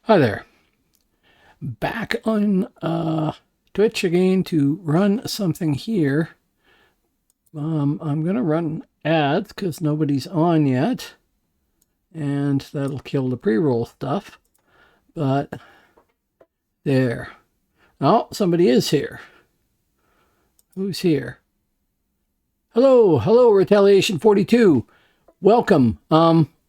Hi there. Back on Twitch again to run something here. I'm going to run ads because nobody's on yet. And that'll kill the pre-roll stuff. But there. Oh, somebody is here. Who's here? Hello, Retaliation 42. Welcome.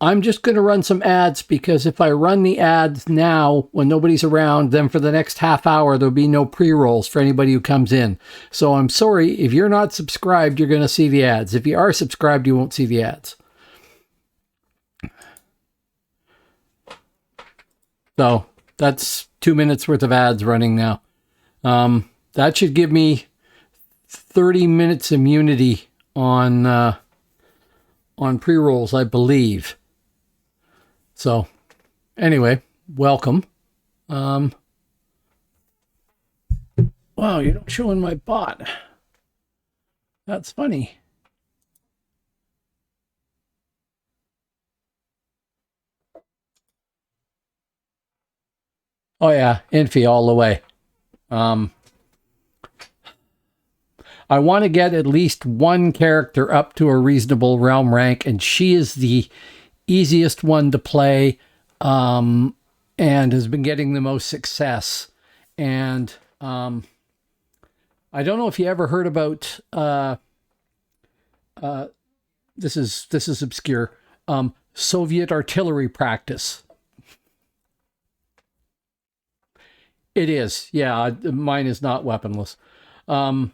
I'm just going to run some ads because if I run the ads now when nobody's around, then for the next half hour, there'll be no pre-rolls for anybody who comes in. So I'm sorry, if you're not subscribed, you're going to see the ads. If you are subscribed, you won't see the ads. So that's 2 minutes worth of ads running now. That should give me 30 minutes immunity on pre-rolls, I believe. So, anyway, welcome. Wow, you don't show in my bot. That's funny. Oh yeah, Infi all the way. I want to get at least one character up to a reasonable realm rank, and she is the easiest one to play, and has been getting the most success. And I don't know if you ever heard about this is obscure, Soviet artillery practice. It is, yeah. Mine is not weaponless. The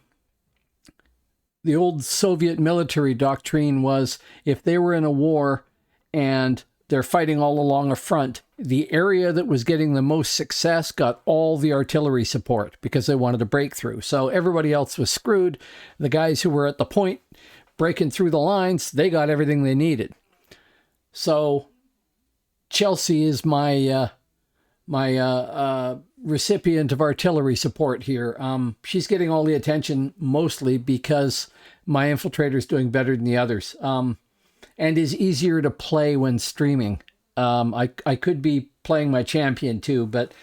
old Soviet military doctrine was if they were in a war and they're fighting all along a front, the area that was getting the most success got all the artillery support because they wanted a breakthrough. So everybody else was screwed. The guys who were at the point breaking through the lines, they got everything they needed. So Chelsea is my recipient of artillery support here. She's getting all the attention mostly because my Infiltrator is doing better than the others, and is easier to play when streaming. I could be playing my champion too, but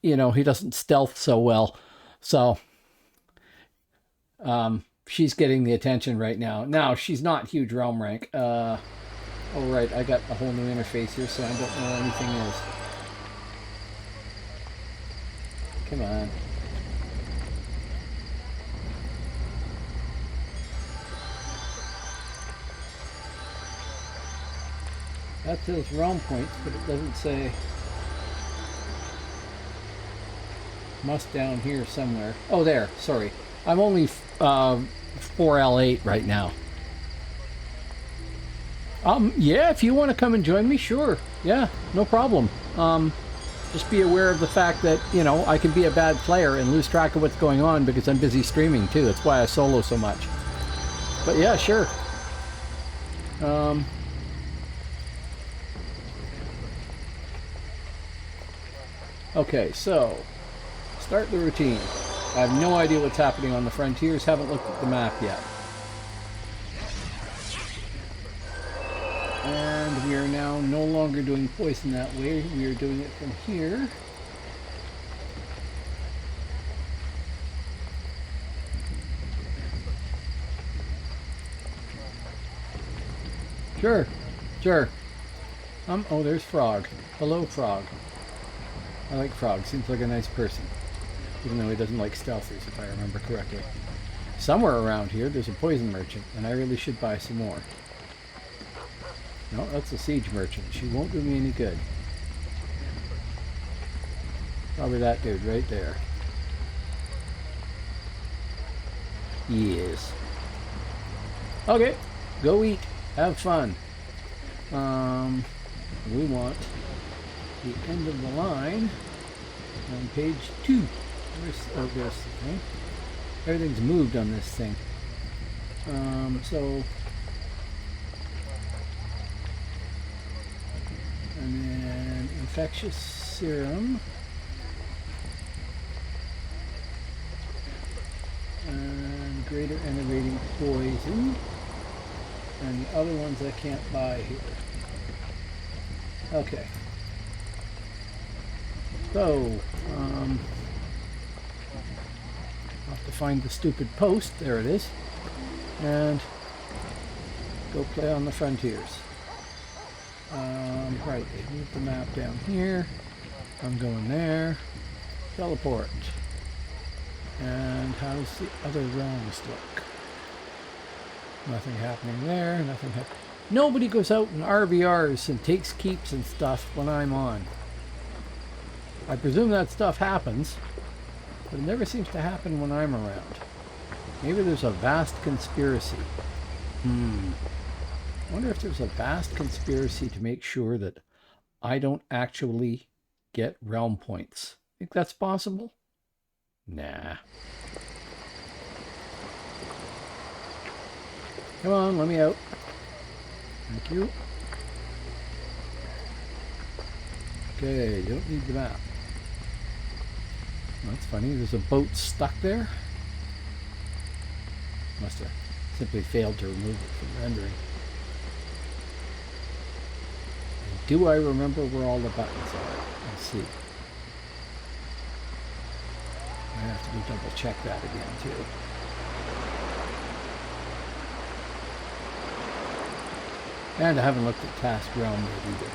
you know, he doesn't stealth so well. So she's getting the attention right now. Now, she's not huge realm rank. Oh right, I got a whole new interface here, so I don't know where anything is. Come on. That says realm points, but it doesn't say. Must down here somewhere. Oh, there. Sorry. I'm only 4L8 right now. Yeah, if you want to come and join me, sure. Yeah, no problem. Just be aware of the fact that, you know, I can be a bad player and lose track of what's going on because I'm busy streaming too. That's why I solo so much. But yeah, sure. Okay, so start the routine. I have no idea what's happening on the frontiers. Haven't looked at the map yet. And we are now no longer doing poison that way. We are doing it from here. Sure, sure. Oh, there's Frog. Hello, Frog. I like Frog. Seems like a nice person. Even though he doesn't like stealthers, if I remember correctly. Somewhere around here, there's a poison merchant, and I really should buy some more. No, that's a siege merchant. She won't do me any good. Probably that dude right there. Yes. Okay, go eat. Have fun. We want the end of the line on page 2. There's the thing. Everything's moved on this thing. So, and then infectious serum. And greater enervating poison. And the other ones I can't buy here. Okay. So, I'll have to find the stupid post. There it is. And go play on the frontiers. Right, move the map down here. I'm going there. Teleport. And how does the other realms look? Nothing happening there, nothing happening. Nobody goes out in RVRs and takes keeps and stuff when I'm on. I presume that stuff happens, but it never seems to happen when I'm around. Maybe there's a vast conspiracy. I wonder if there's a vast conspiracy to make sure that I don't actually get realm points. Think that's possible? Nah. Come on, let me out. Thank you. Okay, don't need the map. That's funny, there's a boat stuck there. Must have simply failed to remove it from rendering. And do I remember where all the buttons are? Let's see. I have to go double check that again too. And I haven't looked at task realm yet either.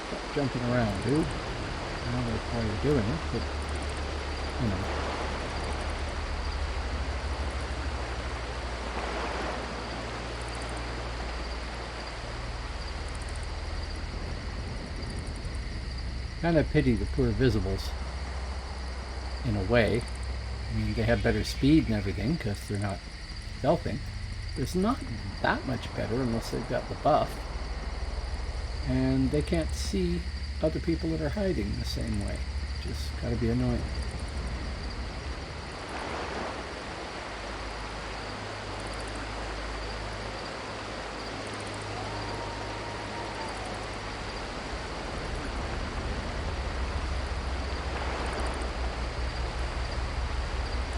Stop jumping around, dude. I don't know why you're doing it, but, you know. Kind of pity the poor visibles, in a way. I mean, they have better speed and everything, because they're not stealthing. It's not that much better unless they've got the buff. And they can't see other people that are hiding the same way. Just gotta be annoying.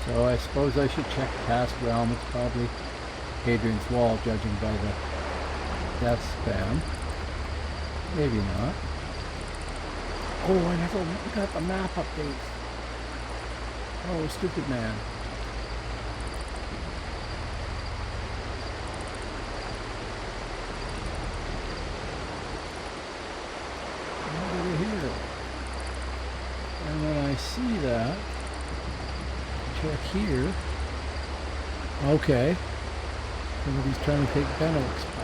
So I suppose I should check Task Realm. It's probably Hadrian's Wall, judging by the death spam. Maybe not. Oh, I never got the map update. Oh, stupid man. Over here. And when I see that, check here. Okay. Somebody's trying to take Benno expired.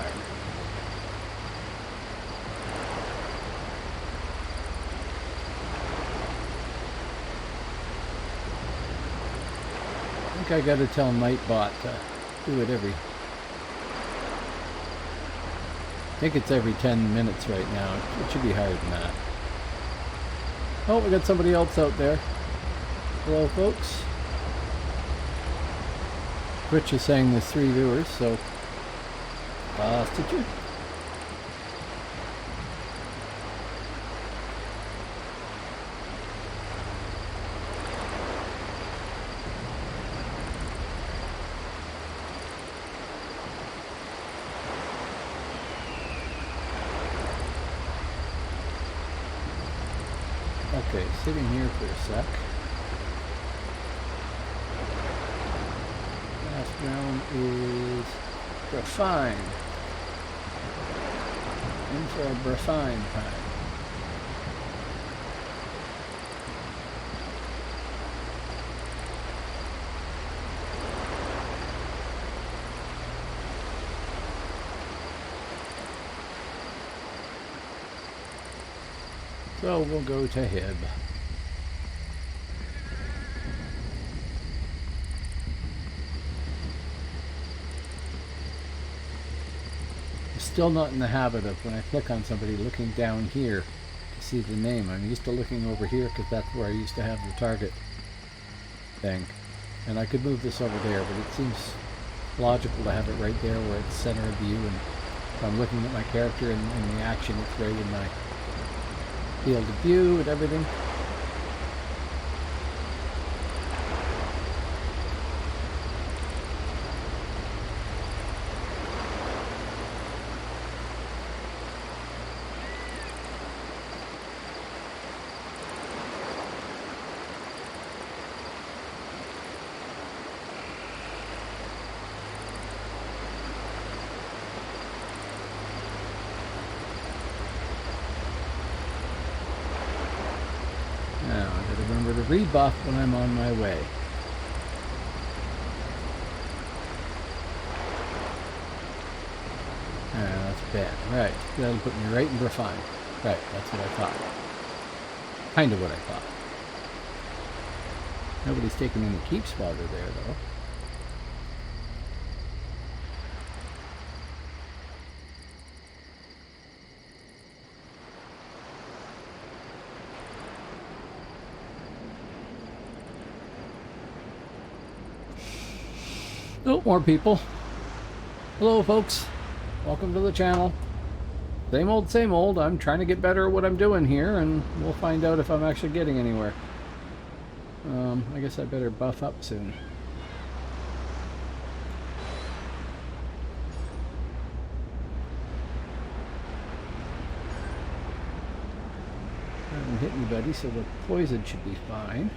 I gotta tell Nightbot to do it every... I think it's every 10 minutes right now. It should be higher than that. Oh, we got somebody else out there. Hello, folks. Twitch is saying there's 3 viewers, so Stitcher. Okay, sitting here for a sec. Last round is refine. In for a refine time. So we'll go to Hib. I'm still not in the habit of, when I click on somebody, looking down here to see the name. I'm used to looking over here because that's where I used to have the target thing. And I could move this over there, but it seems logical to have it right there where it's center of view, and if I'm looking at my character and the action, it's right in my field of view and everything. Rebuff when I'm on my way. That's bad. Right. That'll put me right in refine. Right, that's what I thought. Kind of what I thought. Nobody's taking any keeps while they're there, though. Oh, more people. Hello, folks. Welcome to the channel. Same old, same old. I'm trying to get better at what I'm doing here, and we'll find out if I'm actually getting anywhere. I guess I better buff up soon. I haven't hit anybody, so the poison should be fine.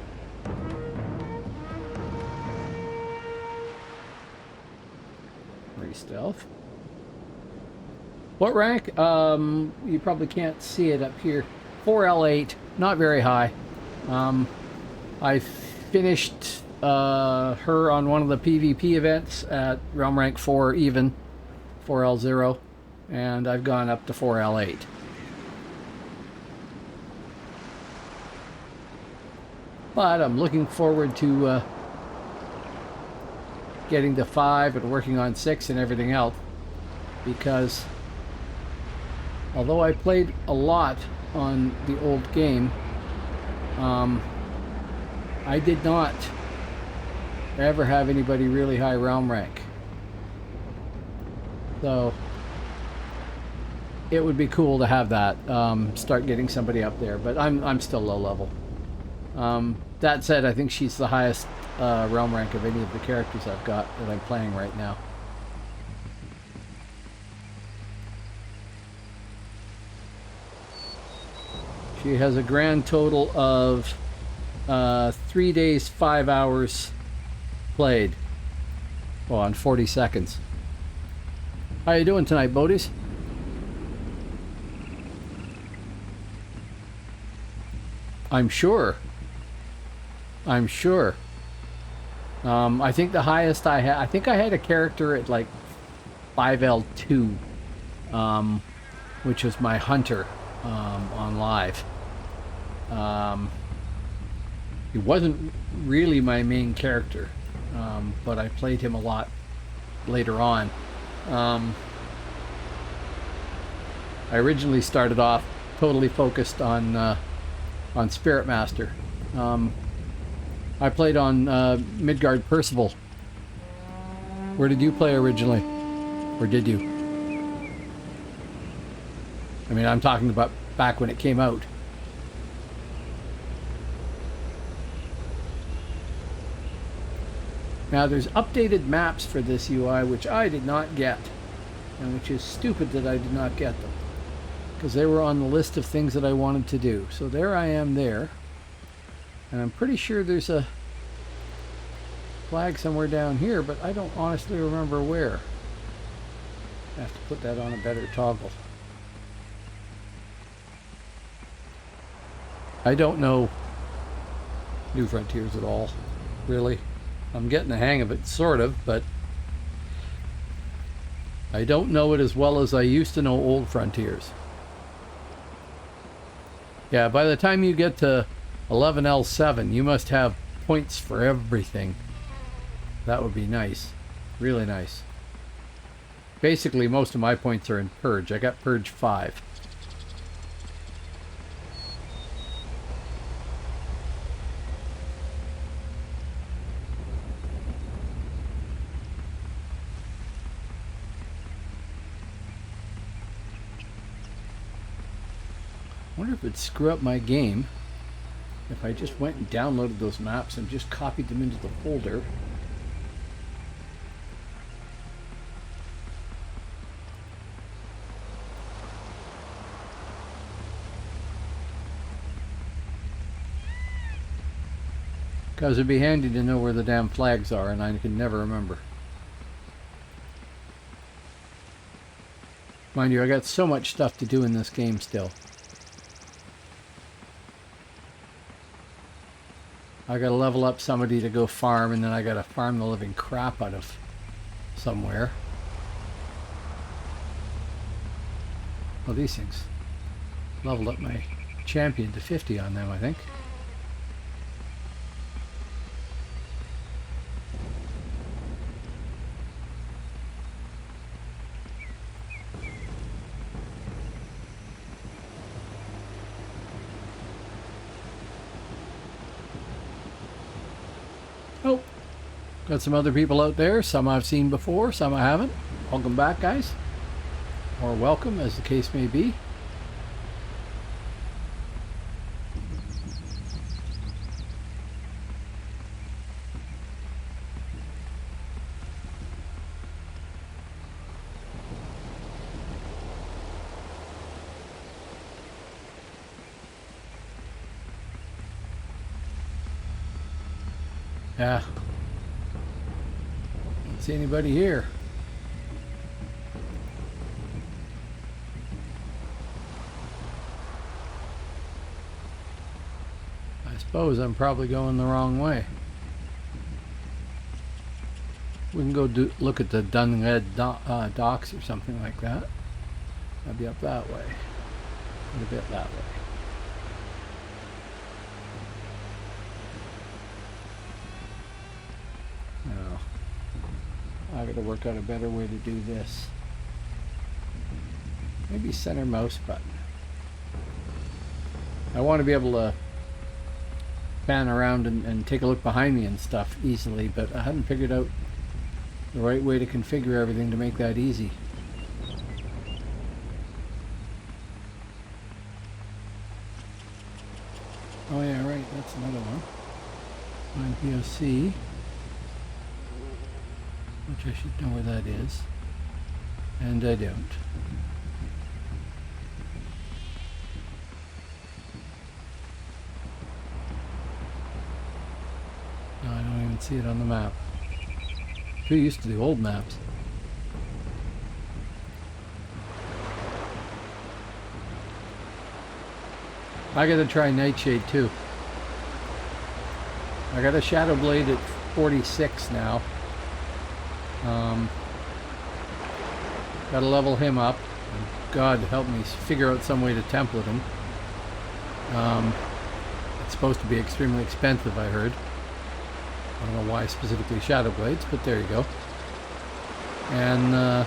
Stealth. What rank? You probably can't see it up here. 4L8, not very high. I finished her on one of the PvP events at realm rank 4 even, 4L0, and I've gone up to 4L8. But I'm looking forward to getting to 5 and working on 6 and everything else, because although I played a lot on the old game, I did not ever have anybody really high realm rank. So it would be cool to have that, start getting somebody up there, but I'm still low level. That said, I think she's the highest realm rank of any of the characters I've got that I'm playing right now. She has a grand total of 3 days, 5 hours played. Well, on 40 seconds. How you doing tonight, Bodhies? I'm sure. I'm sure. I think the highest I had, I think I had a character at like 5L2, which was my hunter on live. He wasn't really my main character, but I played him a lot later on. I originally started off totally focused on Spirit Master. I played on Midgard Percival. Where did you play originally? Or did you? I mean, I'm talking about back when it came out. Now, there's updated maps for this UI, which I did not get. And which is stupid that I did not get them. Because they were on the list of things that I wanted to do. So there I am there. And I'm pretty sure there's a flag somewhere down here, but I don't honestly remember where. I have to put that on a better toggle. I don't know New Frontiers at all, really. I'm getting the hang of it, sort of, but I don't know it as well as I used to know Old Frontiers. Yeah, by the time you get to 11L7, you must have points for everything. That would be nice. Really nice. Basically, most of my points are in Purge. I got Purge 5. I wonder if it'd screw up my game if I just went and downloaded those maps and just copied them into the folder. Because it'd be handy to know where the damn flags are, and I can never remember. Mind you, I got so much stuff to do in this game still. I gotta level up somebody to go farm, and then I gotta farm the living crap out of somewhere. Well, these things leveled up my champion to 50 on them, I think. Oh, got some other people out there. Some I've seen before, some I haven't. Welcome back, guys. Or welcome, as the case may be. Yeah. Don't see anybody here. I suppose I'm probably going the wrong way. We can go look at the Dunhead docks or something like that. That'd be up that way. And a bit that way. I gotta work out a better way to do this. Maybe center mouse button. I want to be able to pan around and take a look behind me and stuff easily, but I haven't figured out the right way to configure everything to make that easy. Oh yeah, right, that's another one. Find POC. Which I should know where that is. And I don't. No, I don't even see it on the map. Too used to the old maps. I gotta try Nightshade too. I got a Shadow Blade at 46 now. Gotta level him up. God help me figure out some way to template him. It's supposed to be extremely expensive, I heard. I don't know why specifically Shadow Blades, but there you go. And then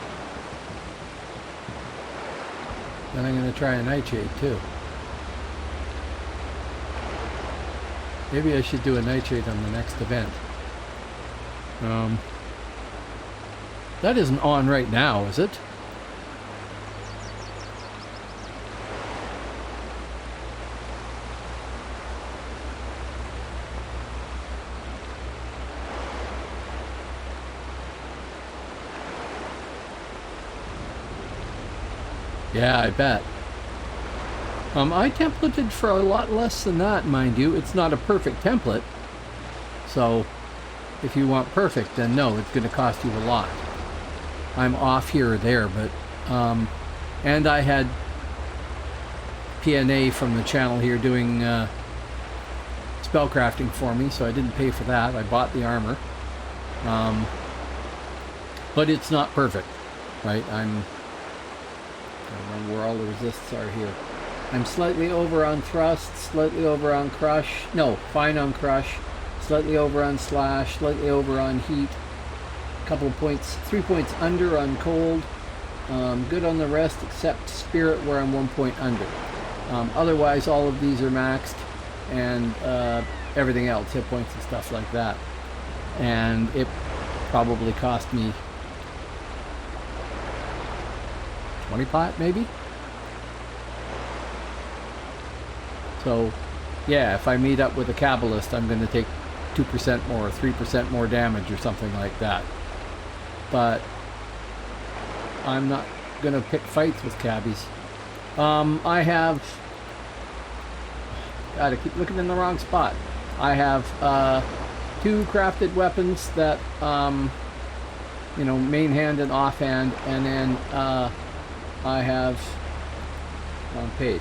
I'm going to try a Nightshade too. Maybe I should do a nitrate on the next event. That isn't on right now, is it? Yeah, I bet. I templated for a lot less than that, mind you. It's not a perfect template. So, if you want perfect, then no, it's going to cost you a lot. I'm off here or there, but... and I had PNA from the channel here doing spellcrafting for me, so I didn't pay for that. I bought the armor. But it's not perfect, right? I don't know where all the resists are here. I'm slightly over on thrust, slightly over on crush. No, fine on crush. Slightly over on slash, slightly over on heat. A couple of points, 3 points under on cold. Good on the rest except spirit where I'm 1 point under. Otherwise, all of these are maxed, and everything else, hit points and stuff like that. And it probably cost me 20 pot maybe? So, yeah, if I meet up with a Kabbalist, I'm going to take 2% more, 3% more damage or something like that. But I'm not going to pick fights with cabbies. I have... God, I keep looking in the wrong spot. I have 2 crafted weapons that, you know, main hand and offhand, and then I have... wrong page.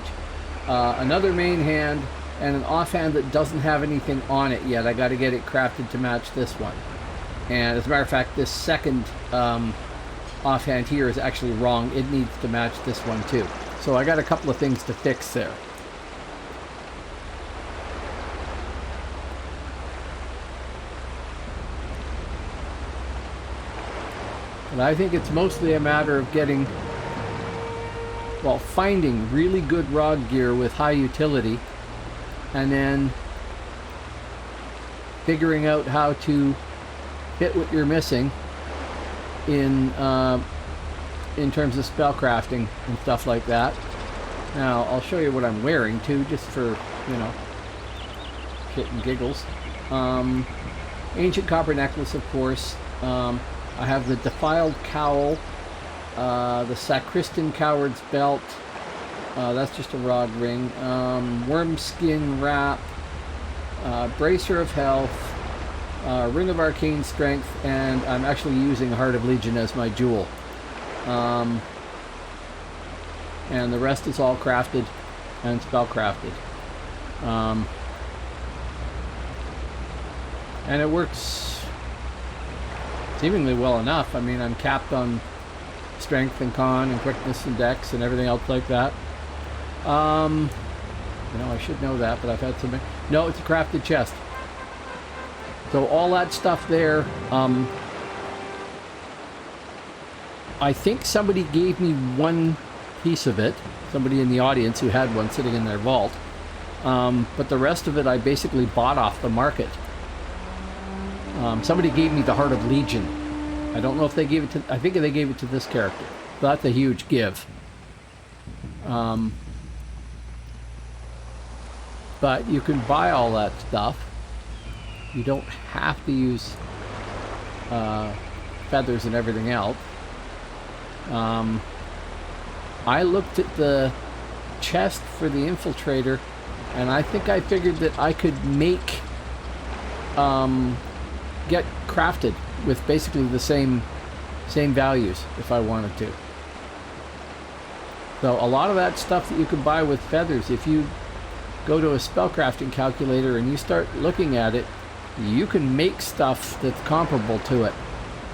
Another main hand and an offhand that doesn't have anything on it yet. I got to get it crafted to match this one. And as a matter of fact, this second offhand here is actually wrong. It needs to match this one too. So I got a couple of things to fix there. But I think it's mostly a matter of getting... well, finding really good rod gear with high utility, and then figuring out how to hit what you're missing in terms of spellcrafting and stuff like that. Now, I'll show you what I'm wearing too, just for, you know, shit and giggles. Ancient copper necklace, of course. I have the defiled cowl. The Sacristan Coward's Belt, that's just a rod ring, Worm Skin Wrap, Bracer of Health, Ring of Arcane Strength, and I'm actually using Heart of Legion as my jewel. And the rest is all crafted and spell crafted. And it works seemingly well enough. I mean, I'm capped on strength and con and quickness and dex and everything else like that. You know, I should know that, but I've had some... No, it's a crafted chest. So all that stuff there, I think somebody gave me one piece of it, somebody in the audience who had one sitting in their vault, but the rest of it I basically bought off the market. Somebody gave me the Heart of Legion. I don't know if they gave it to... I think they gave it to this character. So that's a huge give. But you can buy all that stuff. You don't have to use feathers and everything else. I looked at the chest for the Infiltrator, and I think I figured that I could make... get crafted with basically the same values if I wanted to. So a lot of that stuff that you can buy with feathers, if you go to a spellcrafting calculator and you start looking at it, you can make stuff that's comparable to it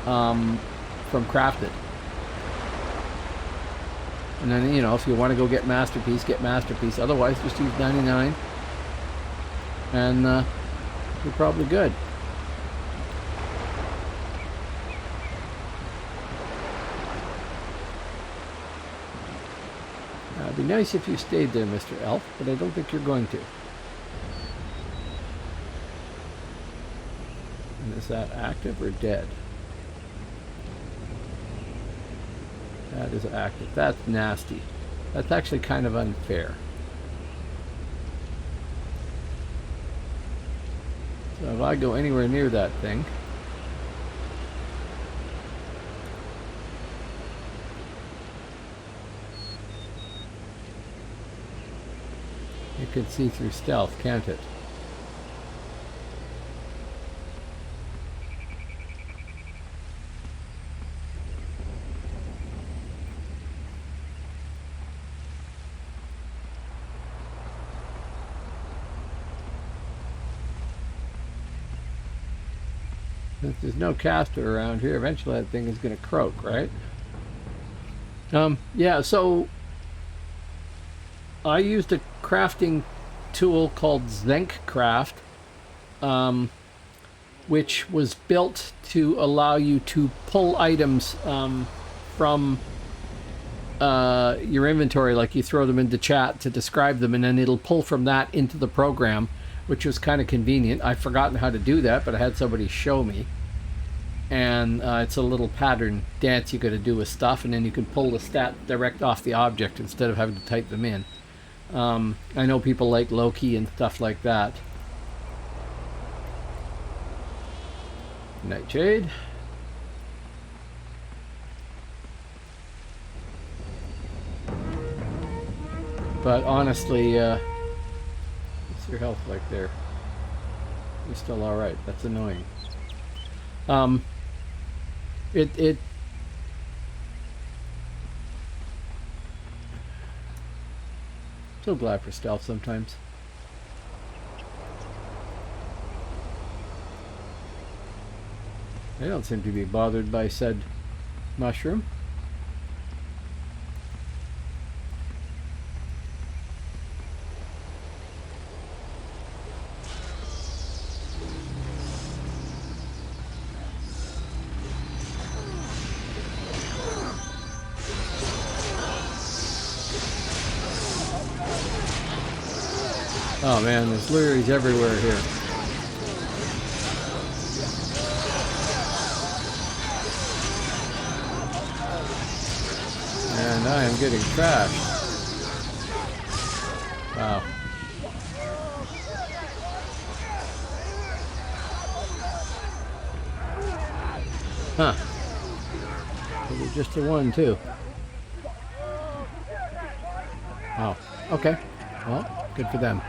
from crafted. And then, you know, if you want to go get Masterpiece, get Masterpiece. Otherwise, just use 99 and you're probably good. It'd be nice if you stayed there, Mr. Elf, but I don't think you're going to. And is that active or dead? That is active. That's nasty. That's actually kind of unfair. So if I go anywhere near that thing, it could see through stealth, can't it? Since there's no caster around here, eventually that thing is going to croak, right? Yeah, so I used a crafting tool called Zenkcraft, which was built to allow you to pull items from your inventory, like you throw them into chat to describe them, and then it'll pull from that into the program, which was kind of convenient. I've forgotten how to do that, but I had somebody show me. And it's a little pattern dance you got to do with stuff, and then you can pull the stat direct off the object instead of having to type them in. I know people like Loki and stuff like that. Nightshade. But honestly, what's your health like there? You're still alright. That's annoying. So glad for stealth sometimes. They don't seem to be bothered by said mushroom. Oh man, there's lurries everywhere here. And I am getting trashed. Wow. Huh. Maybe just the one too. Oh, okay. Well, good for them.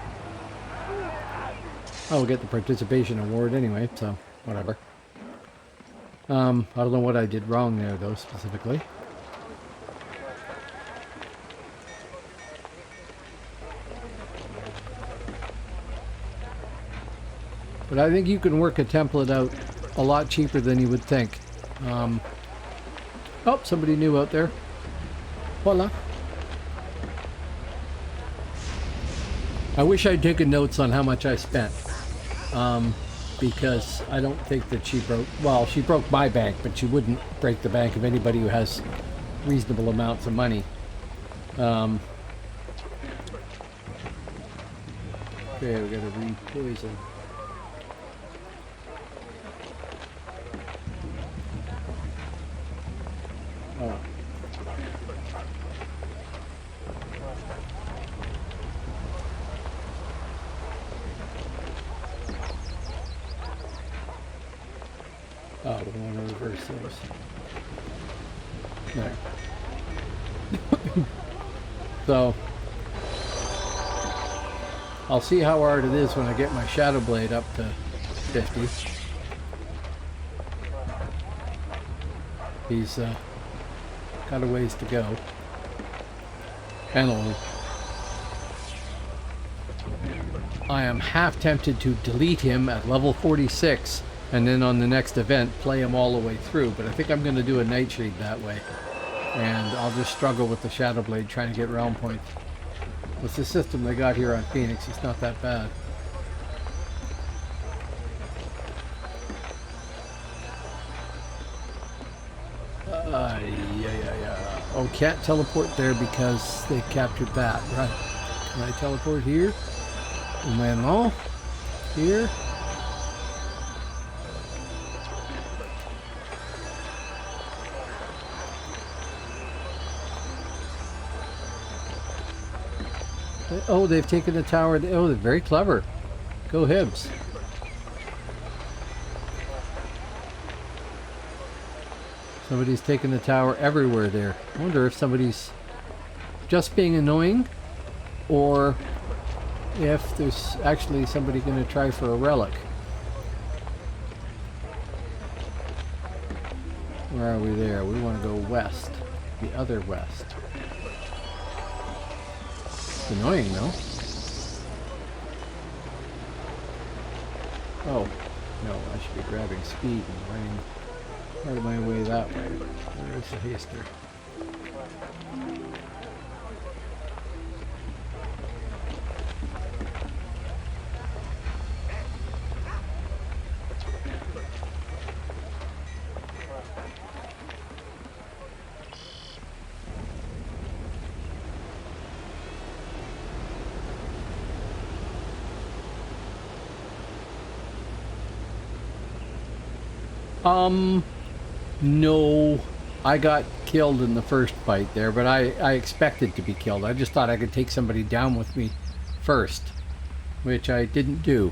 I'll get the participation award anyway, so whatever. I don't know what I did wrong there, though, specifically. But I think you can work a template out a lot cheaper than you would think. Oh, somebody new out there. Voila. I wish I'd taken notes on how much I spent. Because I don't think that she broke... Well, she broke my bank, but she wouldn't break the bank of anybody who has reasonable amounts of money. Okay, we gotta re-poison. Oh. Oh, we want to reverse those. There. So, I'll see how hard it is when I get my Shadow Blade up to 50. He's got a ways to go. And I am half tempted to delete him at level 46 and then on the next event play him all the way through, but I think I'm going to do a Nightshade that way. And I'll just struggle with the Shadow Blade trying to get realm points. With the system they got here on Phoenix, it's not that bad. Yeah. Oh, can't teleport there because they captured that. Right. Can I teleport here? Oh man, no. Here. Oh, they've taken the tower. Oh, they're very clever. Go Hibs. Somebody's taken the tower everywhere there. I wonder if somebody's just being annoying, or if there's actually somebody going to try for a relic. Where are we there? We want to go west. The other west. It's annoying though. Oh, no, I should be grabbing speed and running part of my way that way. Where's the haster? No, I got killed in the first fight there, but I expected to be killed. I just thought I could take somebody down with me first, which I didn't do.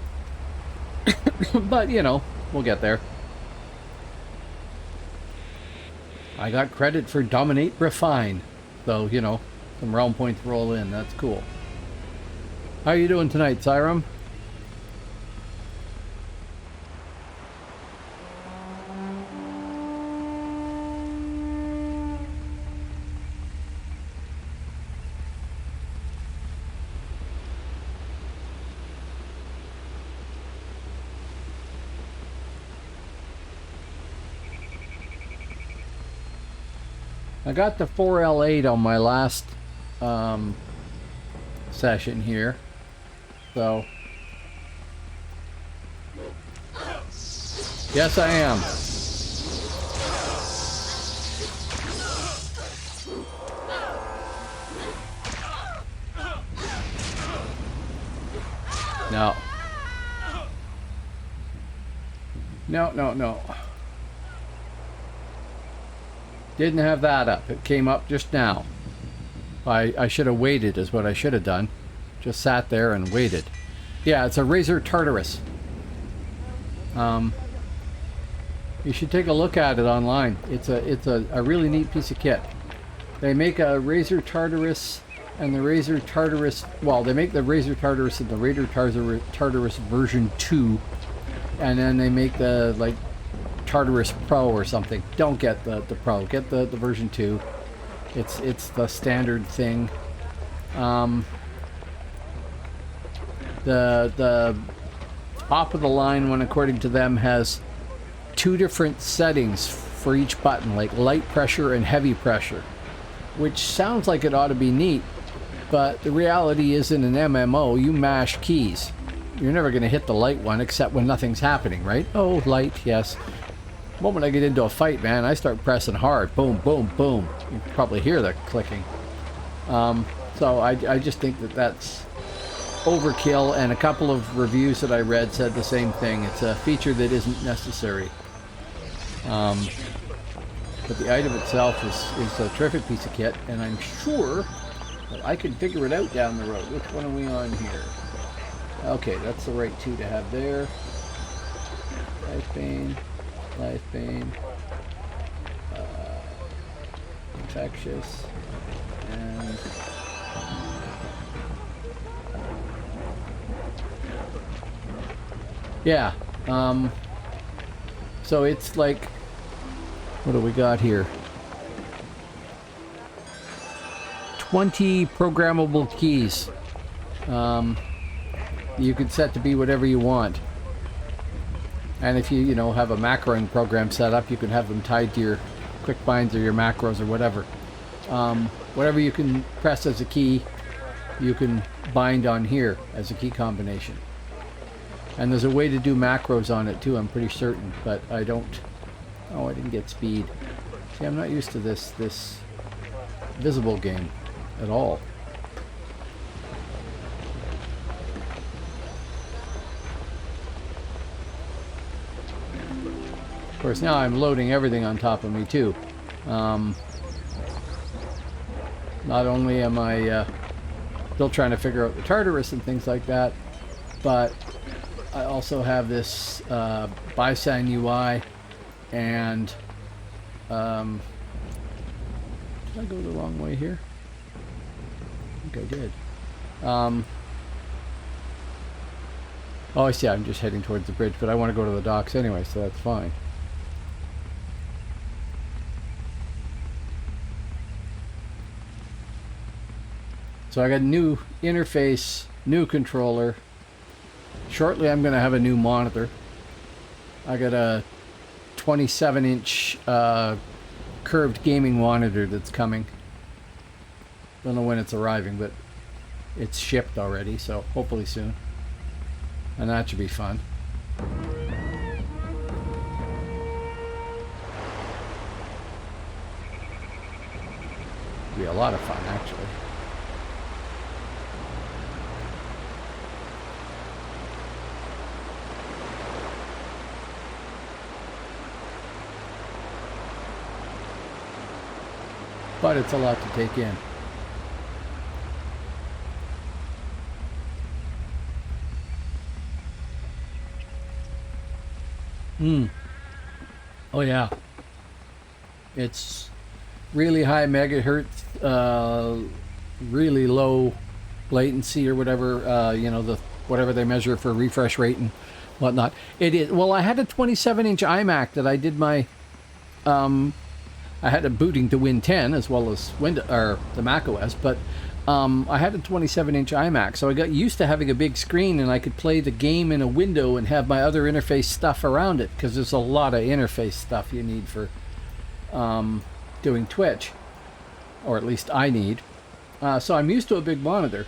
But, you know, we'll get there. I got credit for Dominate Refine, though, you know, some realm points roll in. That's cool. How are you doing tonight, Siram? I got the 4L8 on my last session here, so yes, I am. No. No, no, no. Didn't have that up. It came up just now. I should have waited is what I should have done. Just sat there and waited. Yeah, it's a Razor Tartarus. You should take a look at it online. It's a really neat piece of kit. They make a Razor Tartarus and the Razor Tartarus, well, they make the Razor Tartarus and the Razor Tartarus version 2, and then they make the, like, Tartarus Pro or something. Don't get the Pro. Get the version 2. It's the standard thing. The top of the line one, according to them, has 2 different settings for each button, like light pressure and heavy pressure, which sounds like it ought to be neat, but the reality is in an MMO, you mash keys. You're never going to hit the light one except when nothing's happening, right? Oh, light, yes. The moment I get into a fight, man, I start pressing hard. Boom, boom, boom. You can probably hear the clicking. So I just think that that's overkill, and a couple of reviews that I read said the same thing. It's a feature that isn't necessary. But the item itself is a terrific piece of kit, and I'm sure that I can figure it out down the road. Which one are we on here? Okay, that's the right 2 to have there. Life Bane, infectious, and yeah. So it's like, what do we got here? 20 programmable keys. You could set to be whatever you want. And if you know, have a macroing program set up, you can have them tied to your quick binds or your macros or whatever. Whatever you can press as a key, you can bind on here as a key combination. And there's a way to do macros on it too, I'm pretty certain, but I don't... Oh, I didn't get speed. See, I'm not used to this visible game at all. Of course, now I'm loading everything on top of me too. Not only am I Still trying to figure out the Tartarus and things like that. But I also have this Bison UI, and did I go the wrong way here? I think I did. Oh, I see. I'm just heading towards the bridge, but I want to go to the docks anyway, so that's fine. So I got a new interface, new controller. Shortly I'm going to have a new monitor. I got a 27-inch curved gaming monitor that's coming. Don't know when it's arriving, but it's shipped already, so hopefully soon. And that should be fun. Be a lot of fun, actually. But it's a lot to take in. Oh yeah. It's really high megahertz, really low latency or whatever, you know, whatever they measure for refresh rate and whatnot. It is, well, I had a 27-inch iMac that I did my, I had a booting to Win 10 as well as the Mac OS, but I had a 27-inch iMac, so I got used to having a big screen and I could play the game in a window and have my other interface stuff around it, because there's a lot of interface stuff you need for doing Twitch, or at least I need. So I'm used to a big monitor,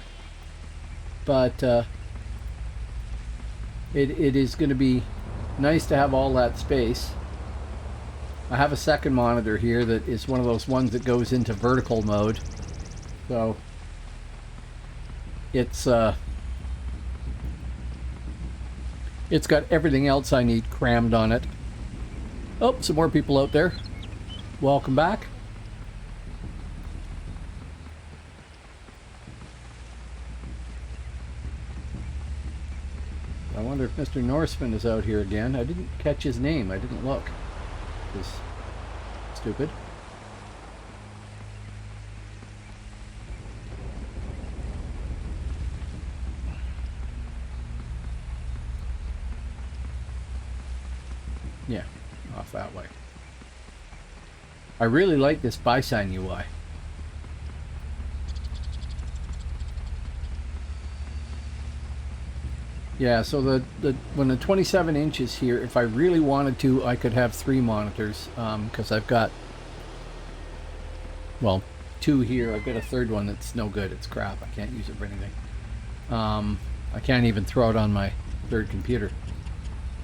but it is going to be nice to have all that space. I have a second monitor here that is one of those ones that goes into vertical mode, so it's got everything else I need crammed on it. Oh, some more people out there. Welcome back. I wonder if Mr. Norseman is out here again. I didn't catch his name. I didn't look. It was stupid. Yeah, off that way. I really like this Bison UI. Yeah, so when the 27 inches here, if I really wanted to, I could have 3 monitors, because I've got, well, 2 here. I've got a third one that's no good. It's crap. I can't use it for anything. I can't even throw it on my third computer.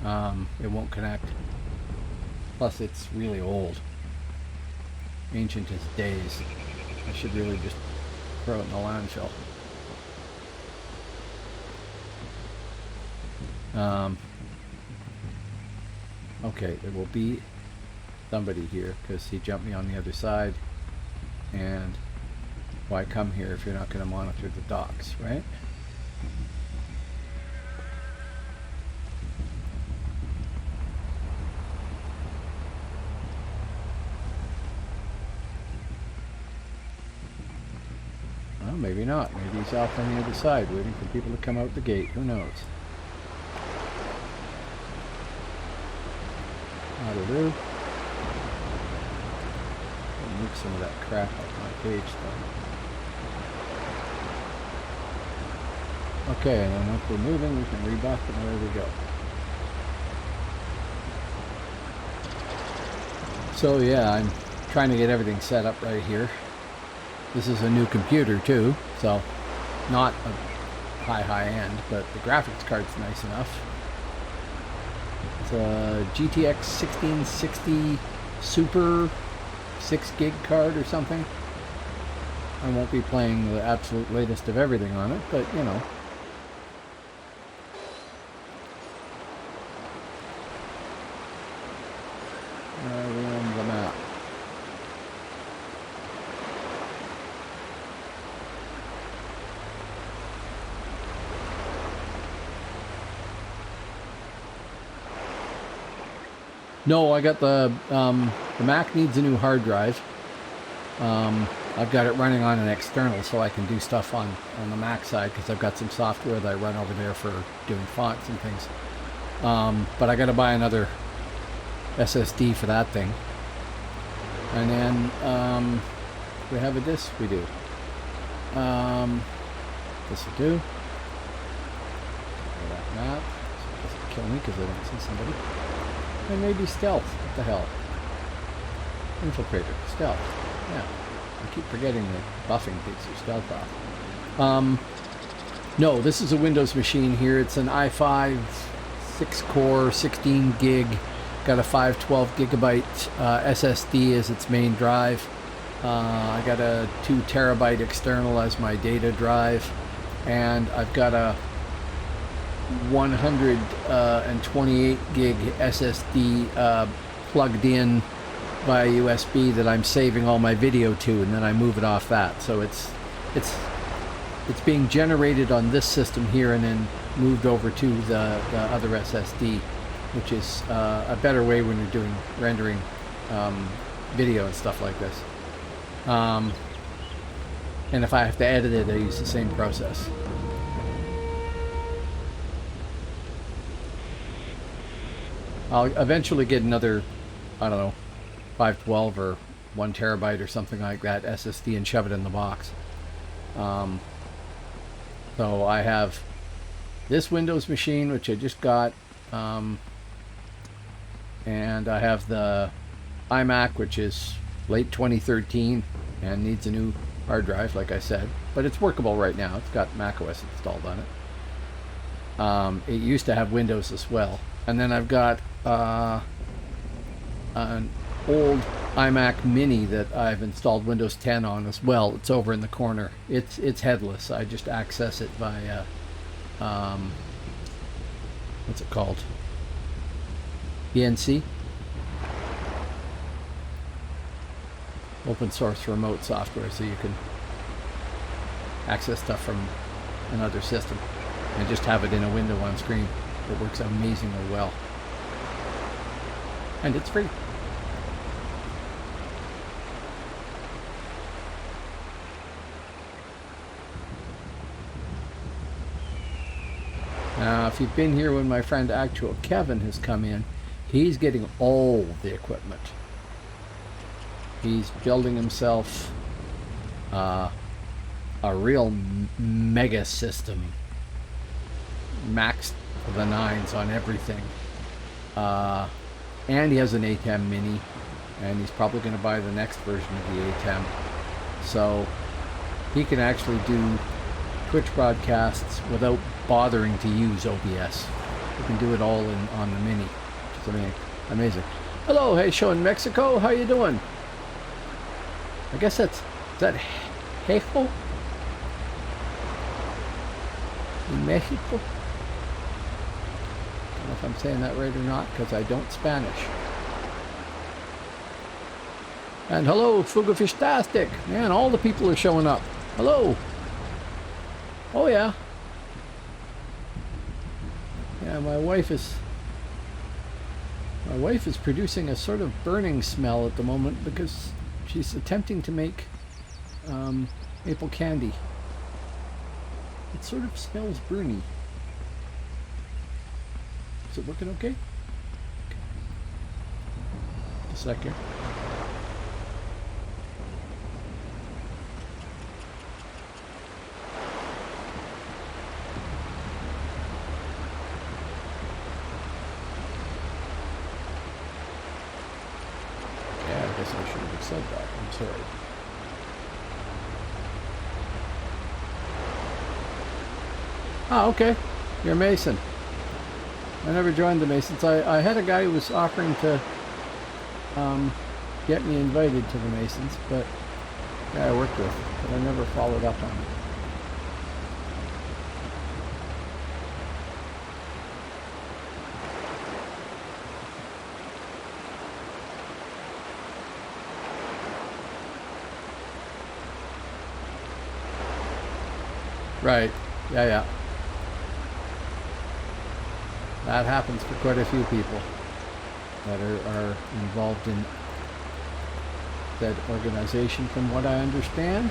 It won't connect. Plus, it's really old. Ancient as days. I should really just throw it in the landfill. Okay, there will be somebody here because he jumped me on the other side, and why come here if you're not going to monitor the docks, right? Well, maybe not. Maybe he's off on the other side waiting for people to come out the gate. Who knows? That'll do. I'll move some of that crap off my page though. Okay, and then once we're moving, we can rebuff and there we go. So yeah, I'm trying to get everything set up right here. This is a new computer too, so not a high end, but the graphics card's nice enough. It's a GTX 1660 Super 6 gig card or something. I won't be playing the absolute latest of everything on it, but you know. We're on the map. No, I got the Mac needs a new hard drive. I've got it running on an external, so I can do stuff on the Mac side because I've got some software that I run over there for doing fonts and things. But I got to buy another SSD for that thing. And then we have a disk. We do. This will do. That map. So it doesn't kill me because I don't see somebody. And maybe stealth. What the hell? Infiltrator. Stealth. Yeah. I keep forgetting that buffing takes your stealth off. No, this is a Windows machine here. It's an i5 6-core, 16 gig. Got a 512 gigabyte SSD as its main drive. I got a 2 terabyte external as my data drive. And I've got a 128 gig SSD plugged in via USB that I'm saving all my video to, and then I move it off that. So it's being generated on this system here and then moved over to the other SSD, which is a better way when you're doing rendering video and stuff like this. And if I have to edit it, I use the same process. I'll eventually get another, I don't know, 512 or 1 terabyte or something like that SSD and shove it in the box. So I have this Windows machine, which I just got, and I have the iMac, which is late 2013 and needs a new hard drive, like I said, but it's workable right now. It's got macOS installed on it. It used to have Windows as well. And then I've got an old iMac Mini that I've installed Windows 10 on as well. It's over in the corner. It's headless. I just access it via what's it called? BNC. Open source remote software, so you can access stuff from another system and just have it in a window on screen. It works amazingly well. And it's free. Now, if you've been here when my friend Actual Kevin has come in, he's getting all the equipment. He's building himself a real mega system, maxed to the nines on everything. And he has an ATEM Mini, and he's probably going to buy the next version of the ATEM. So he can actually do Twitch broadcasts without bothering to use OBS. You can do it all on the Mini, which is amazing. Hello, hey, show in Mexico. How you doing? I guess is that Hejo? In Mexico? I don't know if I'm saying that right or not, because I don't Spanish. And hello, Fugafishtastic. Man, all the people are showing up. Hello. Oh yeah. Yeah, my wife is producing a sort of burning smell at the moment because she's attempting to make maple candy. It sort of smells burny. Is it working okay? Just a second. Said that. I'm sorry. Oh, okay. You're a Mason. I never joined the Masons. I had a guy who was offering to get me invited to the Masons, but the guy I worked with, but I never followed up on it. Right. Yeah. That happens for quite a few people. that are involved in that organization, from what I understand.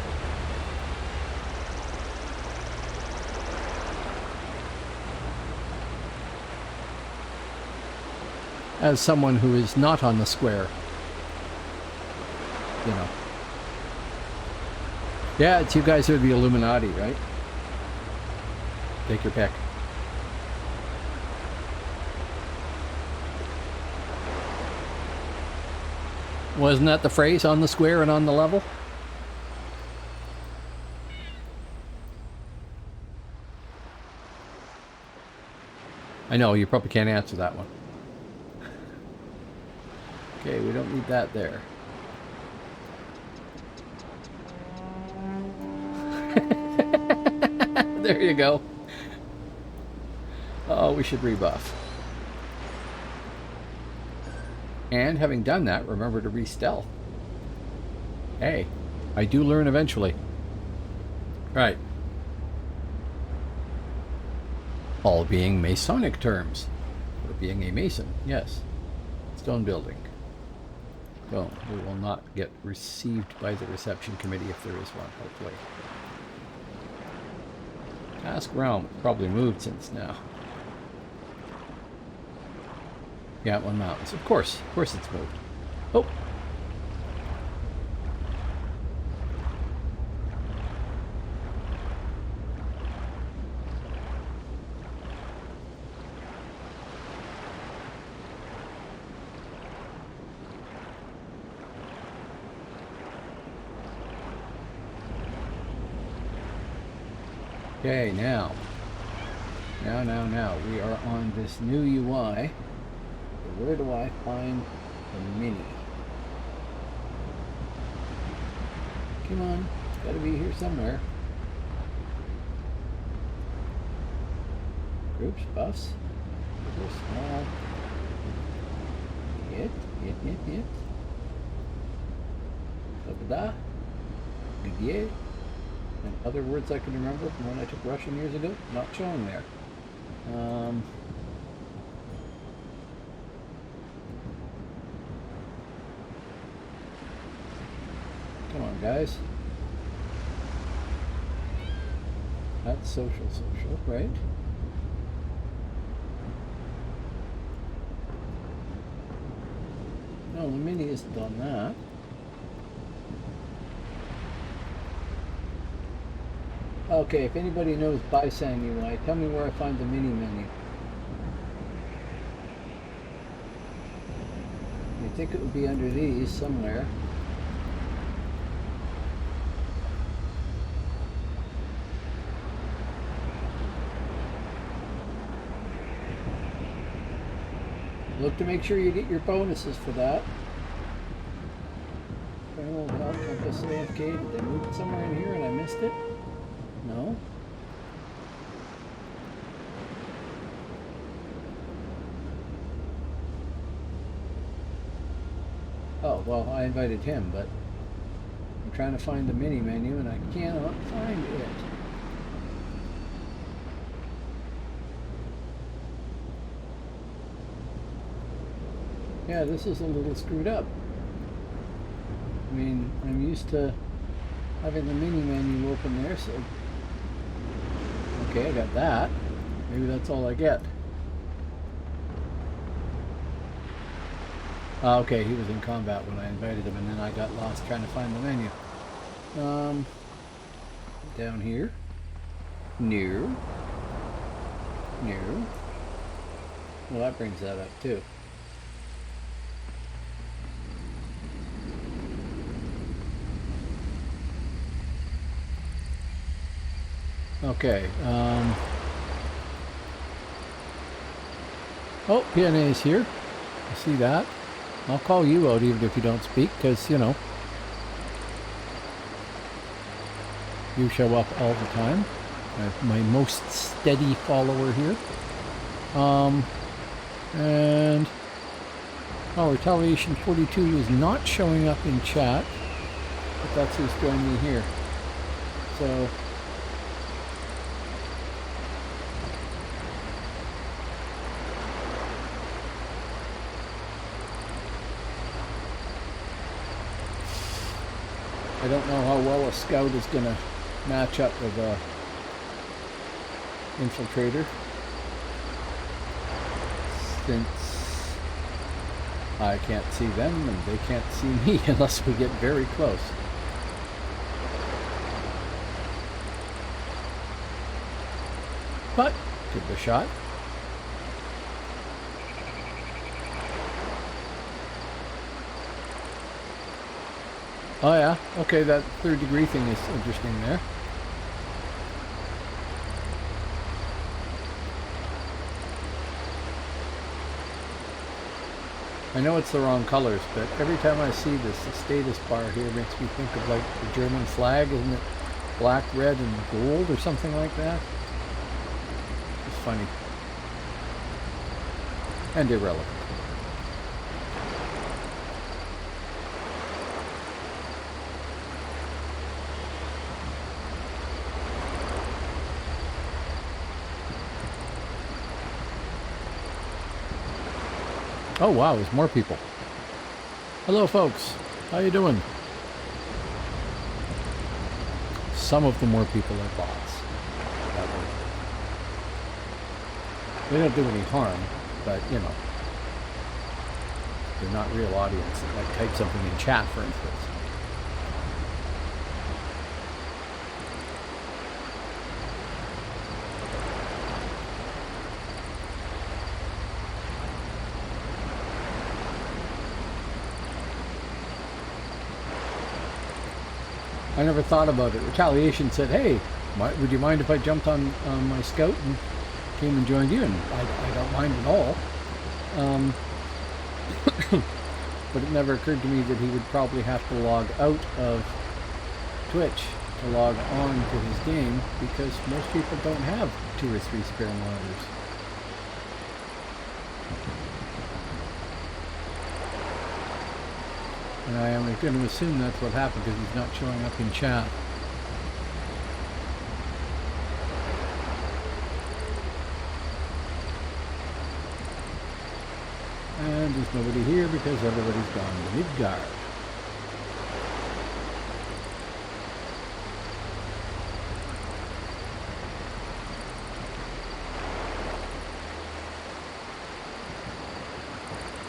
As someone who is not on the square, you know. Yeah, it's you guys are the Illuminati, right? Take your pick. Wasn't that the phrase, on the square and on the level? I know, you probably can't answer that one. Okay, we don't need that there. There you go. Oh, we should rebuff. And having done that, remember to re-stealth. Hey, I do learn eventually. Right. All being Masonic terms. For being a Mason, yes. Stone building. So, we will not get received by the reception committee if there is one, hopefully. Task realm probably moved since now. Yeah, one mountains. Of course it's moved. Oh. Okay, now we are on this new UI. So where do I find the mini? Come on, it's got to be here somewhere. Groups, buffs, super small. Hit. Da-da-da. Good. And other words I can remember from when I took Russian years ago, not showing there. Come on, guys. That's social, right? No, the mini isn't on that. Okay, if anybody knows Baisan UI, tell me where I find the mini menu. I think it would be under these somewhere. Look to make sure you get your bonuses for that. Old help, compass AFK. Did they move it somewhere in here and I missed it? No? Oh, well, I invited him, but I'm trying to find the mini menu and I cannot find it. Yeah, this is a little screwed up. I mean, I'm used to having the mini menu open there, so... Okay, I got that. Maybe that's all I get. Okay, he was in combat when I invited him, and then I got lost trying to find the menu. Down here. No. Well, that brings that up, too. Okay, oh, PNA is here. I see that. I'll call you out even if you don't speak, because, you know, you show up all the time. My most steady follower here. And Retaliation 42 is not showing up in chat, but that's who's joining me here. So... I don't know how well a scout is going to match up with a infiltrator, since I can't see them and they can't see me unless we get very close. But give it a shot. Oh yeah, okay, that third degree thing is interesting there. I know it's the wrong colors, but every time I see this, the status bar here makes me think of like the German flag, isn't it? Black, red, and gold or something like that. It's funny. And irrelevant. Oh wow, there's more people. Hello folks, how you doing? Some of the more people are bots. That way. They don't do any harm, but you know, they're not real audience that like type something in chat, for instance. I never thought about it. Retaliation said, hey, would you mind if I jumped on my scout and came and joined you? And I don't mind at all. But it never occurred to me that he would probably have to log out of Twitch to log on to his game, because most people don't have 2 or 3 spare monitors. And I am going to assume that's what happened, because he's not showing up in chat. And there's nobody here because everybody's gone to Midgard.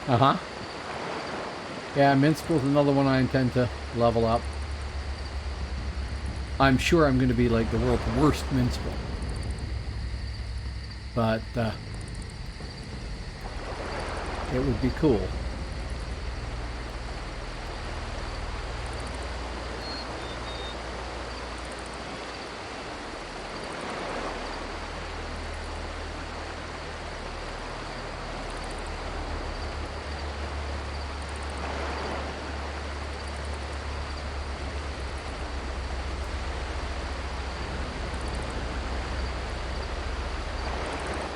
Uh-huh. Yeah, Minstrel's another one I intend to level up. I'm sure I'm going to be like the world's worst Minstrel. But, it would be cool.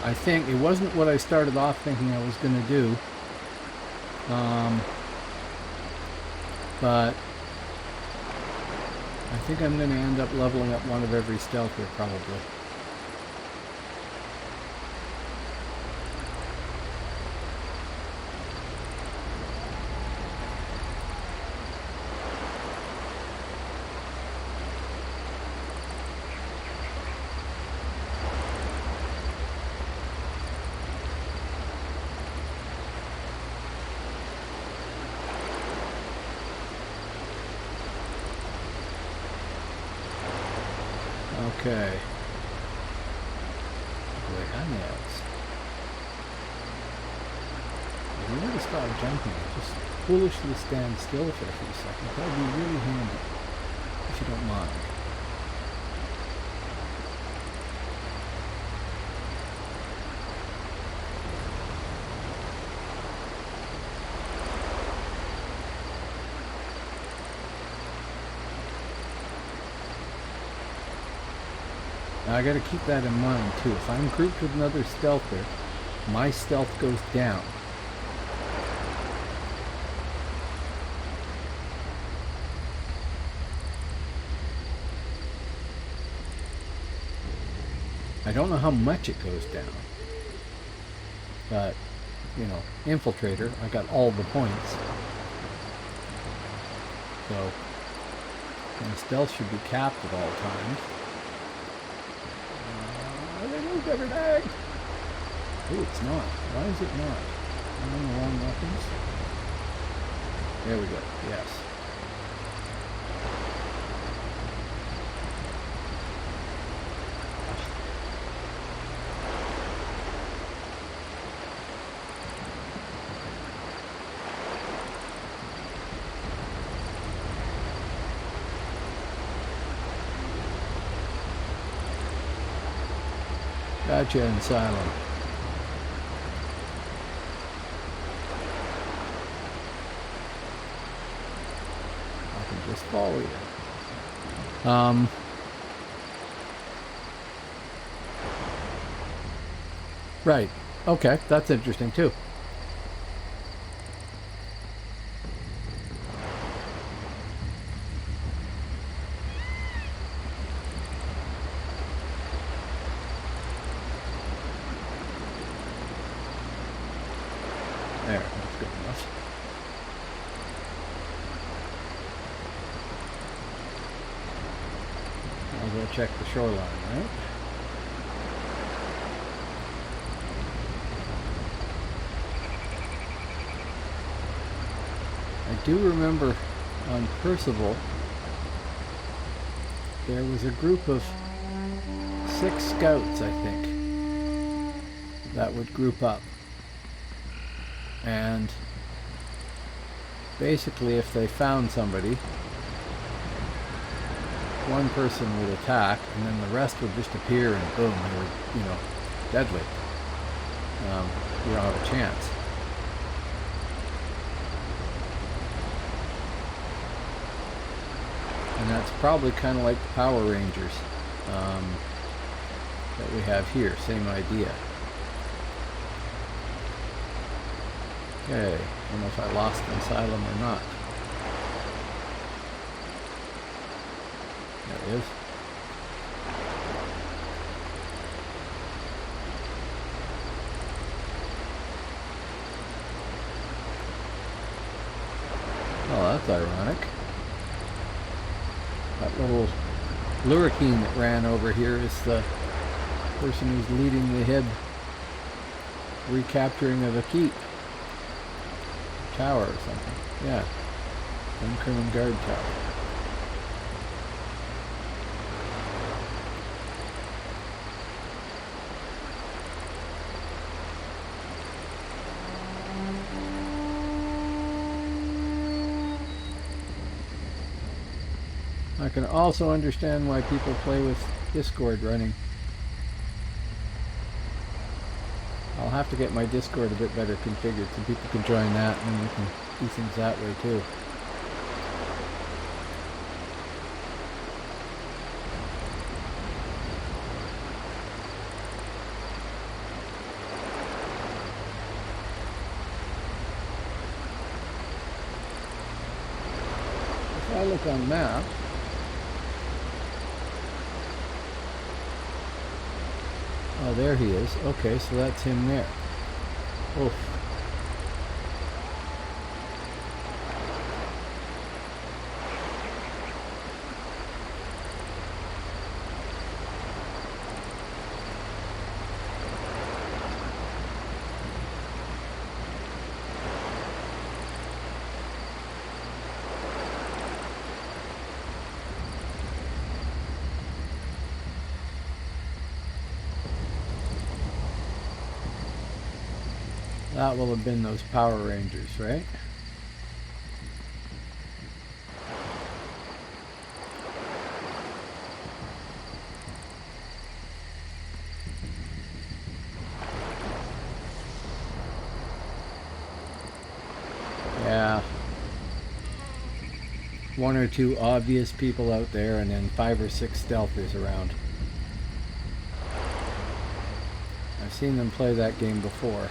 I think it wasn't what I started off thinking I was going to do. But I think I'm going to end up leveling up one of every stealth here, probably. Okay. Wait, I'm nails. If you were to stop jumping, just foolishly stand still for a few seconds. That would be really handy, if you don't mind. Now I gotta keep that in mind too. If I'm grouped with another stealther, my stealth goes down. I don't know how much it goes down, but, you know, Infiltrator, I got all the points. So, And stealth should be capped at all times. They moved every day! Oh, it's not. Why is it not? Am I on the wrong weapons? There we go. Yes. Gotcha, Asylum. I can just follow you. Right. Okay, that's interesting too. There, that's good enough. I'll go check the shoreline, right? I do remember on Percival, there was a group of 6 scouts, I think, that would group up. And basically, if they found somebody, one person would attack, and then the rest would just appear, and boom, they were, you know, deadly. You don't have a chance. And that's probably kind of like the Power Rangers that we have here. Same idea. Okay, I don't know if I lost an asylum or not. There it is. Oh, that's ironic. That little lurricane that ran over here is the person who's leading the head recapturing of a keep. Tower or something. Yeah. Uncrimin Guard Tower. I can also understand why people play with Discord running. I'll have to get my Discord a bit better configured so people can join that, and then we can do things that way too. If I look on map, oh, there he is. Okay, so that's him there. Oof. That will have been those Power Rangers, right? Yeah. 1 or 2 obvious people out there, and then 5 or 6 stealthers around. I've seen them play that game before.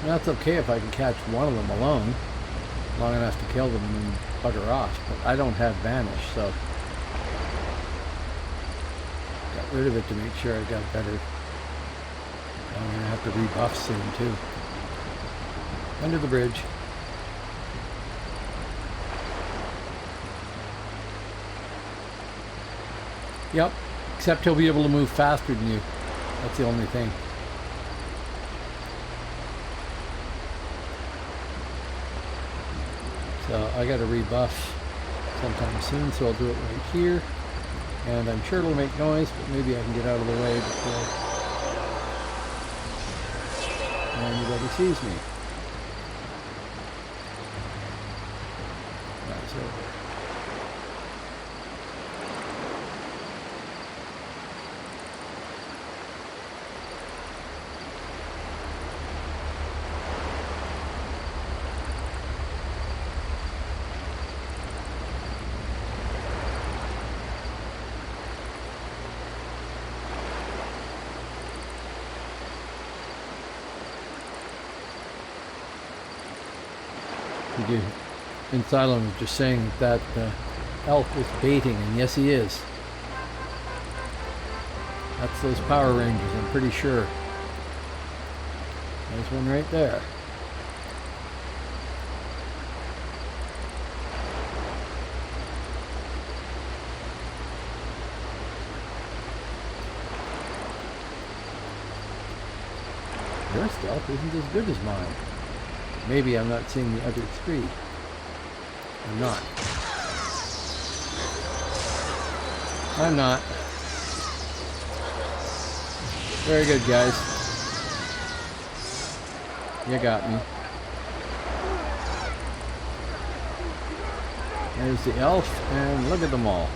That's okay if I can catch one of them alone, long enough to kill them and then bugger off, but I don't have Vanish, so got rid of it to make sure I got better. I'm going to have to rebuff soon too. Under the bridge. Yep, except he'll be able to move faster than you. That's the only thing. So I got to rebuff sometime soon, so I'll do it right here. And I'm sure it'll make noise, but maybe I can get out of the way before anybody sees me. That's over. Insylum was just saying that elf is baiting, and yes he is. That's those Power Rangers, I'm pretty sure. There's one right there. Your stealth isn't as good as mine. Maybe I'm not seeing the other three. I'm not. I'm not. Very good, guys. You got me. There's the elf, and look at them all.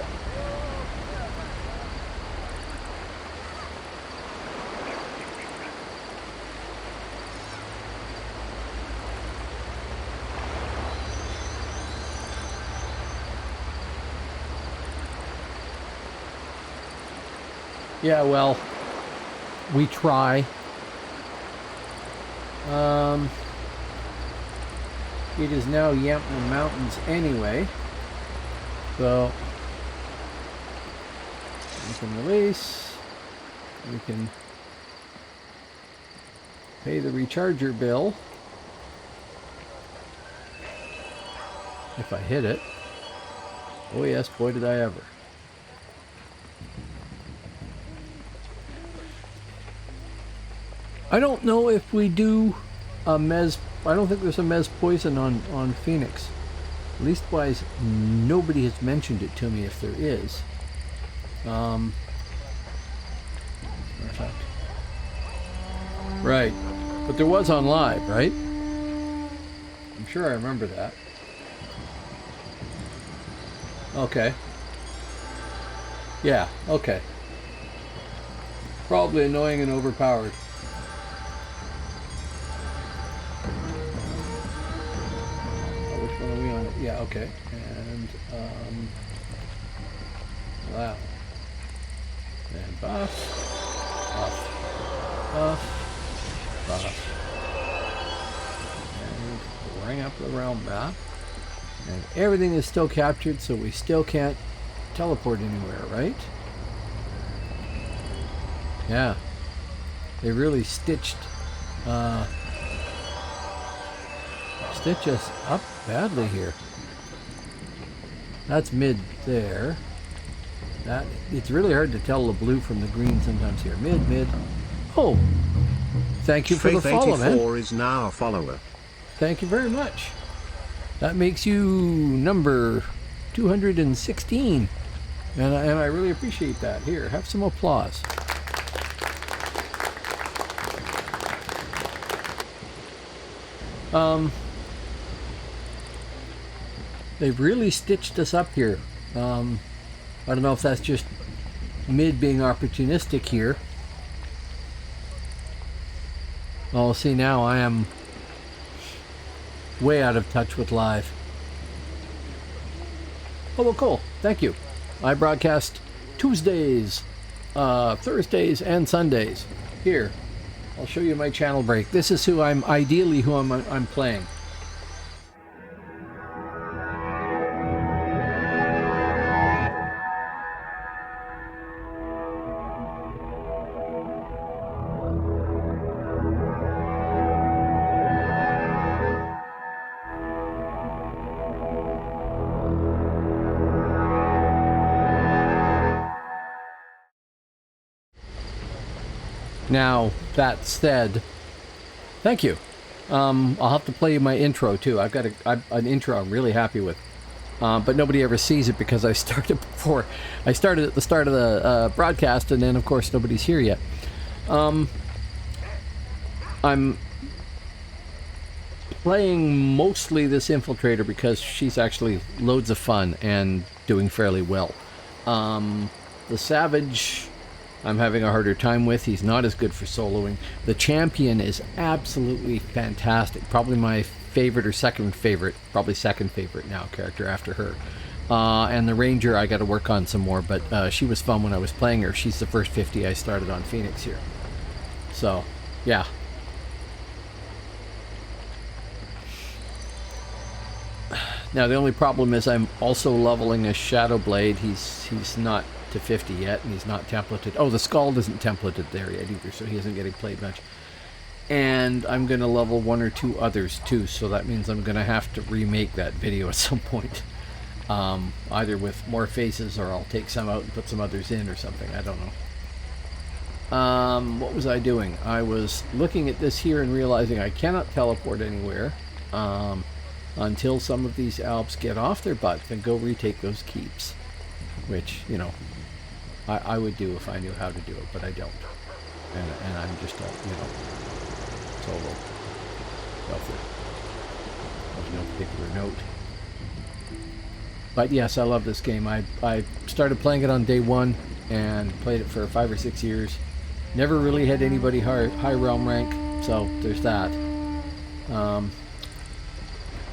Yeah, well, we try. It is now Yampa Mountains anyway, so we can release, we can pay the recharger bill if I hit it. Oh yes, boy did I ever. I don't know if we do a Mez. I don't think there's a Mez poison on Phoenix. Leastwise, nobody has mentioned it to me if there is. Right. But there was on live, right? I'm sure I remember that. Okay. Yeah, okay. Probably annoying and overpowered. Yeah, okay, and wow, and buff, and bring up the realm map, and everything is still captured, so we still can't teleport anywhere, right? Yeah, they really stitched us up badly here. That's mid there. That it's really hard to tell the blue from the green sometimes here. Mid. Oh, thank you for the follow, man. Faith84 is now a follower. Thank you very much. That makes you number 216, and I really appreciate that. Here, have some applause. They've really stitched us up here. I don't know if that's just mid being opportunistic here. Oh, see, now I am way out of touch with live. Oh, well, cool. Thank you. I broadcast Tuesdays, Thursdays, and Sundays here I'll show you my channel break. This is who I'm playing. Now, that said, thank you. I'll have to play you my intro too. I've got an intro I'm really happy with, but nobody ever sees it because I started before. I started at the start of the broadcast, and then of course nobody's here yet. I'm playing mostly this Infiltrator because she's actually loads of fun and doing fairly well. The Savage, I'm having a harder time with. He's not as good for soloing. The Champion is absolutely fantastic. Probably my favorite or second favorite. Probably second favorite now character after her. And the Ranger I got to work on some more, but she was fun when I was playing her. She's the first 50 I started on Phoenix here. So, yeah. Now the only problem is I'm also leveling a Shadow Blade. He's not to 50 yet, and he's not templated. Oh, the Scald isn't templated there yet either, so he isn't getting played much. And I'm going to level one or two others too, so that means I'm going to have to remake that video at some point. Either with more faces, or I'll take some out and put some others in or something. I don't know. What was I doing? I was looking at this here and realizing I cannot teleport anywhere until some of these Alps get off their butts and go retake those keeps. Which, you know, I would do if I knew how to do it, but I don't. And I'm just a, you know, solo selfer. There's no particular note. But yes, I love this game. I started playing it on day one and played it for 5 or 6 years. Never really had anybody high realm rank, so there's that.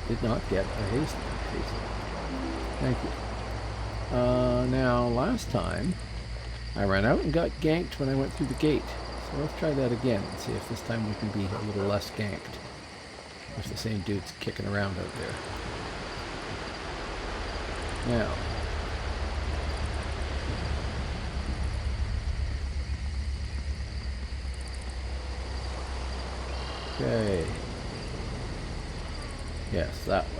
Did not get a haste. Thank you. Now, last time, I ran out and got ganked when I went through the gate. So let's try that again and see if this time we can be a little less ganked. If the same dude's kicking around out there. Now. Okay. Yes, that way.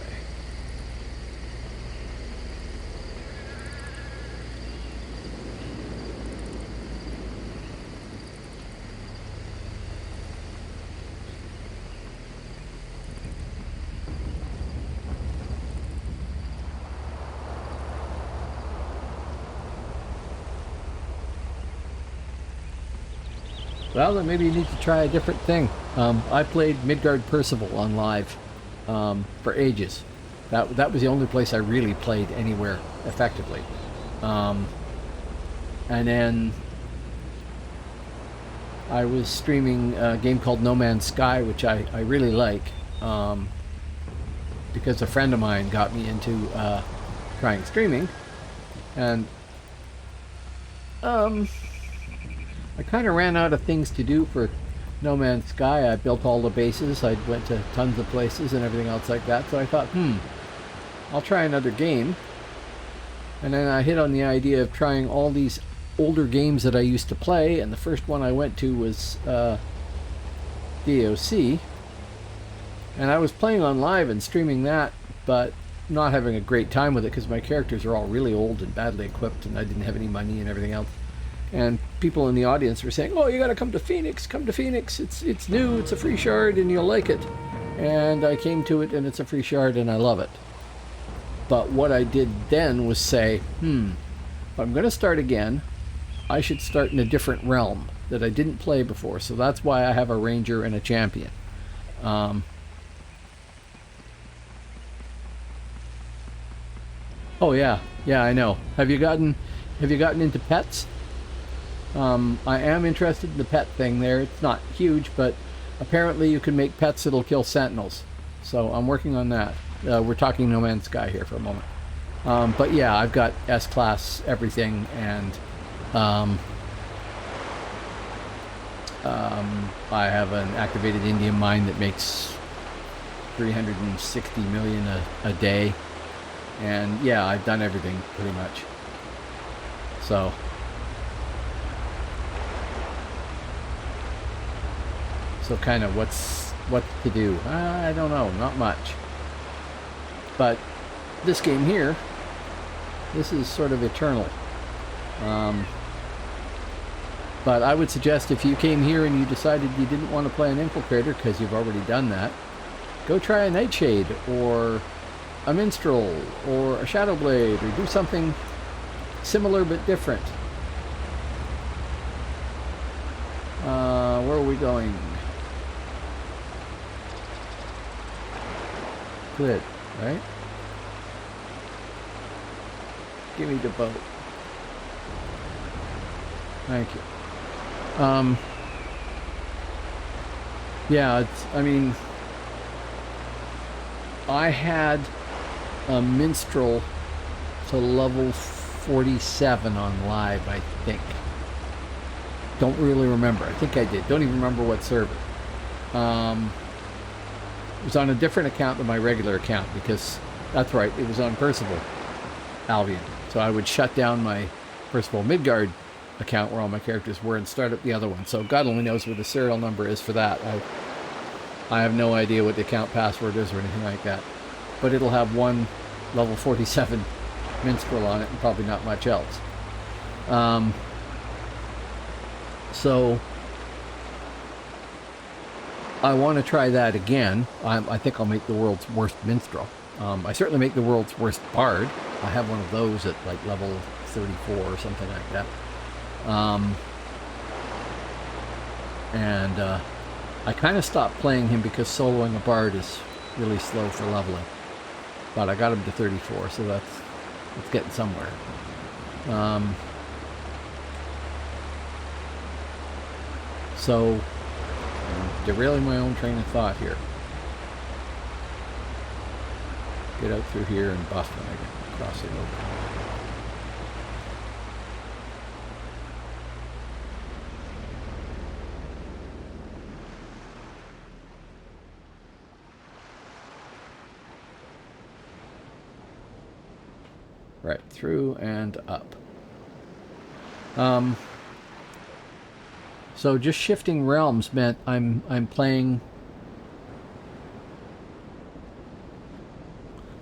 Well, then maybe you need to try a different thing. I played Midgard Percival on live for ages. That was the only place I really played anywhere effectively. And then I was streaming a game called No Man's Sky, which I really like, because a friend of mine got me into trying streaming. And I kind of ran out of things to do for No Man's Sky. I built all the bases. I went to tons of places and everything else like that. So I thought, I'll try another game. And then I hit on the idea of trying all these older games that I used to play. And the first one I went to was DAOC. And I was playing on live and streaming that, but not having a great time with it because my characters are all really old and badly equipped, and I didn't have any money and everything else. And people in the audience were saying, "Oh, you got to come to Phoenix. Come to Phoenix. It's new. It's a free shard, and you'll like it." And I came to it, and it's a free shard, and I love it. But what I did then was say, if I'm going to start again, I should start in a different realm that I didn't play before. So that's why I have a Ranger and a Champion. Oh yeah, I know. Have you gotten into pets? I am interested in the pet thing there. It's not huge, but apparently you can make pets that'll kill sentinels. So I'm working on that. We're talking No Man's Sky here for a moment. But yeah, I've got S-Class everything, and I have an activated indium mine that makes 360 million a day. And yeah, I've done everything pretty much. So kind of what to do? I don't know, not much. But this game here, this is sort of eternal. But I would suggest if you came here and you decided you didn't want to play an Infiltrator because you've already done that, go try a Nightshade or a Minstrel or a Shadowblade or do something similar but different. Where are we going? Good, right? Give me the boat. Thank you. Yeah, I mean, I had a Minstrel to level 47 on live, I think. Don't really remember. I think I did. Don't even remember what server. It was on a different account than my regular account because, that's right, it was on Percival Albion. So I would shut down my Percival Midgard account where all my characters were and start up the other one. So God only knows what the serial number is for that. I have no idea what the account password is or anything like that. But it'll have one level 47 Minstrel on it and probably not much else. So I want to try that again. I think I'll make the world's worst Minstrel. I certainly make the world's worst Bard. I have one of those at like level 34 or something like that. I kind of stopped playing him because soloing a Bard is really slow for leveling. But I got him to 34, so that's getting somewhere. So, I'm derailing my own train of thought here. Get out through here and buff when I get crossing over. Right, through and up. So just shifting realms meant I'm playing.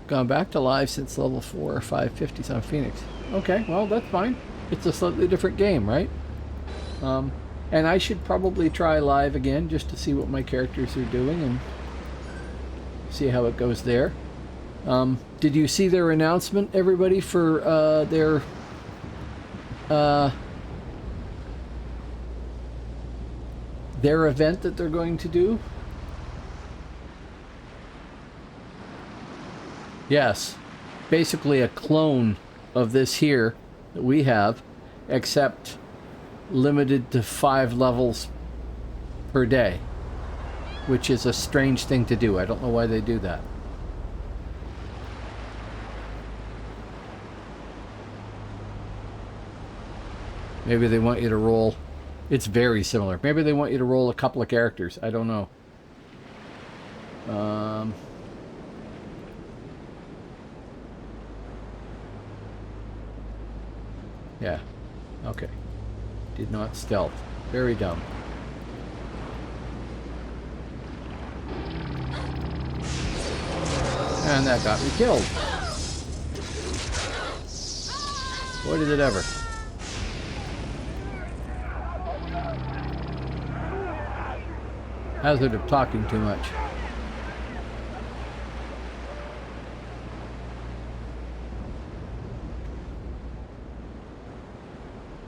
Gone back to live since level 4 or 550 on Phoenix. Okay, well that's fine. It's a slightly different game, right? And I should probably try live again just to see what my characters are doing and see how it goes there. Did you see their announcement, everybody, for their event that they're going to do? Yes, basically a clone of this here that we have, except limited to 5 levels per day, which is a strange thing to do. I don't know why they do that. Maybe they want you to roll. It's very similar. Maybe they want you to roll a couple of characters. I don't know. Yeah. Okay. Did not stealth. Very dumb. And that got me killed. Boy, did it ever. Hazard of talking too much.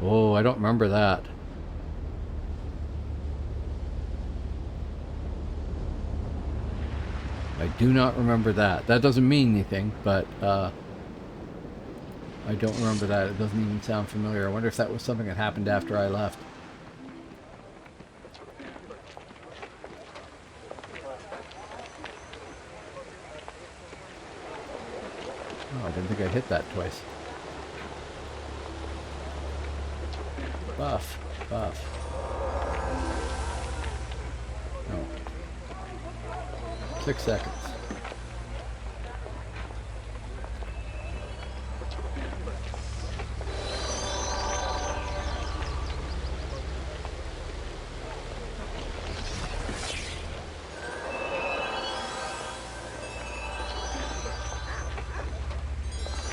Oh, I don't remember that. I do not remember that. That doesn't mean anything, but I don't remember that. It doesn't even sound familiar. I wonder if that was something that happened after I left. Oh, I didn't think I hit that twice. Buff, buff. 6 seconds.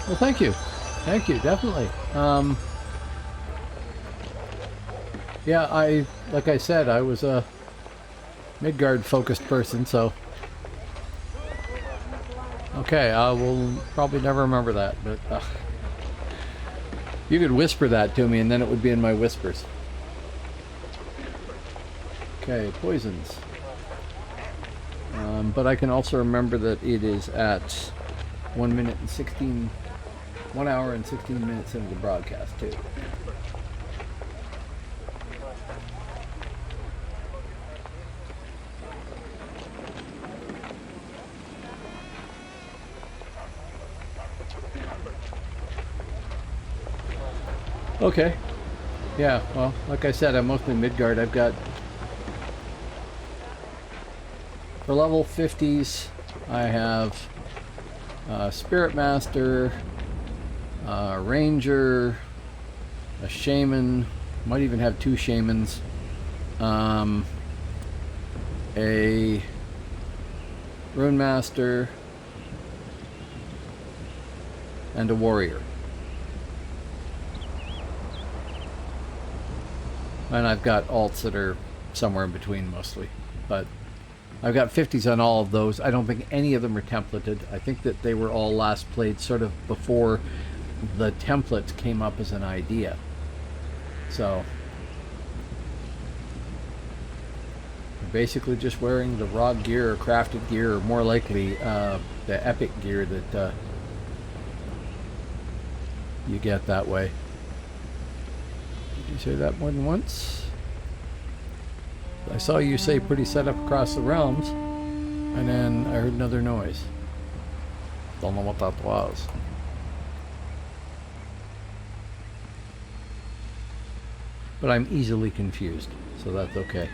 Well, thank you. Thank you, definitely. Yeah, like I said, I was a Midgard focused person, so okay, I will probably never remember that, but you could whisper that to me and then it would be in my whispers. Okay, poisons. But I can also remember that it is at 1 hour and 16 minutes into the broadcast too. Okay. Yeah, well, like I said, I'm mostly Midgard. I've got, for level 50s, I have Spirit Master, Ranger, a Shaman, might even have 2 Shamans, a Rune Master, and a Warrior. And I've got alts that are somewhere in between mostly. But I've got 50s on all of those. I don't think any of them are templated. I think that they were all last played sort of before the template came up as an idea. So you're basically just wearing the raw gear or crafted gear, or more likely the epic gear that you get that way. Did you say that more than once? I saw you say pretty set up across the realms, and then I heard another noise. Don't know what that was. But I'm easily confused, so that's okay.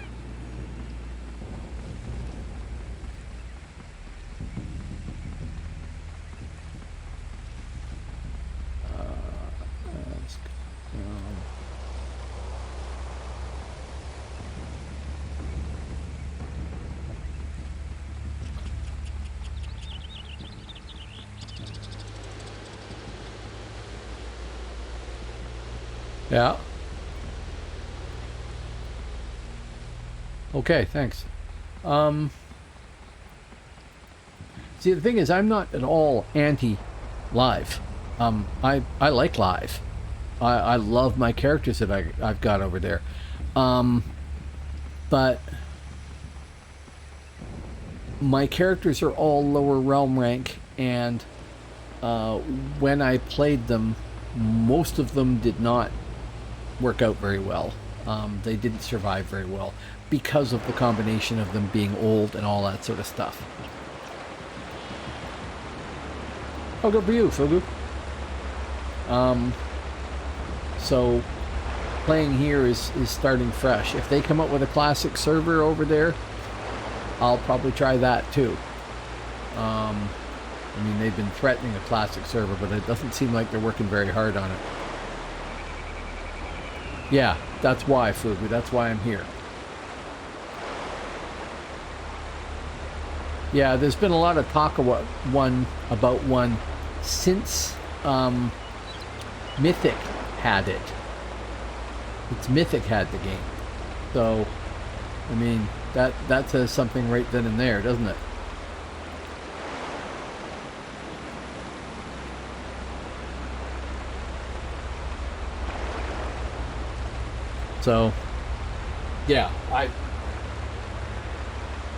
Yeah. Okay, thanks. See, the thing is, I'm not at all anti-live. I like live. I love my characters that I've got over there. But my characters are all lower realm rank, and when I played them, most of them did not work out very well. They didn't survive very well because of the combination of them being old and all that sort of stuff. Oh, good for you, Fugu. So playing here is starting fresh. If they come up with a classic server over there, I'll probably try that too. I mean, they've been threatening a classic server, but it doesn't seem like they're working very hard on it. Yeah, that's why, Fugu. That's why I'm here. Yeah, there's been a lot of talk about one since Mythic had it. It's Mythic had the game. So, I mean, that says something right then and there, doesn't it? So, yeah,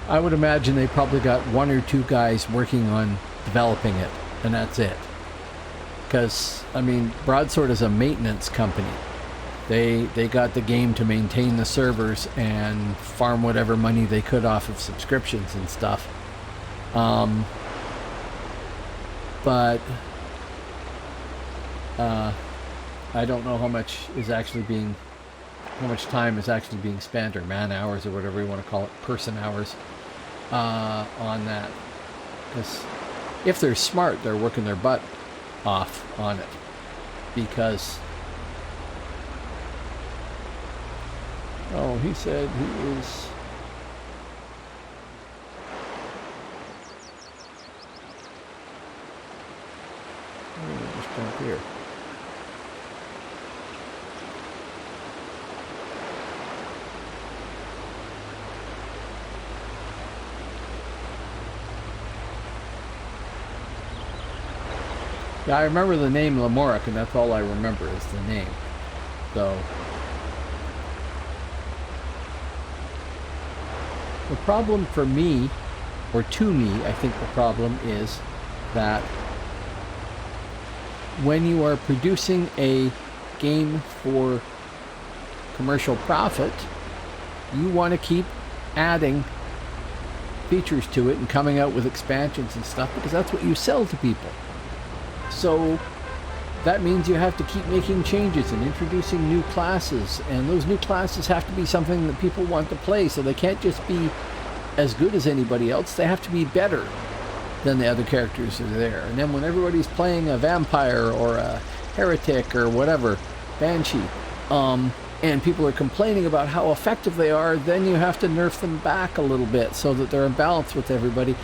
I would imagine they probably got 1 or 2 guys working on developing it, and that's it. Because, I mean, Broadsword is a maintenance company. They got the game to maintain the servers and farm whatever money they could off of subscriptions and stuff. But I don't know how much time is actually being spent, or man hours, or whatever you want to call it, person hours, on that. Because if they're smart, they're working their butt off on it. Because, oh, he said he is... just jump here. Yeah, I remember the name Lamoric, and that's all I remember is the name. So, the problem for me, or to me, I think the problem is that when you are producing a game for commercial profit, you want to keep adding features to it and coming out with expansions and stuff, because that's what you sell to people. So that means you have to keep making changes and introducing new classes, and those new classes have to be something that people want to play, so they can't just be as good as anybody else, they have to be better than the other characters that are there. And then when everybody's playing a vampire or a heretic or whatever, banshee, and people are complaining about how effective they are, then you have to nerf them back a little bit so that they're in balance with everybody,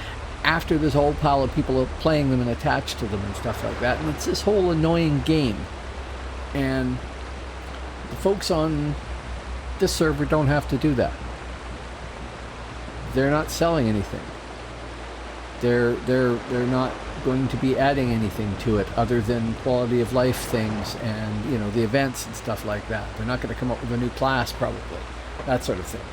after this whole pile of people are playing them and attached to them and stuff like that. And it's this whole annoying game. And the folks on this server don't have to do that. They're not selling anything. They're not going to be adding anything to it other than quality of life things and, you know, the events and stuff like that. They're not going to come up with a new class, probably. That sort of thing.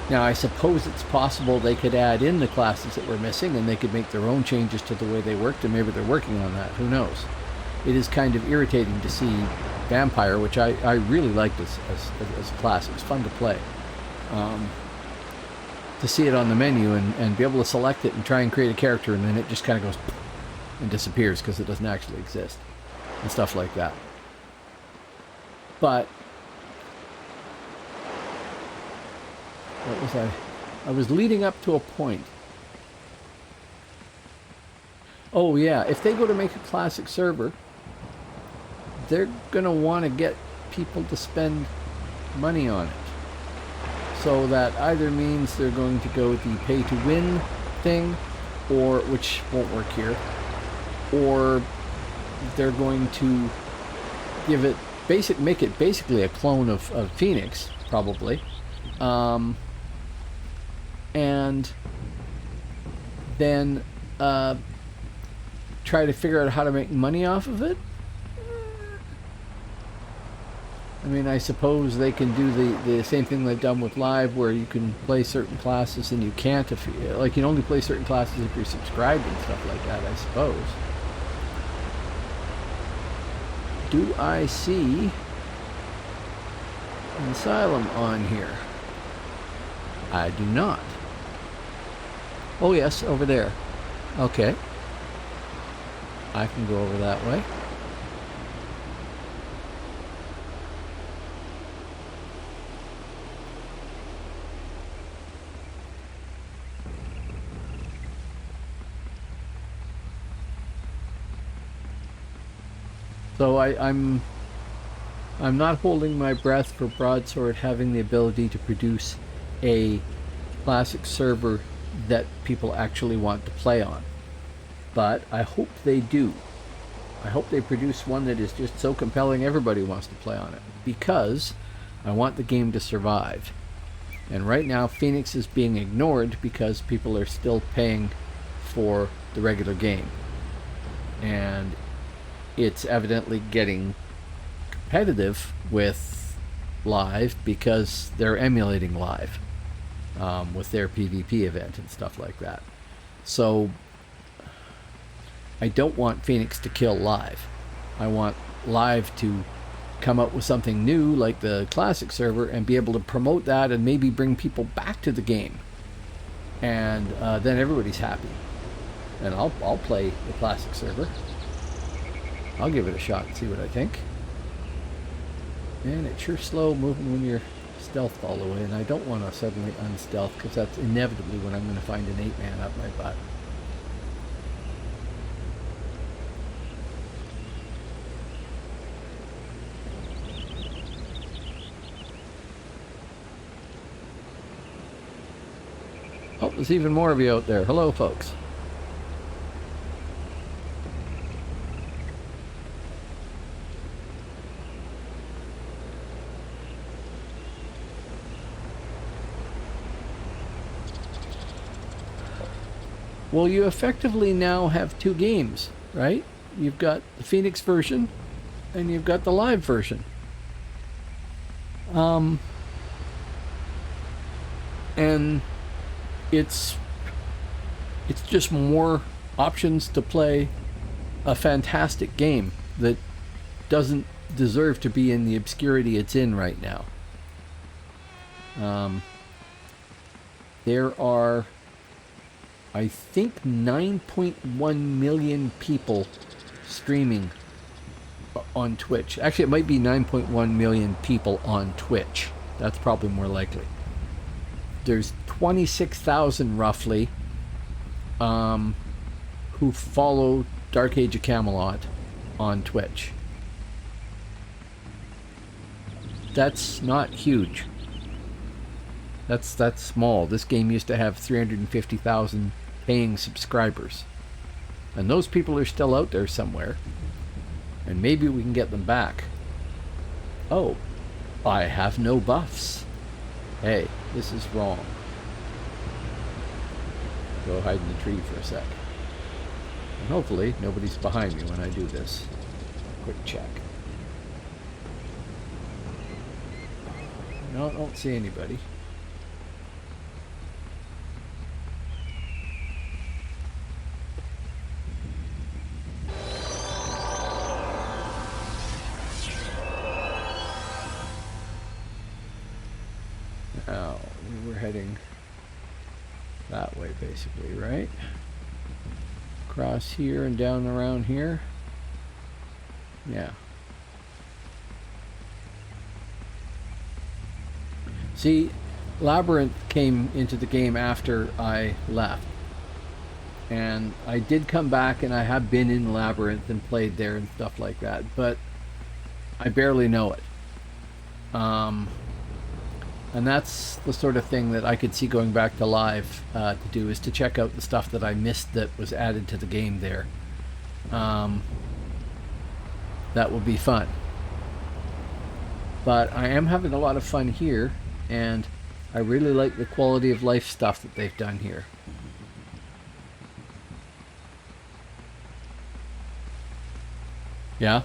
Now, I suppose it's possible they could add in the classes that were missing and they could make their own changes to the way they worked, and maybe they're working on that. Who knows? It is kind of irritating to see Vampire, which I really liked as a class. It was fun to play. To see it on the menu and be able to select it and try and create a character, and then it just kind of goes and disappears because it doesn't actually exist and stuff like that. But what was I was leading up to a point. Oh yeah, if they go to make a classic server, they're gonna want to get people to spend money on it. So that either means they're going to go with the pay-to-win thing, or which won't work here, or they're going to give it make it basically a clone of Phoenix, probably, and then try to figure out how to make money off of it. I mean, I suppose they can do the same thing they've done with Live, where you can play certain classes and you can't if you, like, you can only play certain classes if you're subscribed and stuff like that, I suppose. Do I see Asylum on here? I do not. Oh yes, over there. Okay. I can go over that way. So I'm not holding my breath for Broadsword having the ability to produce a classic server that people actually want to play on. But I hope they do. I hope they produce one that is just so compelling everybody wants to play on it, because I want the game to survive. And right now Phoenix is being ignored because people are still paying for the regular game. And it's evidently getting competitive with Live because they're emulating Live with their PvP event and stuff like that. So I don't want Phoenix to kill Live. I want Live to come up with something new like the classic server and be able to promote that and maybe bring people back to the game. And then everybody's happy. And I'll play the classic server. I'll give it a shot and see what I think. And it's sure slow moving when you're stealthed all the way, and I don't want to suddenly unstealth, because that's inevitably when I'm going to find an 8-man up my butt. Oh, there's even more of you out there. Hello, folks. Well, you effectively now have two games, right? You've got the Phoenix version, and you've got the live version. And it's just more options to play a fantastic game that doesn't deserve to be in the obscurity it's in right now. There are, I think, 9.1 million people streaming on Twitch. Actually, it might be 9.1 million people on Twitch. That's probably more likely. There's 26,000 roughly who follow Dark Age of Camelot on Twitch. That's not huge. That's small. This game used to have 350,000 paying subscribers. And those people are still out there somewhere. And maybe we can get them back. Oh, I have no buffs. Hey, this is wrong. Go hide in the tree for a sec. And hopefully nobody's behind me when I do this. Quick check. No, I don't see anybody. Now, we were heading that way basically, right? Across here and down around here. Yeah. See, Labyrinth came into the game after I left. And I did come back, and I have been in Labyrinth and played there and stuff like that, but I barely know it. And that's the sort of thing that I could see going back to live to do, is to check out the stuff that I missed that was added to the game there. That would be fun. But I am having a lot of fun here, and I really like the quality of life stuff that they've done here. Yeah?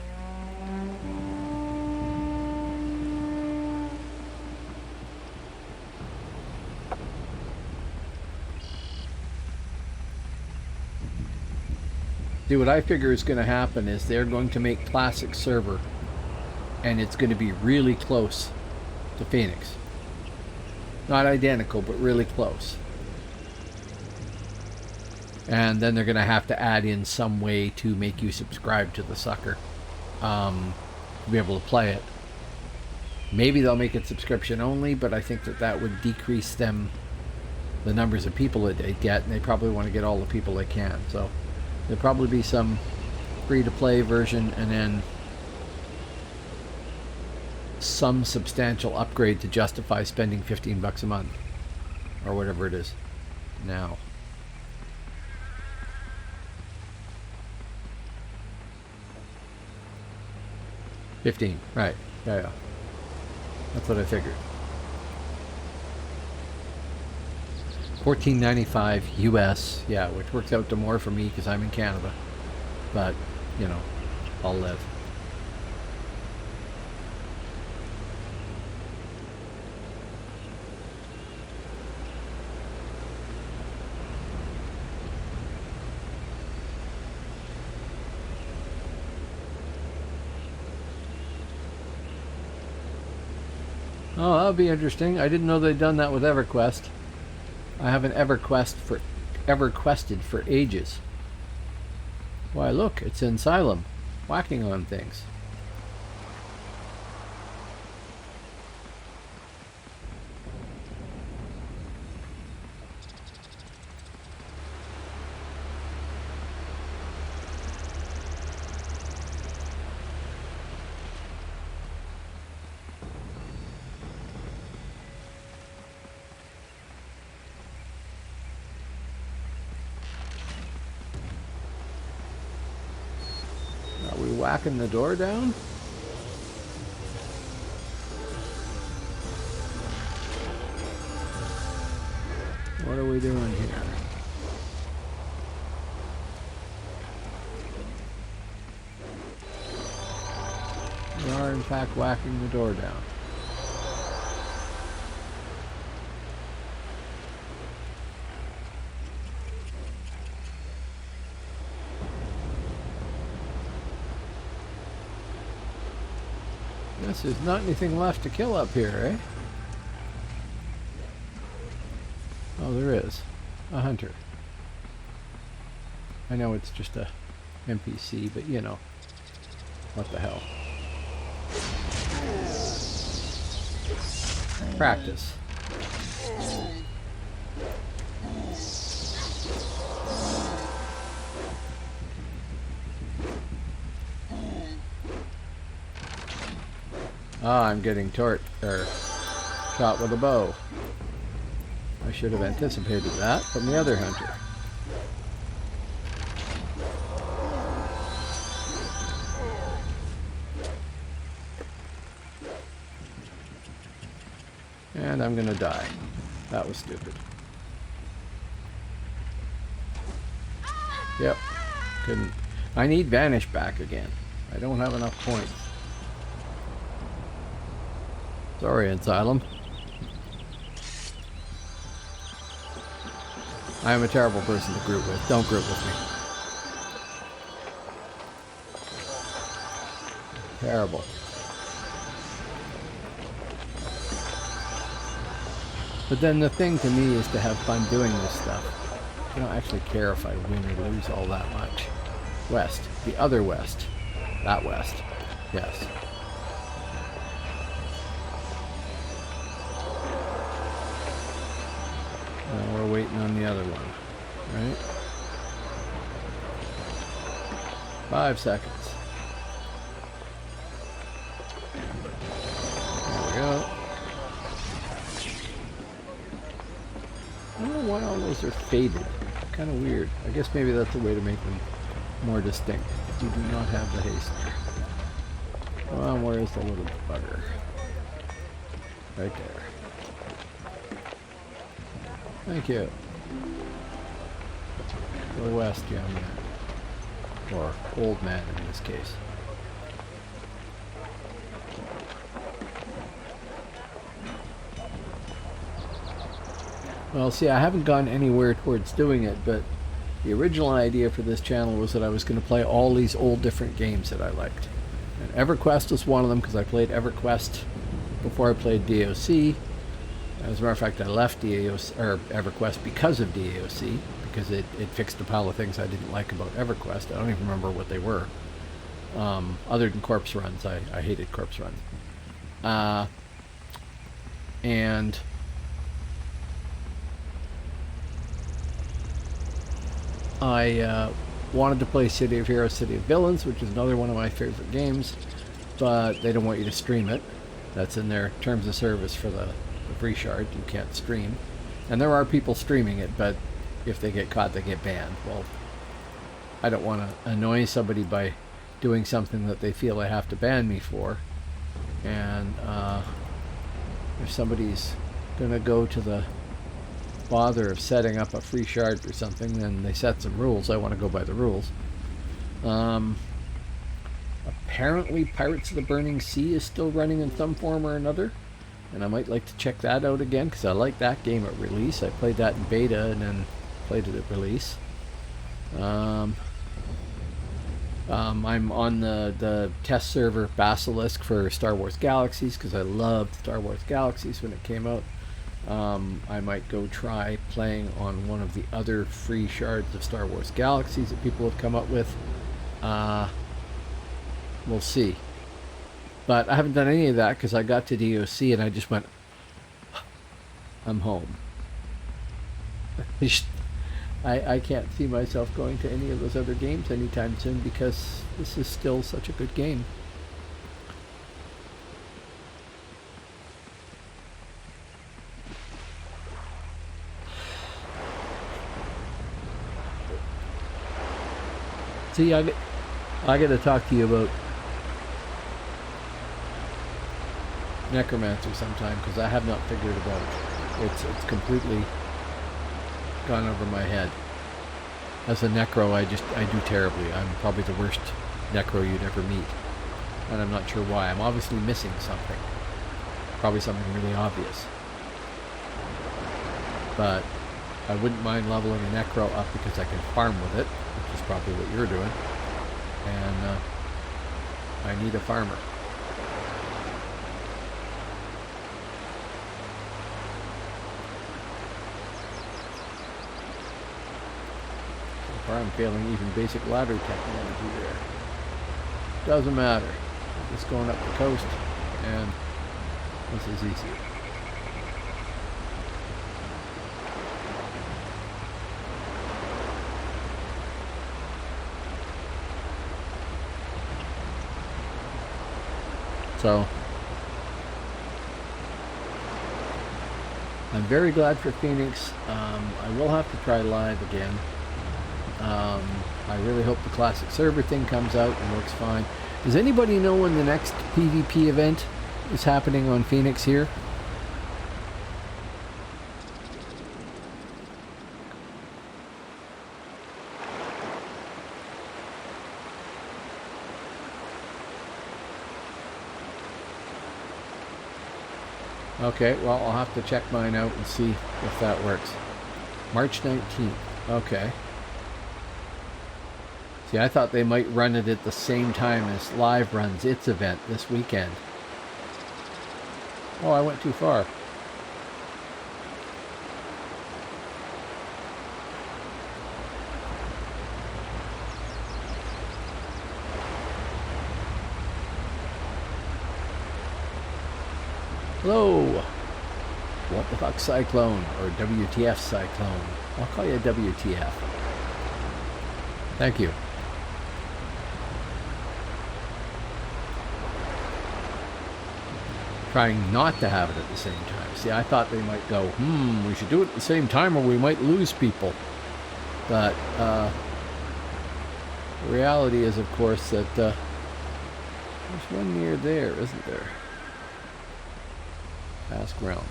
See, what I figure is going to happen is they're going to make Classic Server, and it's going to be really close to Phoenix. Not identical, but really close. And then they're going to have to add in some way to make you subscribe to the sucker to be able to play it. Maybe they'll make it subscription only, but I think that would decrease the numbers of people that they get, and they probably want to get all the people they can. So there'll probably be some free-to-play version, and then some substantial upgrade to justify spending $15 a month, or whatever it is now. $15, right? Yeah. That's what I figured. $14.95 US, yeah, which works out to more for me because I'm in Canada. But, you know, I'll live. Oh, that would be interesting. I didn't know they'd done that with EverQuest. I haven't EverQuested for ages. Why, look, it's Asylum, whacking on things. whacking the door down? What are we doing here? We are in fact whacking the door down. Guess there's not anything left to kill up here, eh? Oh, there is. A hunter. I know it's just a NPC, but you know. What the hell. Practice. Ah, I'm getting shot with a bow. I should have anticipated that from the other hunter. And I'm gonna die. That was stupid. Yep. Couldn't. I need Vanish back again. I don't have enough points. Sorry, Asylum. I am a terrible person to group with. Don't group with me. Terrible. But then the thing to me is to have fun doing this stuff. I don't actually care if I win or lose all that much. West. The other west. That west. Yes. Now we're waiting on the other one. Right? 5 seconds. There we go. I don't know why all those are faded. Kind of weird. I guess maybe that's a way to make them more distinct. You do not have the haste. Well, where is the little bugger? Right there. Thank you. Go west, young man. Or old man in this case. Well, see, I haven't gone anywhere towards doing it, but the original idea for this channel was that I was going to play all these old different games that I liked. And EverQuest was one of them because I played EverQuest before I played DAOC. As a matter of fact, I left DAOC, or EverQuest because of DAOC, because it fixed a pile of things I didn't like about EverQuest. I don't even remember what they were. Other than corpse runs, I hated corpse runs. And I wanted to play City of Heroes, City of Villains, which is another one of my favorite games, but they don't want you to stream it. That's in their terms of service for the free shard. You can't stream. And there are people streaming it, but if they get caught, they get banned. Well, I don't want to annoy somebody by doing something that they feel they have to ban me for. And if somebody's going to go to the bother of setting up a free shard for something, then they set some rules. I want to go by the rules. Apparently Pirates of the Burning Sea is still running in some form or another, and I might like to check that out again because I like that game at release. I played that in beta and then played it at release. I'm on the test server Basilisk for Star Wars Galaxies because I loved Star Wars Galaxies when it came out. I might go try playing on one of the other free shards of Star Wars Galaxies that people have come up with. We'll see. But I haven't done any of that because I got to DOC and I just went, I'm home. I can't see myself going to any of those other games anytime soon because this is still such a good game. See, I got to talk to you about Necromancer sometime, because I have not figured it out. It's completely gone over my head. As a necro, I do terribly. I'm probably the worst necro you'd ever meet, and I'm not sure why. I'm obviously missing something. Probably something really obvious. But I wouldn't mind leveling a necro up because I can farm with it, which is probably what you're doing. And I need a farmer. So far I'm failing even basic ladder technology there. Doesn't matter. I'm just going up the coast, and this is easy. So, I'm very glad for Phoenix. I will have to try live again. I really hope the classic server thing comes out and works fine. Does anybody know when the next PvP event is happening on Phoenix here? Okay, well, I'll have to check mine out and see if that works. March 19th. Okay. See, I thought they might run it at the same time as Live runs its event this weekend. Oh, I went too far. Hello! What the fuck Cyclone, or WTF Cyclone. I'll call you WTF. Thank you. Trying not to have it at the same time. See, I thought they might go, we should do it at the same time or we might lose people. But the reality is, of course, that there's one near there, isn't there? Ask around.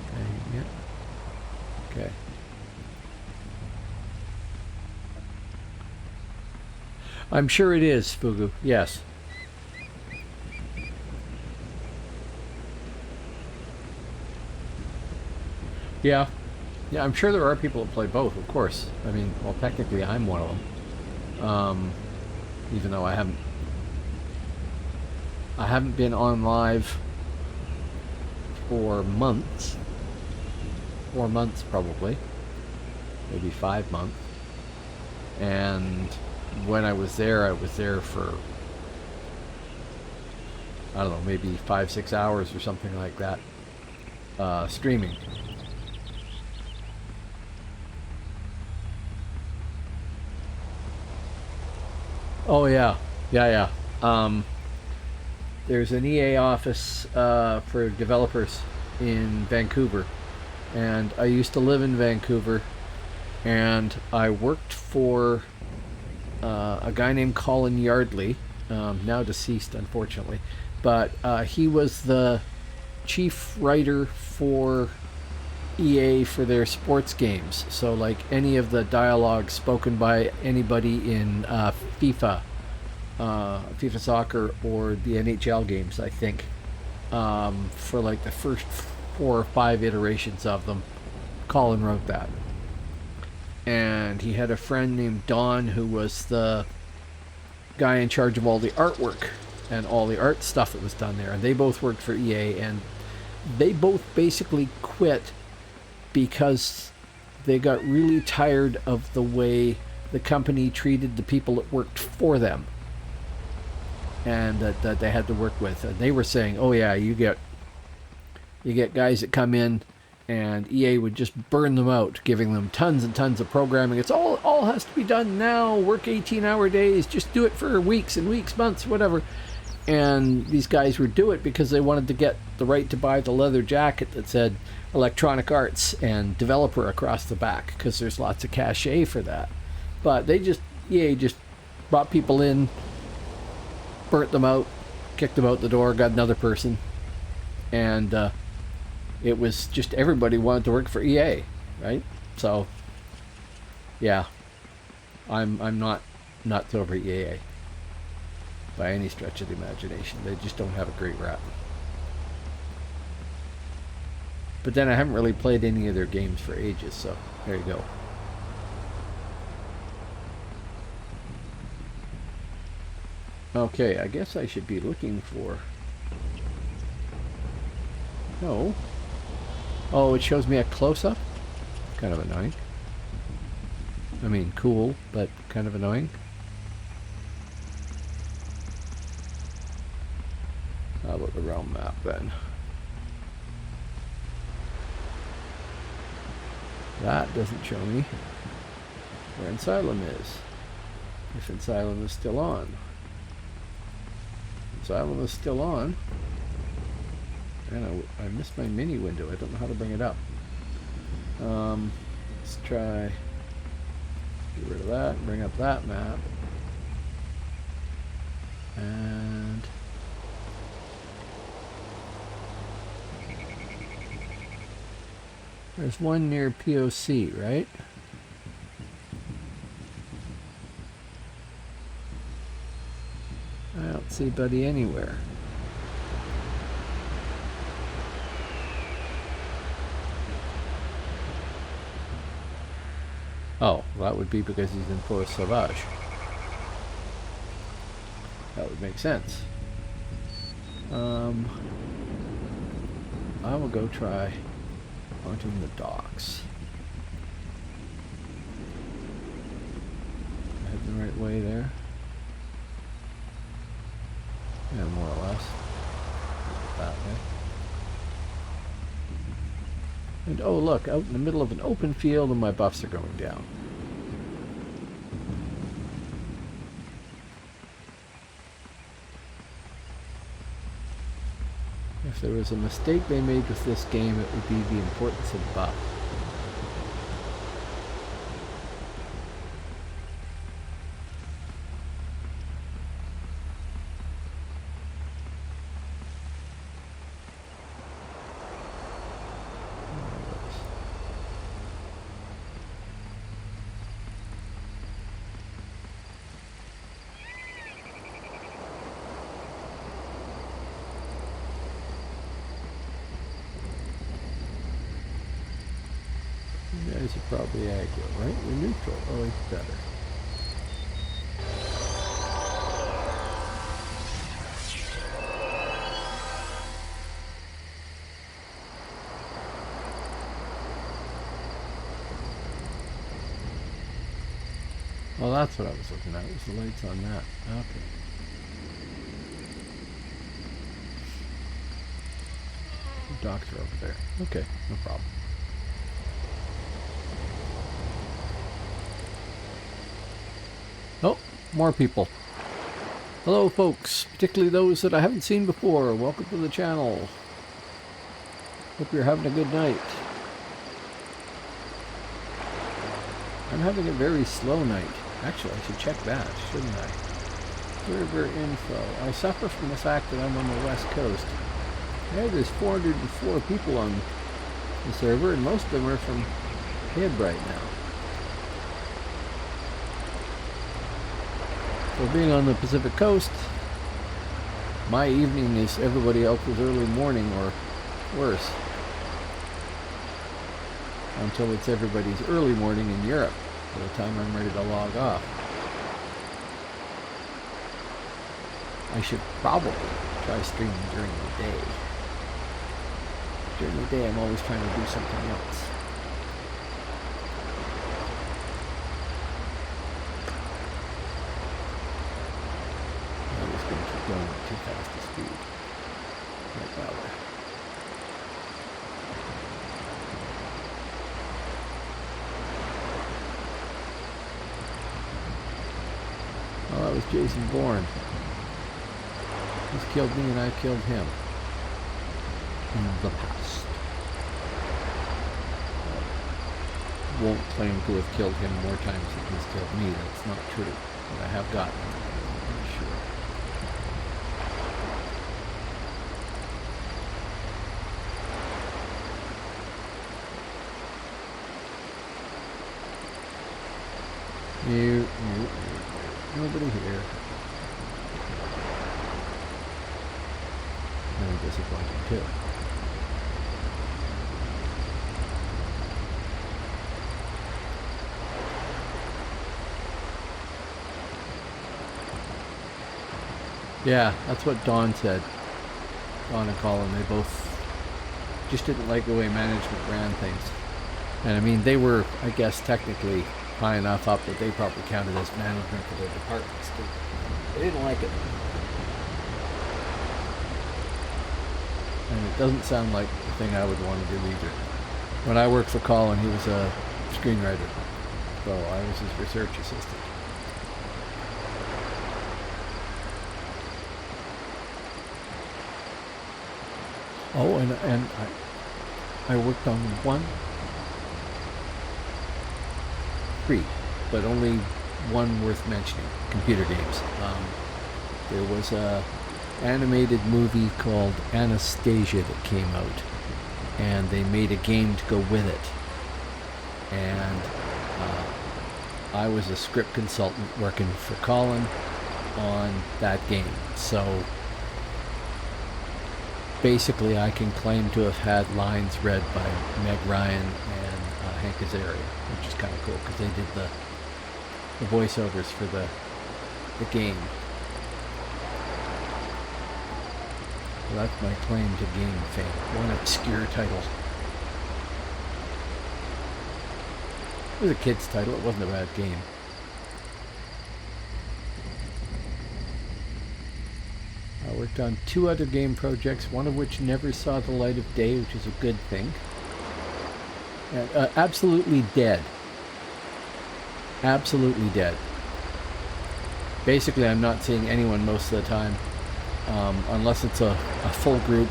Okay, yeah. Okay. I'm sure it is, Fugu. Yes. Yeah. Yeah, I'm sure there are people that play both, of course. I mean, well, technically I'm one of them. Even though I haven't been on live for months. 4 months probably. Maybe 5 months. And when I was there for, I don't know, maybe 5-6 hours or something like that, streaming. Oh yeah, yeah. There's an EA office for developers in Vancouver, and I used to live in Vancouver, and I worked for a guy named Colin Yardley, now deceased unfortunately, but he was the chief writer for EA for their sports games. So like any of the dialogue spoken by anybody in FIFA Soccer or the NHL games, I think, for like the first 4 or 5 iterations of them, Colin wrote that. And he had a friend named Don who was the guy in charge of all the artwork and all the art stuff that was done there. And they both worked for EA, and they both basically quit because they got really tired of the way the company treated the people that worked for them and that they had to work with. And they were saying, oh yeah, you get guys that come in and EA would just burn them out, giving them tons and tons of programming. It's all has to be done now, work 18-hour days, just do it for weeks and weeks, months, whatever. And these guys would do it because they wanted to get the right to buy the leather jacket that said Electronic Arts and developer across the back, because there's lots of cachet for that. But EA just brought people in, burnt them out, kicked them out the door, got another person, and it was just everybody wanted to work for EA, right? So, yeah, I'm not nuts over EA by any stretch of the imagination. They just don't have a great rap. But then I haven't really played any of their games for ages, so there you go. Okay, I guess I should be looking for... No. Oh, it shows me a close-up? Kind of annoying. I mean, cool, but kind of annoying. How about the realm map then? That doesn't show me where Asylum is. If Asylum is still on. Asylum is still on. And I missed my mini window. I don't know how to bring it up. Let's try get rid of that and bring up that map. And there's one near POC, right? I don't see Buddy anywhere. Oh, well, that would be because he's in Forest Sauvage. That would make sense. I will go try haunting the docks. I head the right way there. Yeah, more or less. That way. And oh look, out in the middle of an open field and my buffs are going down. If there was a mistake they made with this game, it would be the importance of buff. You guys are probably aggro, right? You're neutral. Always better. Well, that's what I was looking at. Was the lights on that? Okay. The docks are over there. Okay, no problem. Oh, more people. Hello folks, particularly those that I haven't seen before. Welcome to the channel. Hope you're having a good night. I'm having a very slow night. Actually, I should check that, shouldn't I? Server info. I suffer from the fact that I'm on the west coast. Yeah, there's 404 people on the server, and most of them are from Hib right now. So being on the Pacific Coast, my evening is everybody else's early morning or worse. Until it's everybody's early morning in Europe by the time I'm ready to log off. I should probably try streaming during the day. During the day I'm always trying to do something else. Going too fast to speed. Right that way. Oh, that was Jason Bourne. He's killed me and I killed him. In the past. Won't claim to have killed him more times than he's killed me. That's not true. But I have gotten him. I'm sure. Nobody here. Really disappointing too. Yeah, that's what Dawn said. Dawn and Colin, they both just didn't like the way management ran things. And I mean, they were, I guess, technically high enough up that they probably counted as management for their departments too. They didn't like it. And it doesn't sound like the thing I would want to do either. When I worked for Colin, he was a screenwriter, so I was his research assistant. Oh, and I worked on three, but only one worth mentioning, computer games. There was a animated movie called Anastasia that came out, and they made a game to go with it. And I was a script consultant working for Colin on that game. So basically I can claim to have had lines read by Meg Ryan and Hank Azaria, which is kind of cool because they did the voiceovers for the game. So that's my claim to game fame. One obscure title. It was a kid's title, it wasn't a bad game. I worked on 2 other game projects, one of which never saw the light of day, which is a good thing. Absolutely dead. Absolutely dead. Basically, I'm not seeing anyone most of the time, unless it's a full group,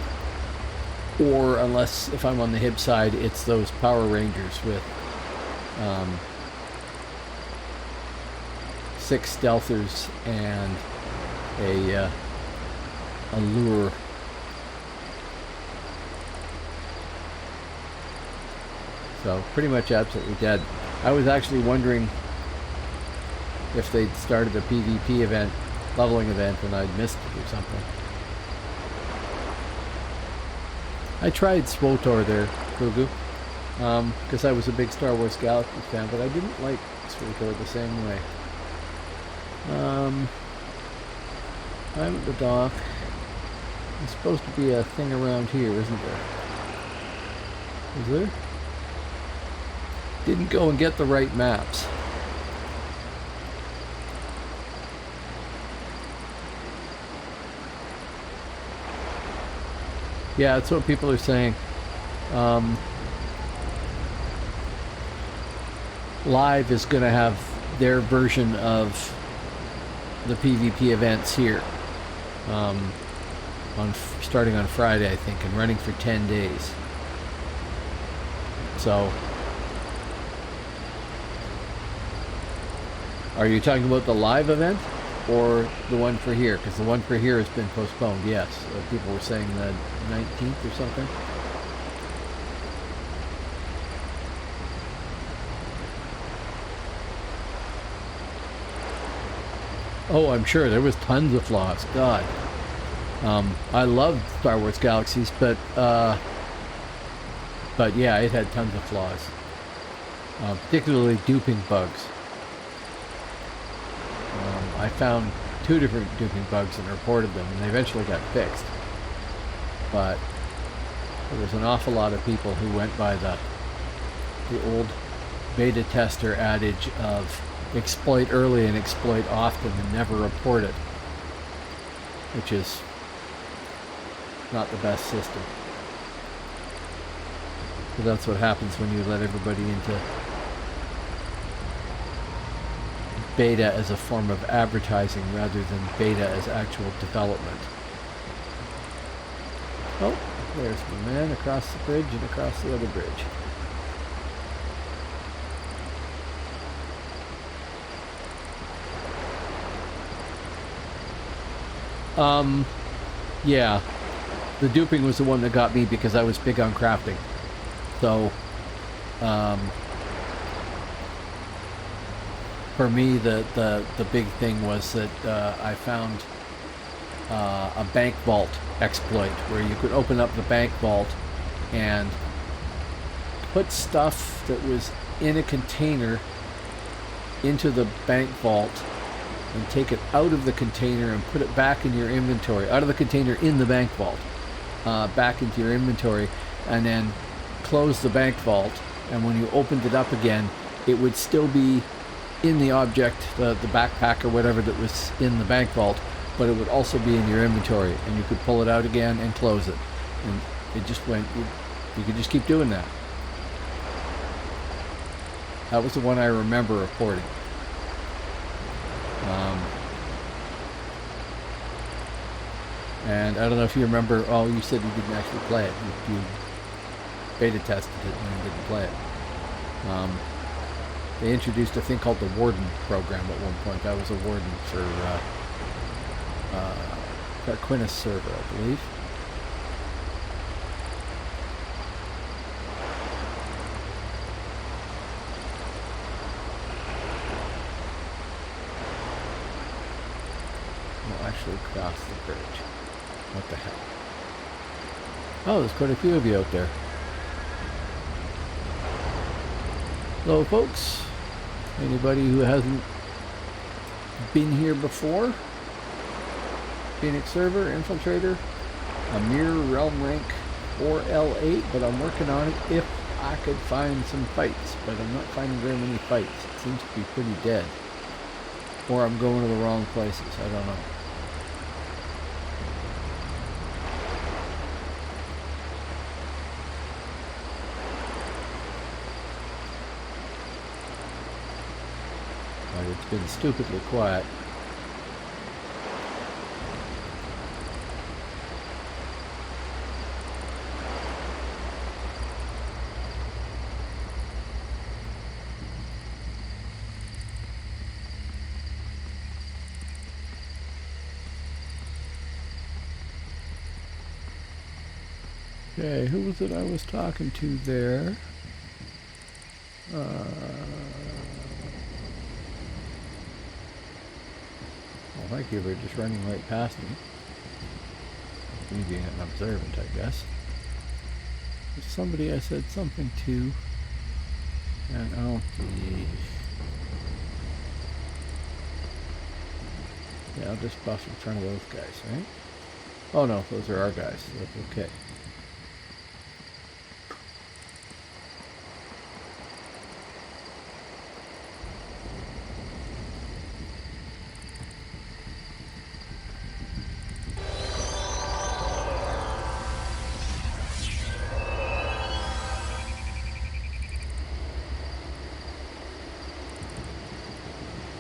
or unless, if I'm on the HIB side, it's those Power Rangers with 6 stealthers and a lure. So pretty much absolutely dead. I was actually wondering if they'd started a PvP event, leveling event, and I'd missed it or something. I tried SWOTOR there, Fugu, because I was a big Star Wars Galaxy fan, but I didn't like SWOTOR the same way. I'm at the dock. There's supposed to be a thing around here, isn't there? Is there? Didn't go and get the right maps. Yeah, that's what people are saying. Live is going to have their version of the PvP events here. Starting on Friday, I think, and running for 10 days. So, are you talking about the live event or the one for here? Because the one for here has been postponed, yes. People were saying the 19th or something. Oh, I'm sure there was tons of flaws. God. I loved Star Wars Galaxies, but yeah, it had tons of flaws. Particularly duping bugs. I found 2 different duping bugs and reported them, and they eventually got fixed. But there was an awful lot of people who went by the old beta tester adage of exploit early and exploit often and never report it, which is not the best system. But that's what happens when you let everybody into beta as a form of advertising rather than beta as actual development. Oh, there's my man across the bridge and across the other bridge. Yeah, the duping was the one that got me because I was big on crafting. So, for me, the big thing was that I found a bank vault exploit where you could open up the bank vault and put stuff that was in a container into the bank vault and take it out of the container and put it back in your inventory, out of the container in the bank vault, back into your inventory, and then close the bank vault, and when you opened it up again, it would still be in the object, the backpack or whatever that was in the bank vault, but it would also be in your inventory, and you could pull it out again and close it. And it just went, you could just keep doing that. That was the one I remember reporting. And I don't know if you remember, oh, you said you didn't actually play it. You beta tested it and didn't play it. They introduced a thing called the Warden program at one point. I was a warden for Tarquinus server, I believe. We'll actually cross the bridge. What the hell? Oh, there's quite a few of you out there. Hello, folks. Anybody who hasn't been here before? Phoenix server, Infiltrator, a mere realm rank 4L8, but I'm working on it if I could find some fights, but I'm not finding very many fights. It seems to be pretty dead. Or I'm going to the wrong places, I don't know. But it's been stupidly quiet. Okay, who was it I was talking to there? Well, thank you for just running right past me. Me being an observant, I guess. There's somebody I said something to. And oh, geez. Yeah, I'll just buff in front of those guys, right? Oh no, those are our guys. So that's okay.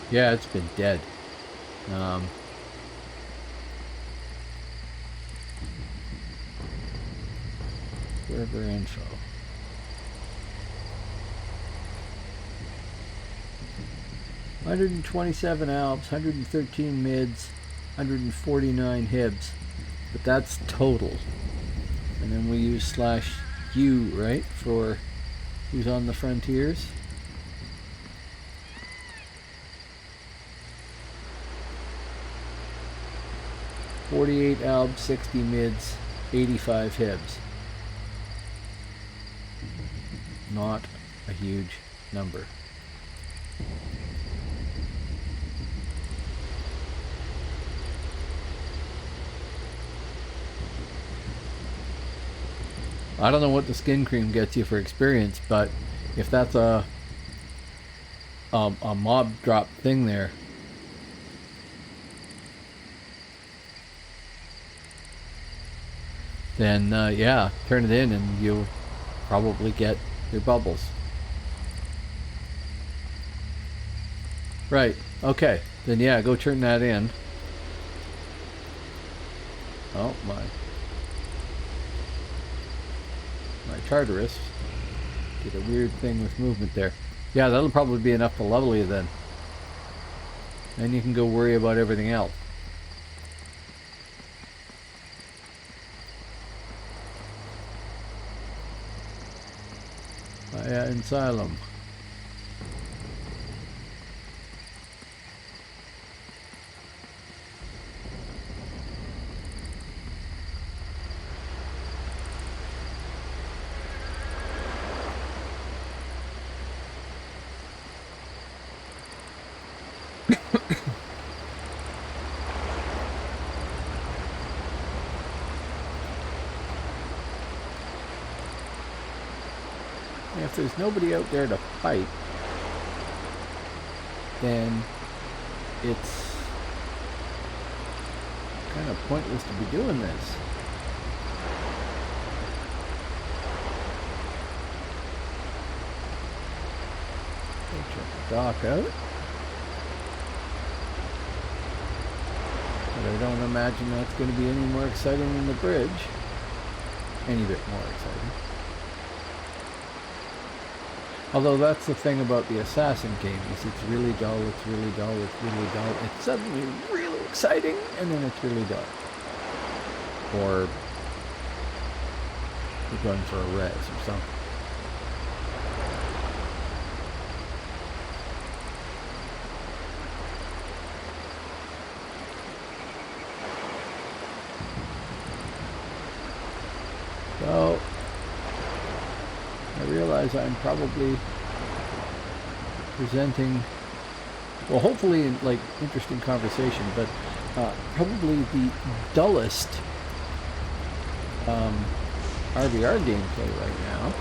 Yeah, it's been dead. Server info. $127 alps, 113 mids, 149 hibs. But that's total. And then we use /U, right, for who's on the frontiers. $48 albs, 60 mids, 85 hibs. Not a huge number. I don't know what the skin cream gets you for experience, but if that's a mob drop thing there, then yeah, turn it in and you'll probably get your bubbles. Right, okay, then yeah, go turn that in. Oh my. my Tartarus. Did a weird thing with movement there. Yeah, that'll probably be enough to level you then. Then you can go worry about everything else. Asylum. If there's nobody out there to fight, then it's kind of pointless to be doing this. Check the dock out. But I don't imagine that's going to be any more exciting than the bridge. Any bit more exciting. Although that's the thing about the Assassin game, is it's really dull, it's really dull, it's really dull. It's suddenly really exciting, and then it's really dull. Or you're going for a res or something. So I realize I'm probably presenting, well, hopefully in like interesting conversation, but probably the dullest RVR gameplay right now.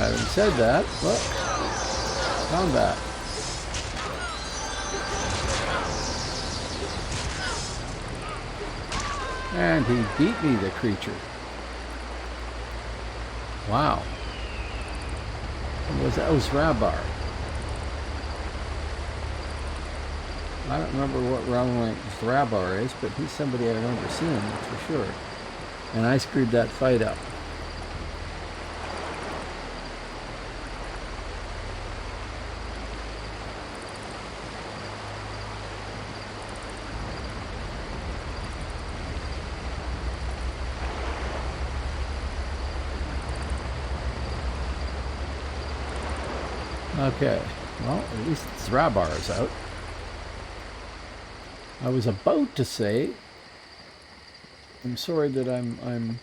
Having said that, look, combat. And he beat me, the creature. Wow. That was Rabar. I don't remember what round rank Rabar is, but he's somebody I remember seeing, that's for sure. And I screwed that fight up. Okay, well, at least Zrabar is out. I was about to say, I'm sorry that I'm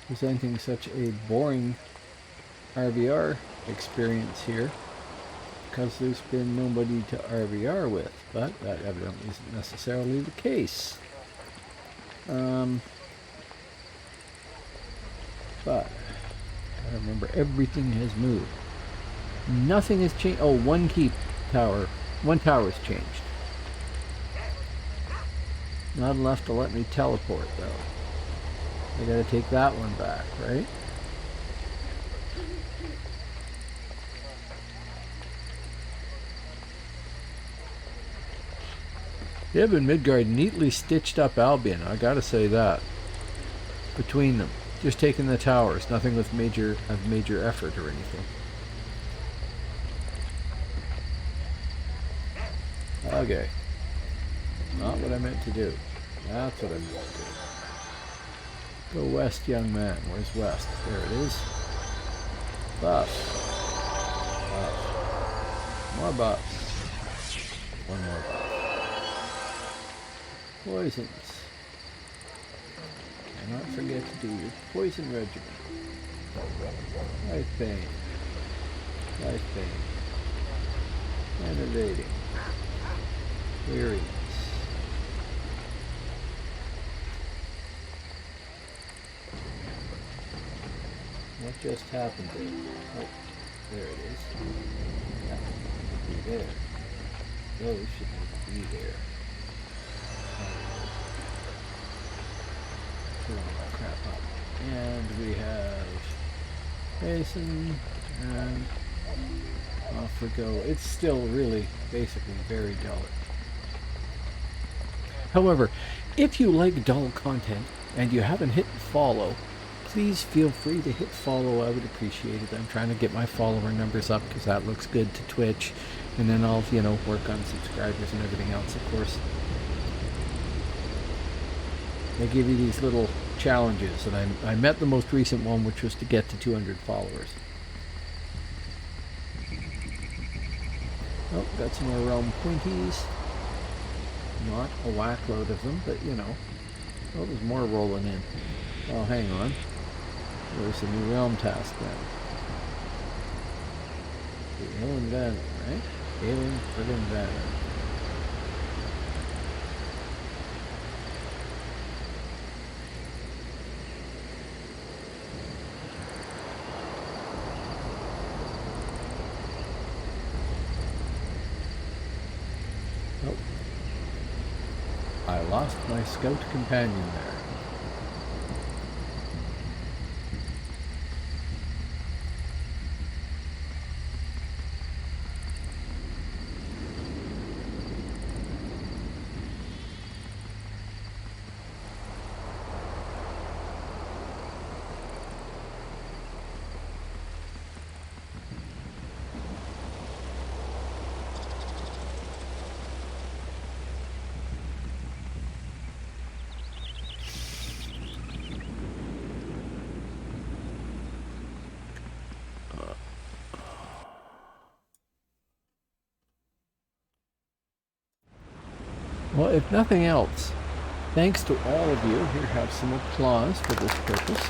presenting such a boring RVR experience here, because there's been nobody to RVR with, but that evidently isn't necessarily the case. But I remember everything has moved. Nothing has changed. Oh, one tower's changed. Not enough to let me teleport, though. I gotta take that one back, right? Ib and Midgard neatly stitched up Albion, I gotta say that. Between them. Just taking the towers, nothing with major effort or anything. Okay. Not what I meant to do. That's what I meant to do. Go west, young man. Where's west? There it is. Buff. Buff. More buffs. One more buff. Poisons. Cannot forget to do your poison regimen. Life pain. Life pain. And evading. Weariness. just happened to... Oh, there it is. That should be there. Those shouldn't be there. Turn all that crap up. And we have basin, and off we go. It's still really basically very dull. However, if you like dull content and you haven't hit follow, please feel free to hit follow. I would appreciate it. I'm trying to get my follower numbers up because that looks good to Twitch, and then I'll, you know, work on subscribers and everything else, of course. They give you these little challenges, and I met the most recent one, which was to get to 200 followers. Oh, got some more realm pointies. Not a whack load of them, but you know. Oh, there's more rolling in. Oh, hang on. There's a new realm task then. The Alien Banner, right? Alien friggin' Banner. I lost my scout companion there. Well, if nothing else, thanks to all of you. Here, have some applause for this purpose.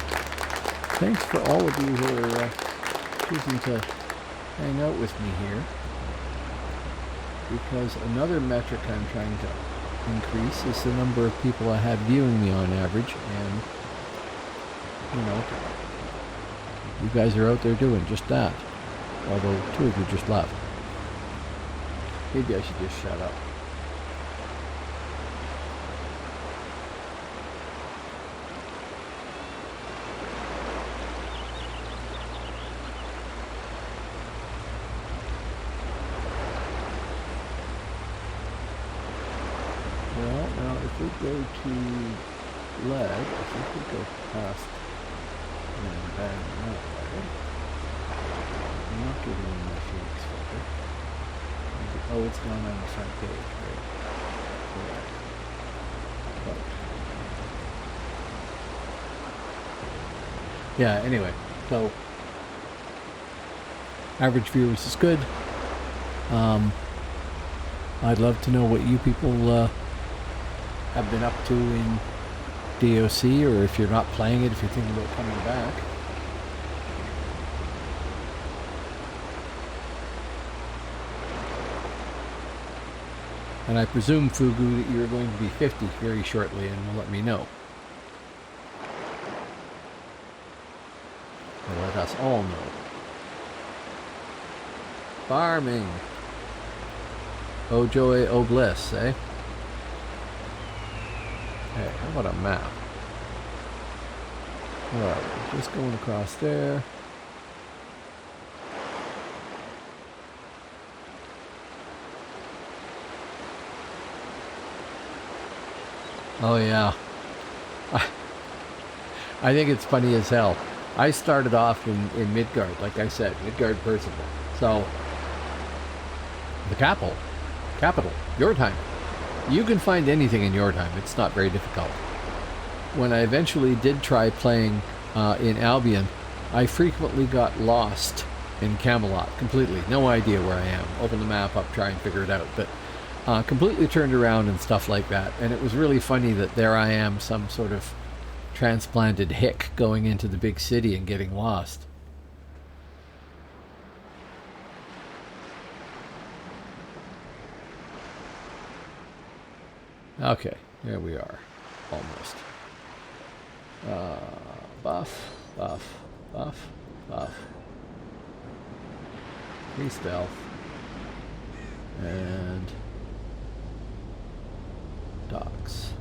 Thanks for all of you who are choosing to hang out with me here. Because another metric I'm trying to increase is the number of people I have viewing me on average. And, you know, you guys are out there doing just that. Although 2 of you just left. Maybe I should just shut up. If we go to lead, I think we go past and bang that way. I'm not getting in my Phoenix filter. Oh, it's gone on the front page, right? Correct. But yeah, anyway, so average viewers is good. I'd love to know what you people have been up to in DAOC, or if you're not playing it, if you're thinking about coming back. And I presume, Fugu, that you're going to be 50 very shortly, and will let me know. Or let us all know. Farming. Oh joy, oh bliss, eh? Hey, how about a map? Alright, just going across there. Oh yeah. I think it's funny as hell. I started off in Midgard, like I said, Midgard Percival. So, the capital, your time. You can find anything in your time. It's not very difficult. When I eventually did try playing in Albion, I frequently got lost in Camelot completely. No idea where I am. Open the map up, try and figure it out. But completely turned around and stuff like that. And it was really funny that there I am, some sort of transplanted hick going into the big city and getting lost. Okay, there we are. Almost. Buff, buff, buff. Buff. 3 stealth. And docks.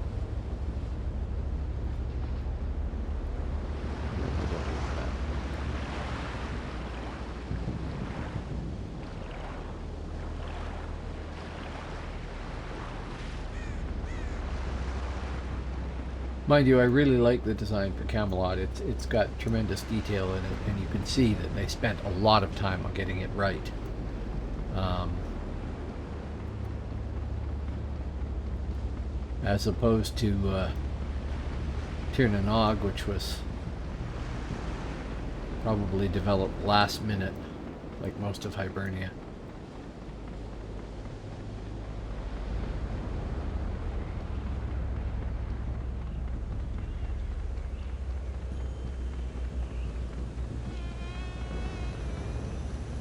Mind you, I really like the design for Camelot. It's got tremendous detail in it, and you can see that they spent a lot of time on getting it right. As opposed to Tir na Nog, which was probably developed last minute, like most of Hibernia.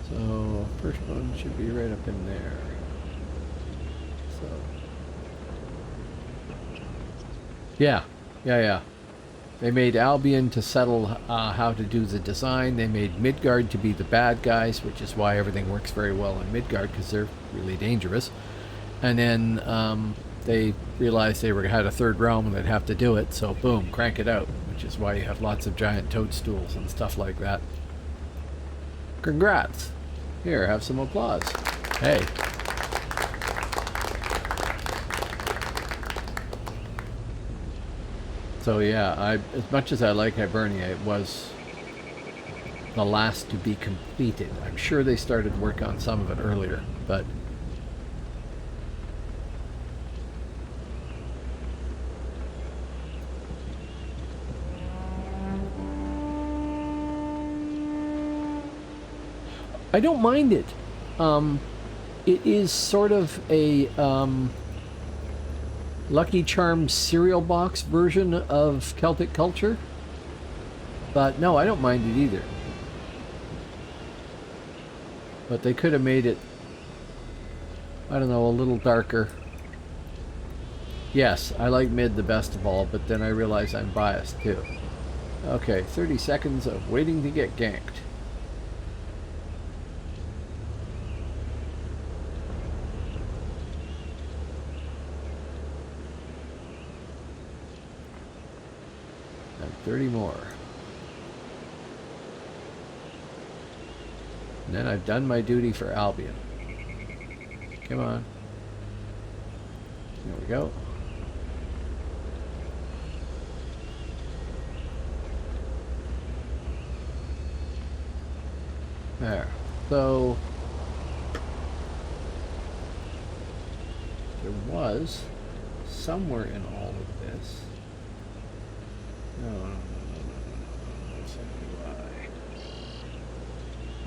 So, first one should be right up in there. So, yeah. They made Albion to settle how to do the design. They made Midgard to be the bad guys, which is why everything works very well in Midgard, because they're really dangerous. And then they realized they had a third realm and they'd have to do it, so boom, crank it out, which is why you have lots of giant toadstools and stuff like that. Congrats! Here, have some applause. Hey. So yeah, as much as I like Hibernia, it was the last to be completed. I'm sure they started work on some of it earlier, but I don't mind it. It is sort of a Lucky Charms cereal box version of Celtic culture. But no, I don't mind it either. But they could have made it, I don't know, a little darker. Yes, I like mid the best of all, but then I realize I'm biased too. Okay, 30 seconds of waiting to get ganked. And 30 more. And then I've done my duty for Albion. Come on. There we go. There. So there was somewhere in all of this. No. So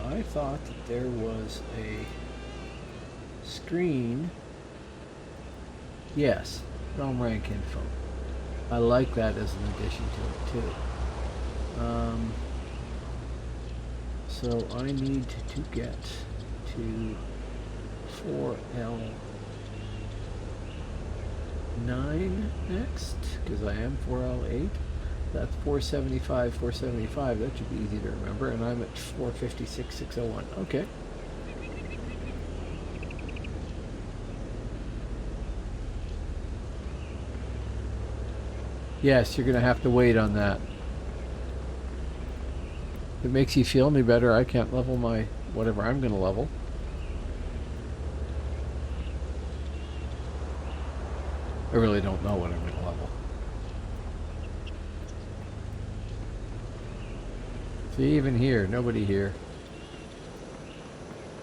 I thought that there was a screen. Yes, realm rank info. I like that as an addition to it too. So I need to get to 4L9 next, because I am 4L8. That's 475, 475. That should be easy to remember. And I'm at 456, 601. Okay. Yes, you're going to have to wait on that. If it makes you feel any better, I can't level my whatever I'm going to level. I really don't know what I'm going to level. See, even here, nobody here.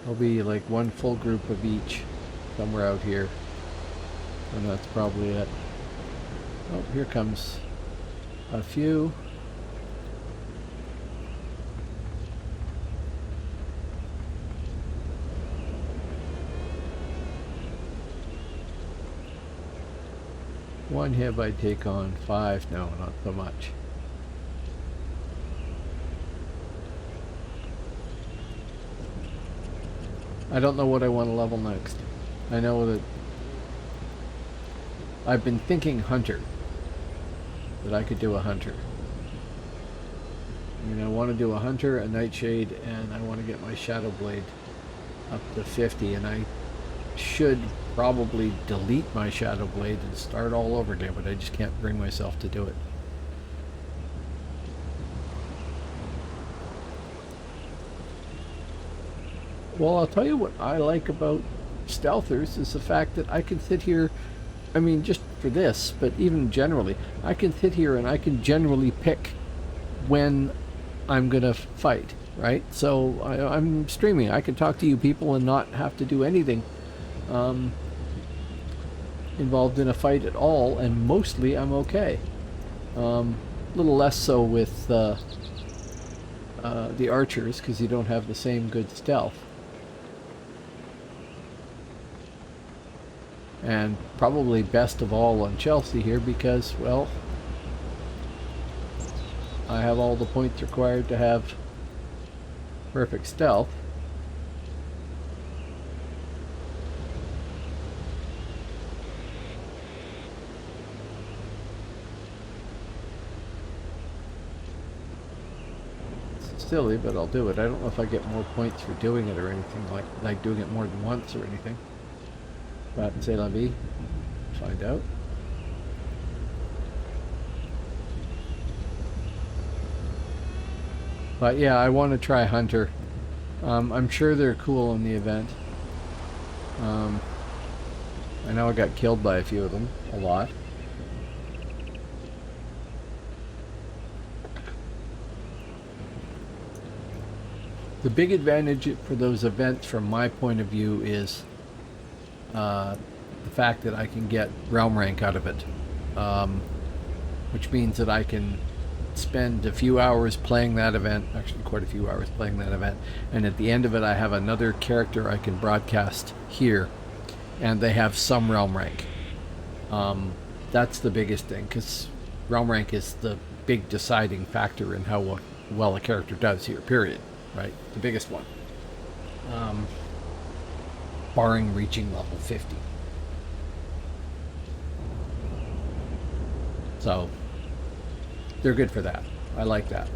There'll be like one full group of each somewhere out here. And that's probably it. Oh, here comes a few. One hib I'd take on, 5, no, not so much. I don't know what I want to level next. I know that I've been thinking hunter, that I could do a hunter. I mean, I want to do a hunter, a nightshade, and I want to get my shadow blade up to 50, and I should probably delete my shadow blade and start all over again, but I just can't bring myself to do it. Well, I'll tell you what I like about stealthers is the fact that I can sit here, I mean, just for this, but even generally, I can sit here and I can generally pick when I'm gonna fight, right? So I'm streaming. I can talk to you people and not have to do anything involved in a fight at all, and mostly I'm okay. A little less so with the archers, because you don't have the same good stealth. And probably best of all on Chelsea here because, well, I have all the points required to have perfect stealth. It's silly, but I'll do it. I don't know if I get more points for doing it or anything, like doing it more than once or anything. But c'est la vie. Find out. But yeah, I want to try Hunter. I'm sure they're cool in the event. I know I got killed by a few of them, a lot. The big advantage for those events from my point of view is the fact that I can get realm rank out of it, which means that I can spend a few hours playing that event, actually quite a few hours playing that event, and at the end of it I have another character I can broadcast here, and they have some realm rank. That's the biggest thing, because realm rank is the big deciding factor in how well a character does here, period, right? The biggest one. Barring reaching level 50. So they're good for that. I like that.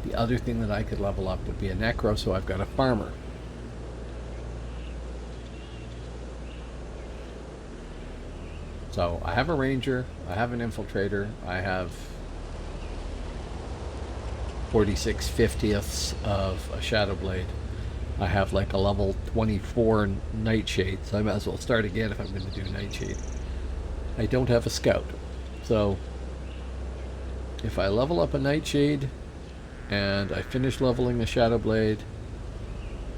The other thing that I could level up would be a necro, so I've got a farmer. So I have a ranger, I have an infiltrator, I have 46/50ths of a shadow blade. I have like a level 24 nightshade, so I might as well start again if I'm going to do nightshade. I don't have a scout, so if I level up a nightshade and I finish leveling the shadow blade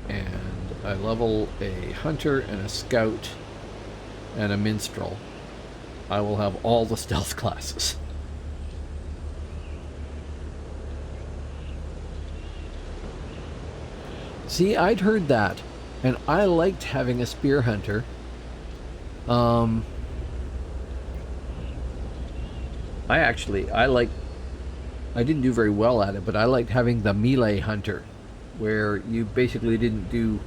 and I level a hunter and a scout and a minstrel, I will have all the stealth classes. See, I'd heard that, and I liked having a spear hunter. I didn't do very well at it, but I liked having the melee hunter, where you basically didn't do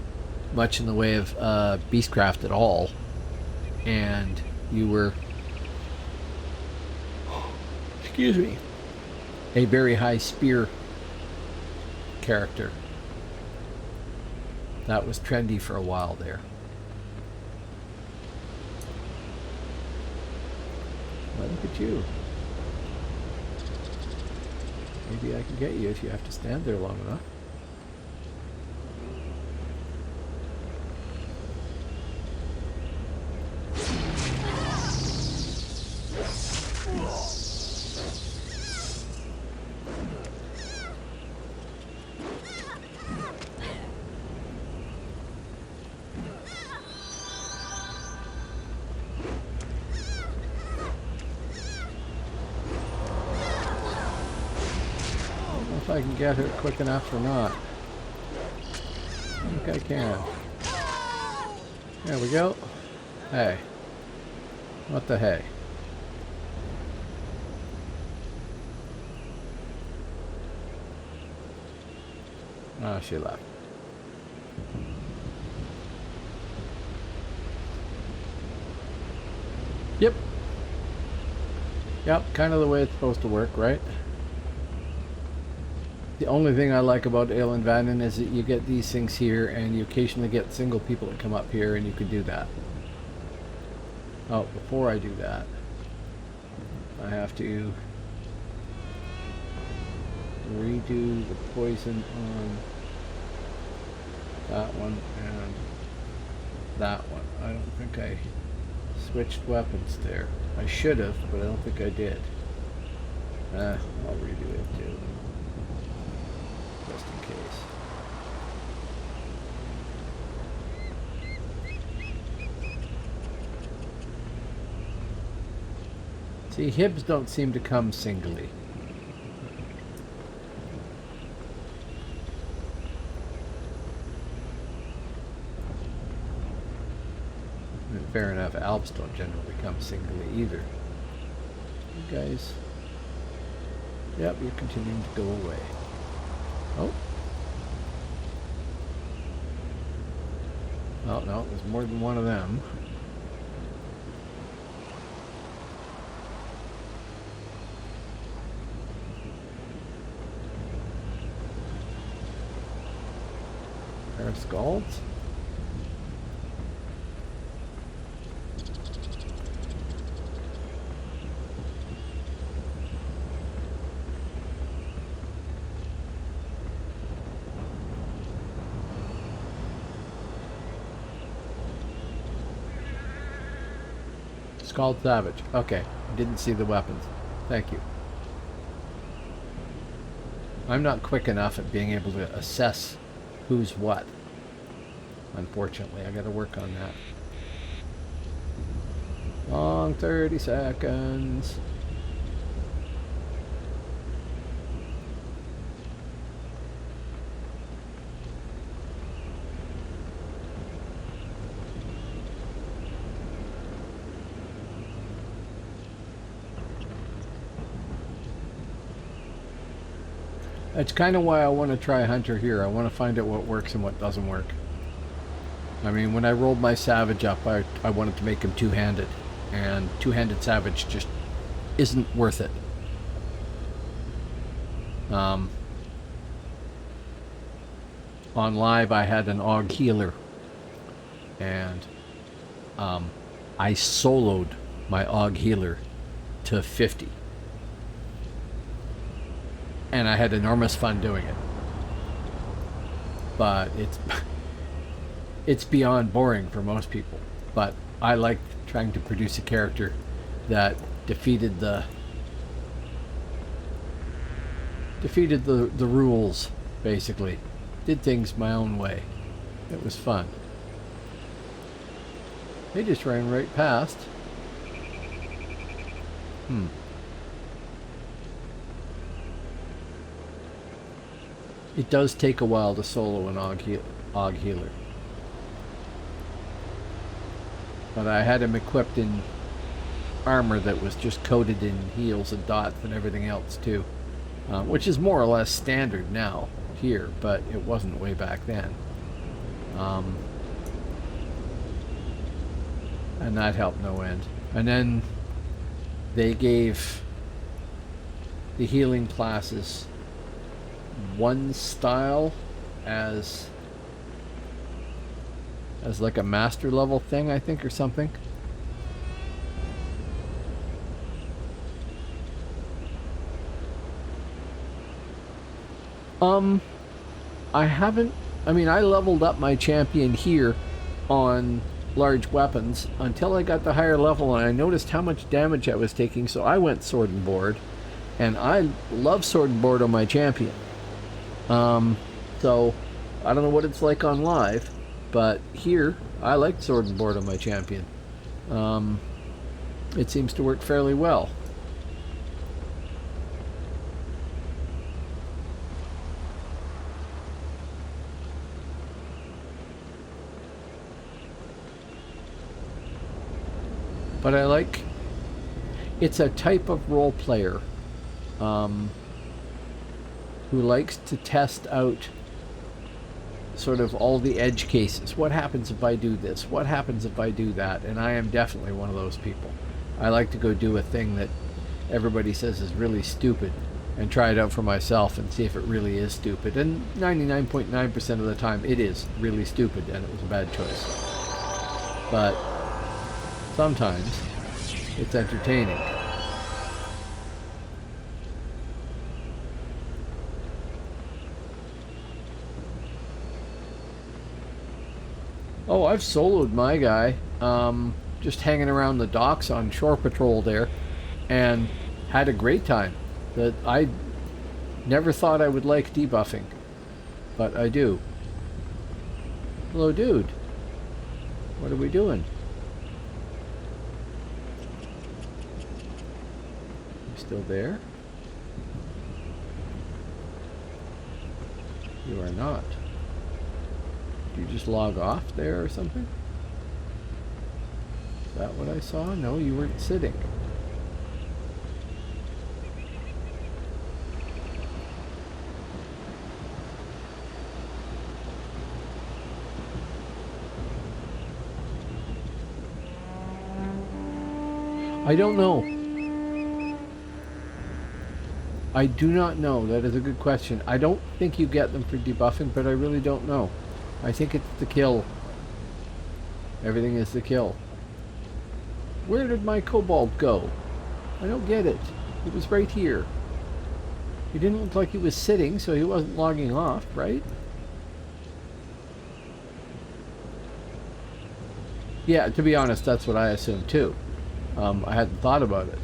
much in the way of beastcraft at all, and you were, excuse me, a very high spear character. That was trendy for a while there. Well, look at you. Maybe I can get you if you have to stand there long enough. If I can get her quick enough or not. I think I can. There we go. Hey. What the hey? Oh, she left. Yep. Yep, kind of the way it's supposed to work, right? The only thing I like about Ale and Vannon is that you get these things here, and you occasionally get single people that come up here, and you can do that. Oh, before I do that, I have to redo the poison on that one and that one. I don't think I switched weapons there. I should have, but I don't think I did. I'll redo it too, just in case. See, Hibs don't seem to come singly. And fair enough, Alps don't generally come singly either. You guys... Yep, you're continuing to go away. Oh. Oh, no, there's more than one of them. Pair of scalds. Scald Savage. Okay, didn't see the weapons. Thank you. I'm not quick enough at being able to assess who's what. Unfortunately, I gotta work on that. Long 30 seconds. That's kind of why I want to try Hunter here. I want to find out what works and what doesn't work. I mean, when I rolled my Savage up, I wanted to make him two-handed. And two-handed Savage just isn't worth it. On live, I had an AUG healer. And I soloed my AUG healer to 50. And I had enormous fun doing it. But it's beyond boring for most people. But I liked trying to produce a character that defeated the rules, basically. Did things my own way. It was fun. They just ran right past. It does take a while to solo an AUG healer. But I had him equipped in armor that was just coated in heals and dots and everything else too. Which is more or less standard now here, but it wasn't way back then. And that helped no end. And then they gave the healing classes one style as like a master level thing, I think, or something. I mean, I leveled up my champion here on large weapons until I got the higher level, and I noticed how much damage I was taking, so I went sword and board, and I love sword and board on my champion. So I don't know what it's like on live, but here I like sword and board on my champion. It seems to work fairly well. But I like, it's a type of role player who likes to test out sort of all the edge cases. What happens if I do this? What happens if I do that? And I am definitely one of those people. I like to go do a thing that everybody says is really stupid and try it out for myself and see if it really is stupid. And 99.9% of the time it is really stupid and it was a bad choice. But sometimes it's entertaining. Oh, I've soloed my guy, just hanging around the docks on shore patrol there, and had a great time. That I never thought I would like debuffing, but I do. Hello, dude. What are we doing? You still there? You are not. Did you just log off there or something? Is that what I saw? No, you weren't sitting. I don't know. I do not know. That is a good question. I don't think you get them for debuffing, but I really don't know. I think it's the kill. Everything is the kill. Where did my kobold go? I don't get it. It was right here. He didn't look like he was sitting, so he wasn't logging off, right? Yeah, to be honest, that's what I assumed too. I hadn't thought about it.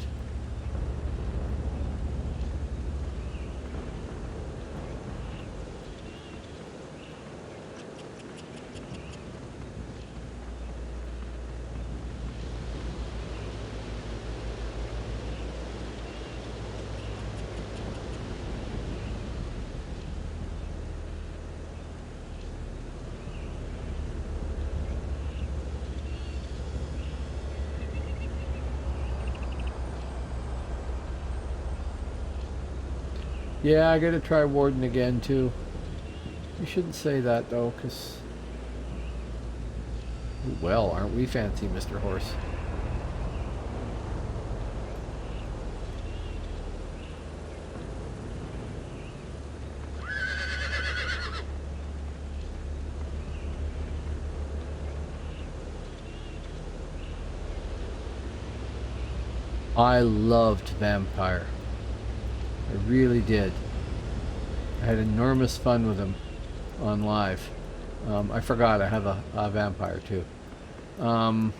Yeah, I gotta try Warden again too. You shouldn't say that though, because... Well, aren't we fancy, Mr. Horse? I loved Vampire. I really did. I had enormous fun with him on live. I forgot I have a vampire too. Grab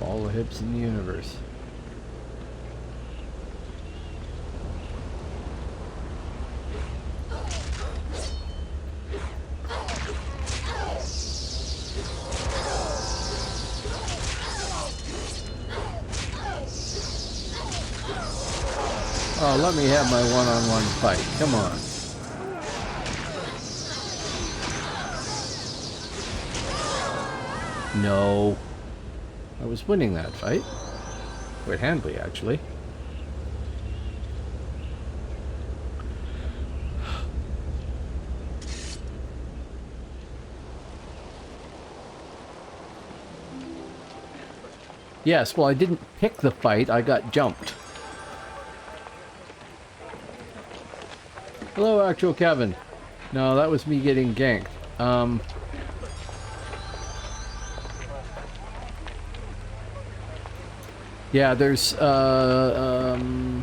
all the hips in the universe. Oh, let me have my one-on-one fight. Come on. No. I was winning that fight. Quite handily, actually. Yes, well, I didn't pick the fight. I got jumped. Hello, actual Kevin. No, that was me getting ganked. Yeah, there's the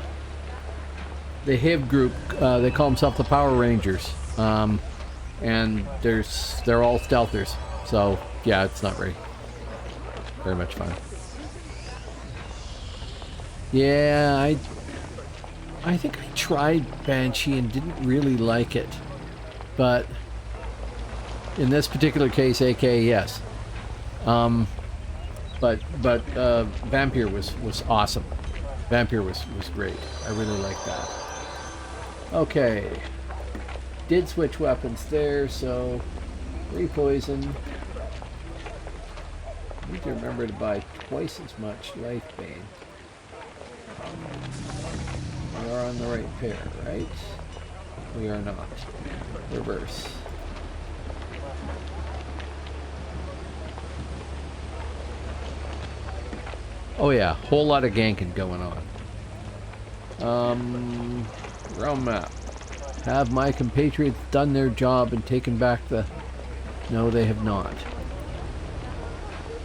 HIV group. They call themselves the Power Rangers, and they're all stealthers. So yeah, it's not very much fun. Yeah, I think I tried Banshee and didn't really like it, but in this particular case, AK, yes. But Vampire was awesome. Vampire was great. I really liked that. Okay, did switch weapons there, so repoison. Need to remember to buy twice as much Life Bane. We are on the right pair, right? We are not. Reverse. Oh yeah, whole lot of ganking going on. Realm map. Have my compatriots done their job and taken back the... No, they have not.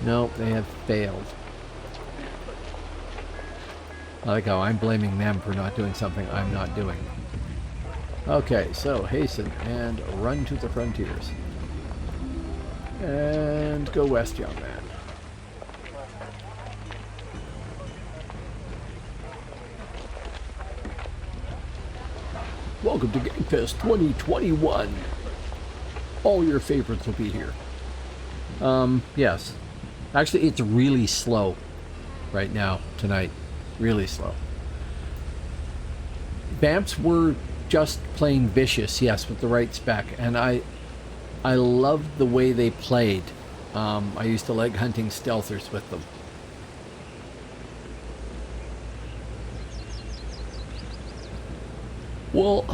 No, they have failed. I like how I'm blaming them for not doing something I'm not doing. Okay, so hasten and run to the frontiers. And go west, young man. Welcome to Game Fest 2021. All your favorites will be here. Yes. Actually, it's really slow right now, tonight. Really slow. Vamps were just plain vicious, yes, with the right spec. And I loved the way they played. I used to like hunting stealthers with them. Well,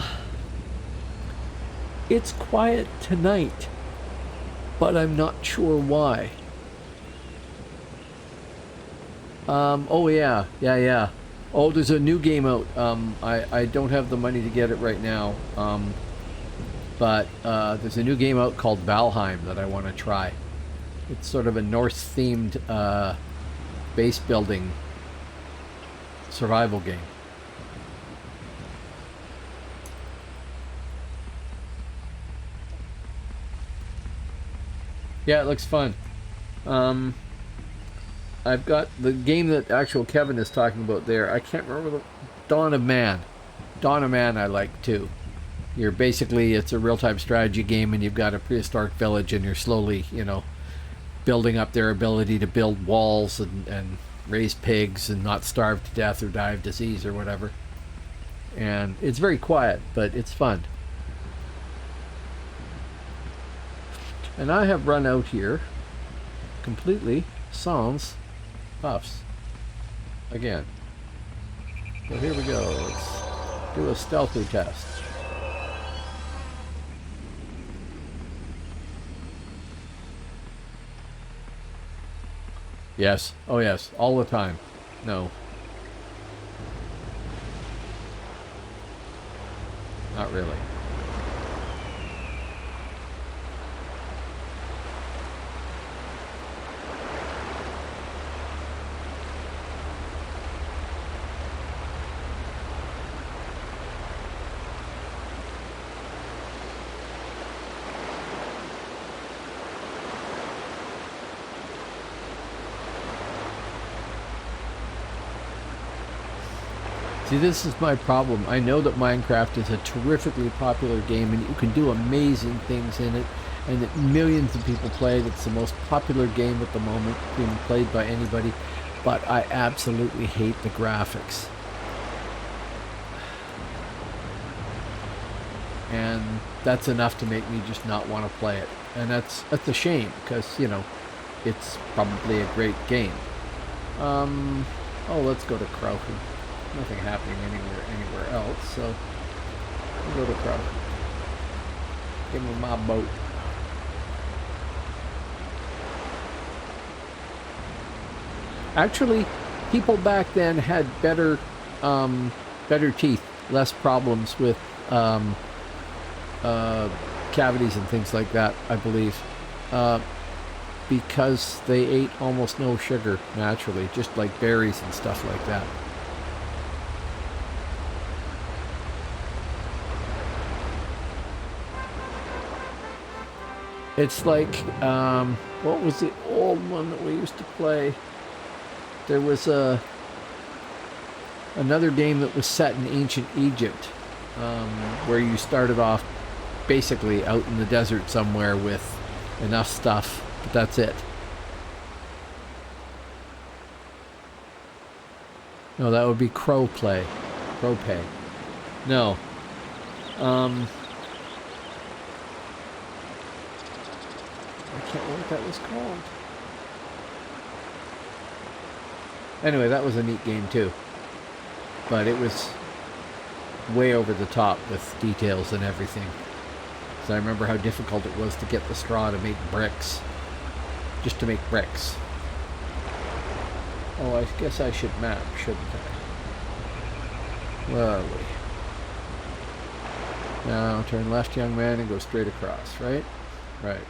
it's quiet tonight, but I'm not sure why. Oh yeah. Oh, there's a new game out. I don't have the money to get it right now. But there's a new game out called Valheim that I want to try. It's sort of a Norse-themed base building survival game. Yeah, it looks fun. I've got the game that actual Kevin is talking about there. I can't remember the... Dawn of Man. Dawn of Man I like too. You're basically, it's a real-time strategy game and you've got a prehistoric village and you're slowly, you know, building up their ability to build walls and raise pigs and not starve to death or die of disease or whatever. And it's very quiet, but it's fun. And I have run out here completely sans buffs again. So here we go. Let's do a stealthy test. Yes. Oh yes. All the time. No. Not really. See, this is my problem. I know that Minecraft is a terrifically popular game and you can do amazing things in it and that millions of people play it. It's the most popular game at the moment being played by anybody, but I absolutely hate the graphics. And that's enough to make me just not want to play it. And that's a shame because, you know, it's probably a great game. Oh, let's go to Crowford. Nothing happening anywhere else, so we'll go to Crow. Give me my boat. Actually, people back then had better teeth, less problems with cavities and things like that, I believe, because they ate almost no sugar naturally, just like berries and stuff like that. It's like, what was the old one that we used to play? There was another game that was set in ancient Egypt, where you started off basically out in the desert somewhere with enough stuff, but that's it. No, that would be Crowpay. No. I can't remember what that was called. Anyway, that was a neat game too. But it was way over the top with details and everything. So I remember how difficult it was to get the straw to make bricks. Just to make bricks. Oh, I guess I should map, shouldn't I? Where are we? Now turn left, young man, and go straight across, right? Right.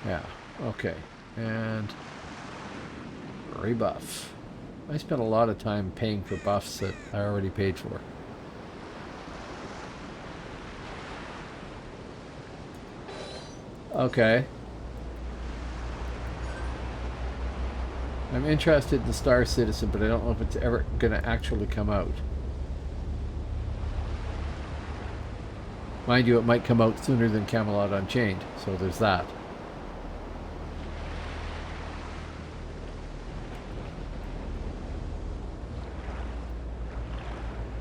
Yeah, okay. And rebuff. I spent a lot of time paying for buffs that I already paid for. Okay. I'm interested in Star Citizen, but I don't know if it's ever going to actually come out. Mind you, it might come out sooner than Camelot Unchained, so there's that.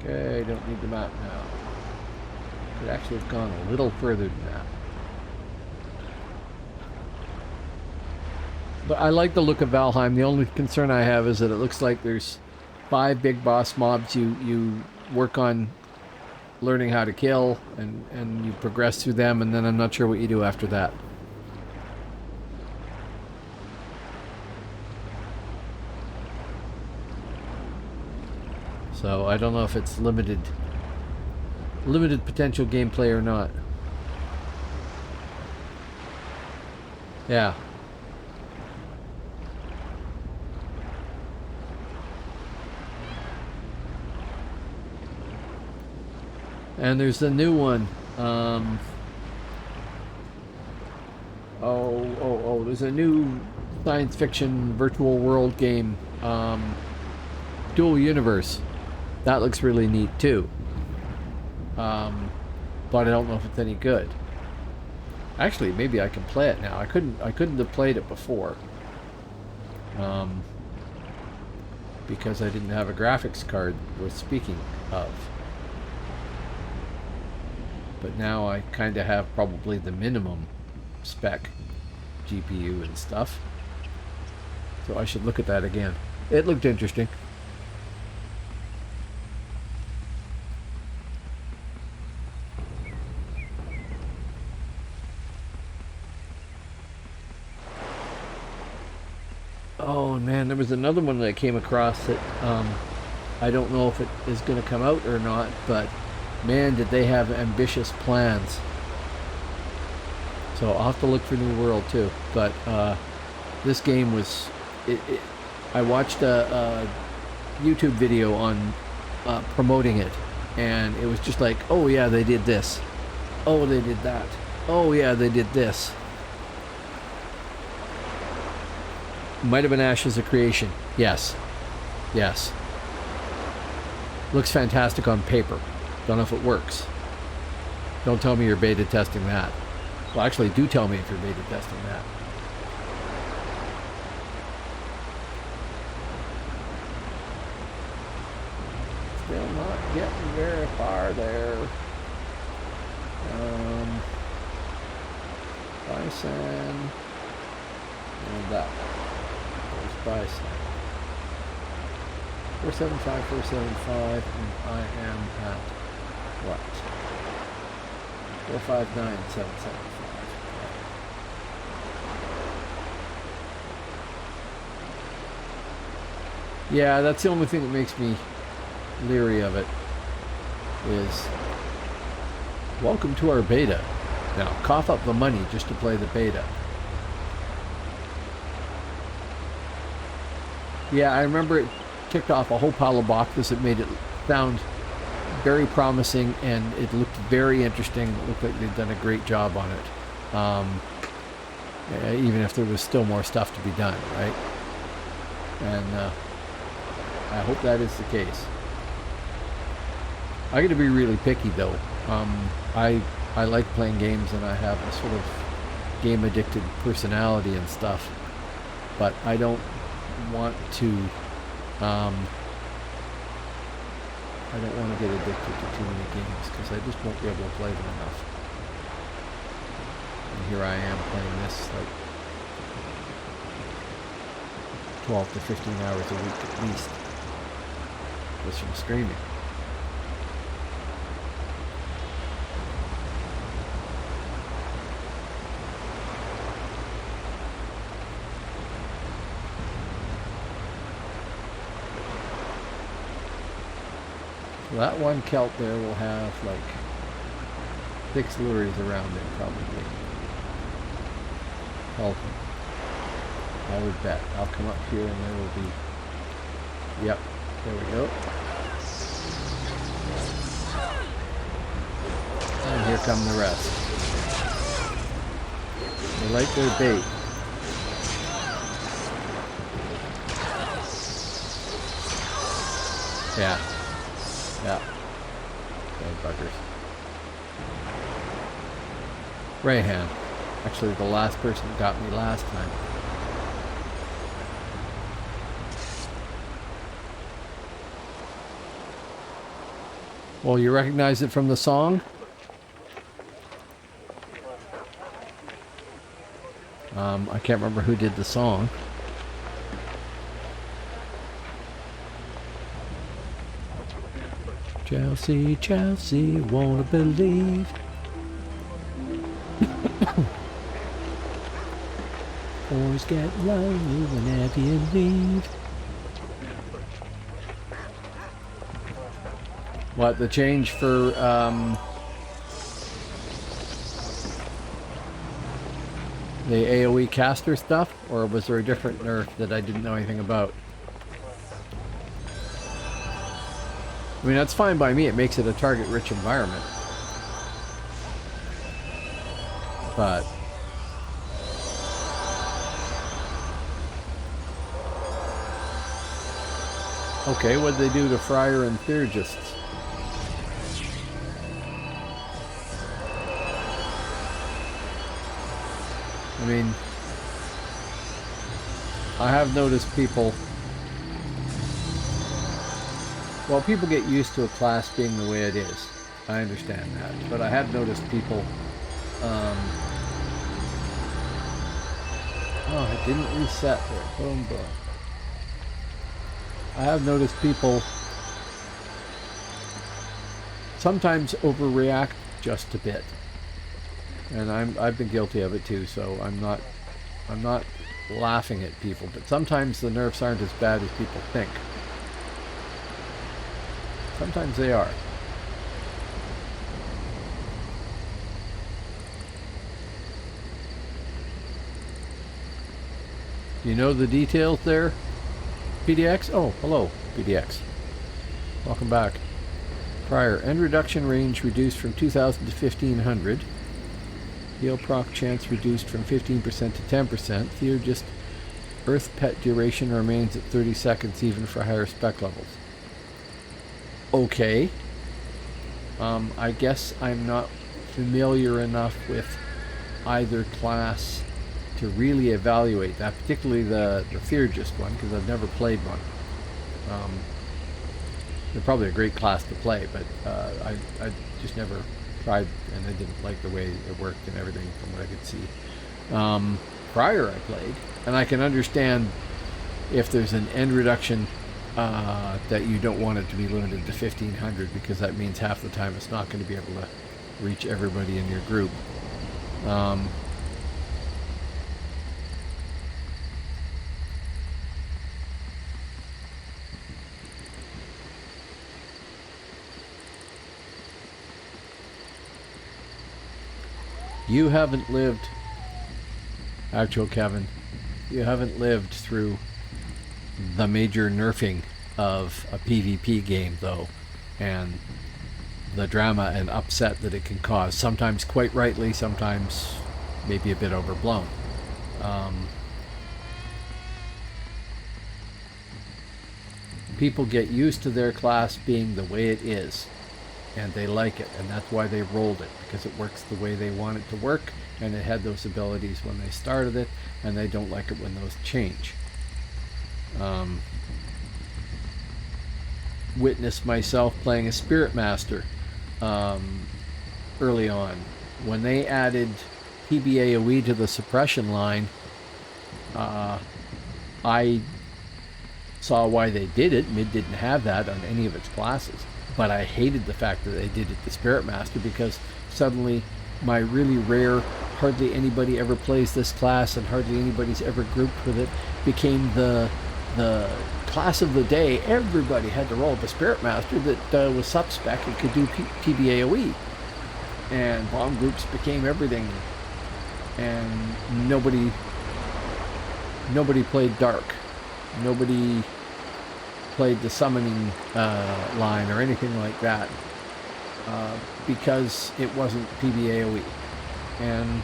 Okay, don't need the map now. Could actually have gone a little further than that. But I like the look of Valheim. The only concern I have is that it looks like there's 5 big boss mobs you work on learning how to kill, and you progress through them, and then I'm not sure what you do after that. So I don't know if it's limited potential gameplay or not. Yeah. And there's a new one. There's a new science fiction virtual world game, Dual Universe. That looks really neat too. But I don't know if it's any good. Actually, maybe I can play it now. I couldn't have played it before. Because I didn't have a graphics card worth speaking of. But now I kind of have probably the minimum spec GPU and stuff. So I should look at that again. It looked interesting. Oh man, there was another one that I came across that I don't know if it is going to come out or not, but man, did they have ambitious plans. So I'll have to look for New World too. But this game was... I watched a YouTube video on promoting it, and it was just like, oh yeah, they did this. Oh, they did that. Oh yeah, they did this. Might have been Ashes of Creation. Yes. Yes. Looks fantastic on paper. Don't know if it works. Don't tell me you're beta testing that. Well, actually, do tell me if you're beta testing that. Still not getting very far there. Bison. And that one. There's Bison. 475, 475, and I am at what? 459, 775. Yeah, that's the only thing that makes me leery of it is welcome to our beta. Now, cough up the money just to play the beta. Yeah, I remember it kicked off a whole pile of boxes. It made it sound very promising, and it looked very interesting. It looked like they'd done a great job on it. Even if there was still more stuff to be done, right? And I hope that is the case. I'm going to be really picky, though. I like playing games, and I have a sort of game-addicted personality and stuff. But I don't want to... I don't want to get addicted to too many games, because I just won't be able to play them enough. And here I am playing this like 12 to 15 hours a week at least, just from streaming. So that one Celt there will have like 6 lures around it probably. Helping. I would bet. I'll come up here and there will be... Yep, there we go. And here come the rest. They like their bait. Yeah. Yeah. Bad buggers. Right hand. Actually, the last person got me last time. Well, you recognize it from the song? I can't remember who did the song. Chelsea, Chelsea, wanna believe. Boys get lonely whenever you leave. What, the change for, the AoE caster stuff? Or was there a different nerf that I didn't know anything about? I mean, that's fine by me. It makes it a target-rich environment. But... okay, what'd they do to Friar and Theurgists? I mean, I have noticed people... well, people get used to a class being the way it is. I understand that. But I have noticed people... oh, it didn't reset there. Boom, boom. I have noticed people sometimes overreact just a bit. And I've been guilty of it too, so I'm not laughing at people, but sometimes the nerfs aren't as bad as people think. Sometimes they are. You know the details there, PDX? Oh, hello, PDX. Welcome back. Prior, end reduction range reduced from 2000 to 1500. Heal proc chance reduced from 15% to 10%. Theurgist Earth pet duration remains at 30 seconds even for higher spec levels. Okay. I guess I'm not familiar enough with either class to really evaluate that, particularly the Theurgist one, because I've never played one. They're probably a great class to play, but I just never tried, and I didn't like the way it worked and everything from what I could see. Prior I played, and I can understand if there's an end reduction that you don't want it to be limited to 1500, because that means half the time it's not going to be able to reach everybody in your group. You haven't lived, actual Kevin, you haven't lived through the major nerfing of a PvP game, though, and the drama and upset that it can cause, sometimes quite rightly, sometimes maybe a bit overblown. People get used to their class being the way it is, and they like it, and that's why they rolled it, because it works the way they want it to work, and it had those abilities when they started it, and they don't like it when those change. Witnessed myself playing a Spirit Master early on. When they added PBAOE to the suppression line, I saw why they did it. Mid didn't have that on any of its classes. But I hated the fact that they did it to Spirit Master, because suddenly my really rare, hardly anybody ever plays this class and hardly anybody's ever grouped with it, became the class of the day, everybody had to roll up a Spirit Master that was sub-spec and could do PBAOE. And bomb groups became everything. And nobody played Dark. Nobody played the summoning line or anything like that. Because it wasn't PBAOE. And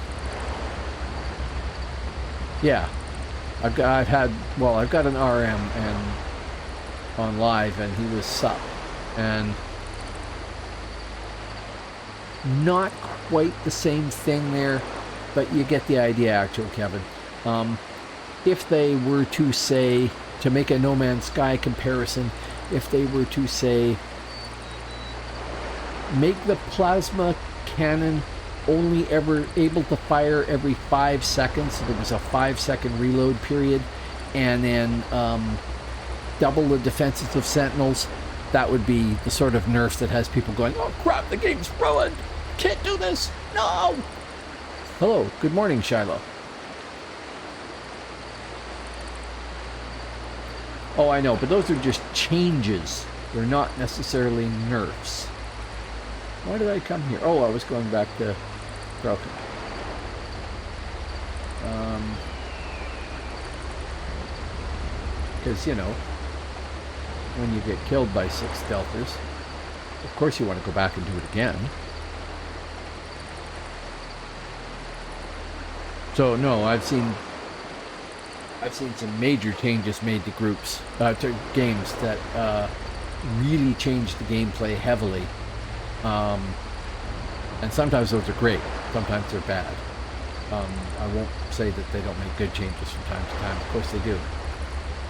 yeah, I've got an RM and on live, and he was sup, and not quite the same thing there, but you get the idea, actually, Kevin. If they were to say, to make a No Man's Sky comparison, if they were to say, make the plasma cannon only ever able to fire every 5 seconds, so there was a 5-second reload period, and then double the defenses of Sentinels, that would be the sort of nerf that has people going, oh crap, the game's ruined, can't do this, no! Hello, good morning, Shiloh. Oh, I know, but those are just changes. They're not necessarily nerfs. Why did I come here? Oh, I was going back to Broken. Because, you know, when you get killed by 6 stealthers, of course you want to go back and do it again. So, no, I've seen some major changes made to groups, to games that really changed the gameplay heavily. And sometimes those are great, sometimes they're bad. I won't say that they don't make good changes from time to time, of course they do.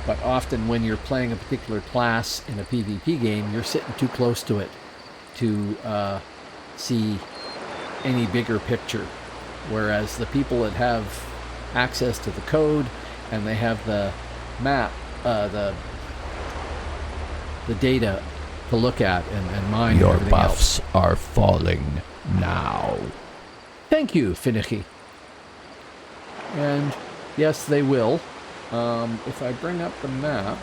But often when you're playing a particular class in a PvP game, you're sitting too close to it to see any bigger picture. Whereas the people that have access to the code and they have the map, the data to look at and mine your everything buffs else. Are falling now. Thank you, Finicky. And yes, they will. If I bring up the map,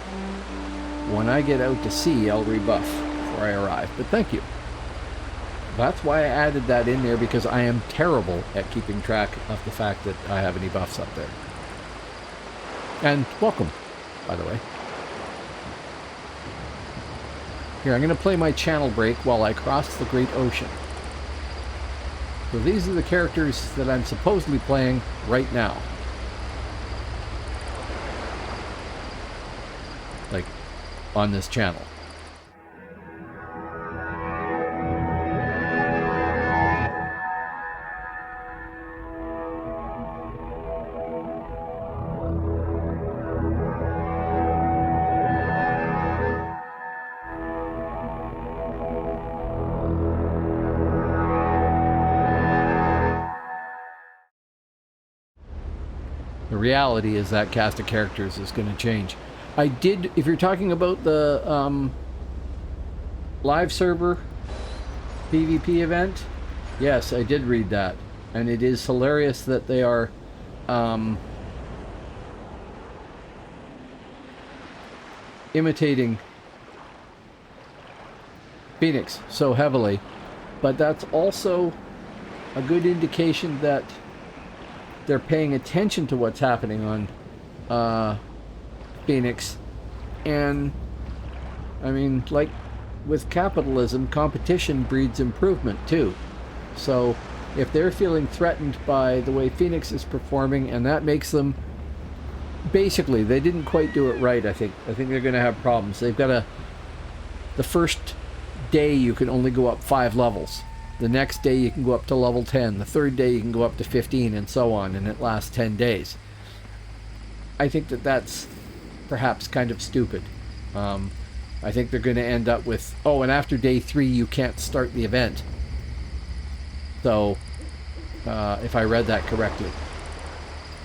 when I get out to sea, I'll rebuff before I arrive. But thank you. That's why I added that in there, because I am terrible at keeping track of the fact that I have any buffs up there. And welcome, by the way. Here, I'm going to play my channel break while I cross the great ocean. So these are the characters that I'm supposedly playing right now. Like, on this channel. The reality is that cast of characters is going to change. I did, if you're talking about the live server PvP event, yes, I did read that. And it is hilarious that they are imitating Phoenix so heavily. But that's also a good indication that they're paying attention to what's happening on Phoenix. And I mean, like with capitalism, competition breeds improvement too. So if they're feeling threatened by the way Phoenix is performing, and that makes them, basically they didn't quite do it right. I think they're going to have problems. They've got the first day you can only go up 5 levels. The next day you can go up to level 10. The third day you can go up to 15, and so on, and it lasts 10 days. I think that's perhaps kind of stupid. I think they're going to end up with, oh, and after day 3 you can't start the event. So, if I read that correctly.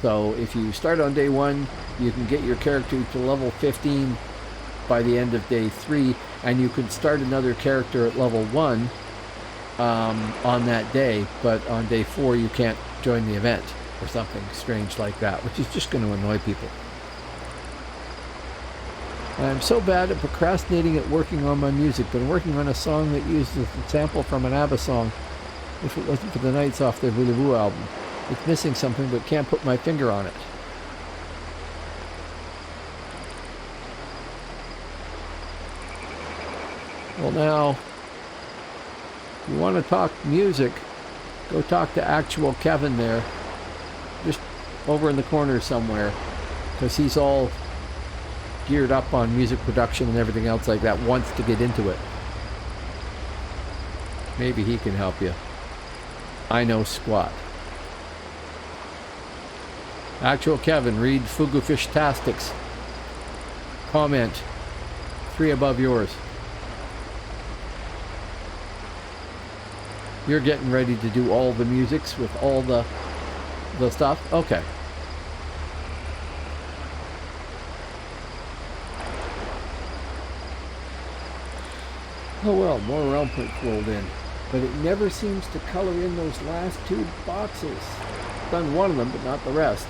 So if you start on day 1, you can get your character to level 15 by the end of day 3, and you can start another character at level 1 on that day, but on day 4 you can't join the event, or something strange like that, which is just going to annoy people. I'm so bad at procrastinating at working on my music. Been working on a song that uses a sample from an ABBA song. If it wasn't for the Nights off their Voulez-Vous album. It's missing something, but can't put my finger on it. Well, now, if you want to talk music, go talk to actual Kevin there. Just over in the corner somewhere. Because he's all geared up on music production and everything else like that, wants to get into it. Maybe he can help you. I know squat. Actual Kevin, read Fugu Fish Tastics. Comment. 3 above yours. You're getting ready to do all the musics with all the stuff? Okay. Oh well, more realm points rolled in. But it never seems to color in those last 2 boxes. Done one of them, but not the rest.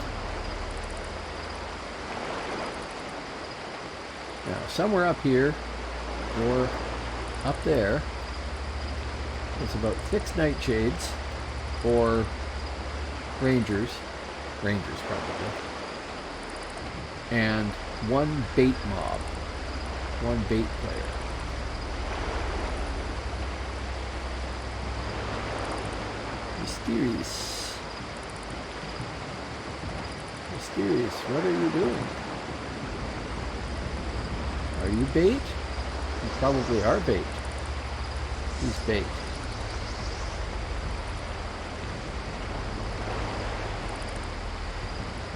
Now, somewhere up here, or up there, it's about 6 nightshades, or rangers probably, and 1 bait mob, 1 bait player. Mysterious, what are you doing? Are you bait? You probably are bait. He's bait.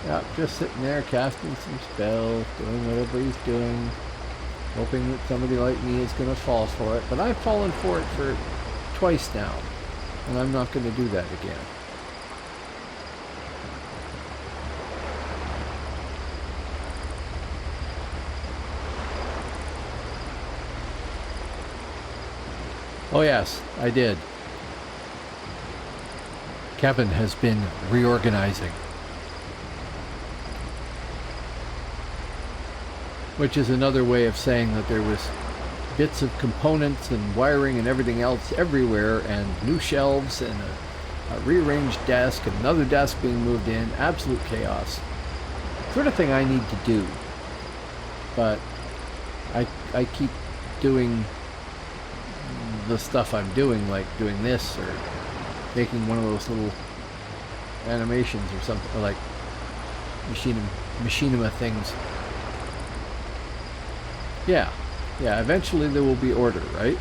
Yep, just sitting there casting some spells, doing whatever he's doing, hoping that somebody like me is going to fall for it. But I've fallen for it for twice now, and I'm not going to do that again. Oh yes, I did. Kevin has been reorganizing. Which is another way of saying that there was bits of components and wiring and everything else everywhere, and new shelves and a rearranged desk and another desk being moved in. Absolute chaos. Sort of thing I need to do. But I keep doing the stuff I'm doing, like doing this or making one of those little animations or something, or like machinima things. Yeah, eventually there will be order, right?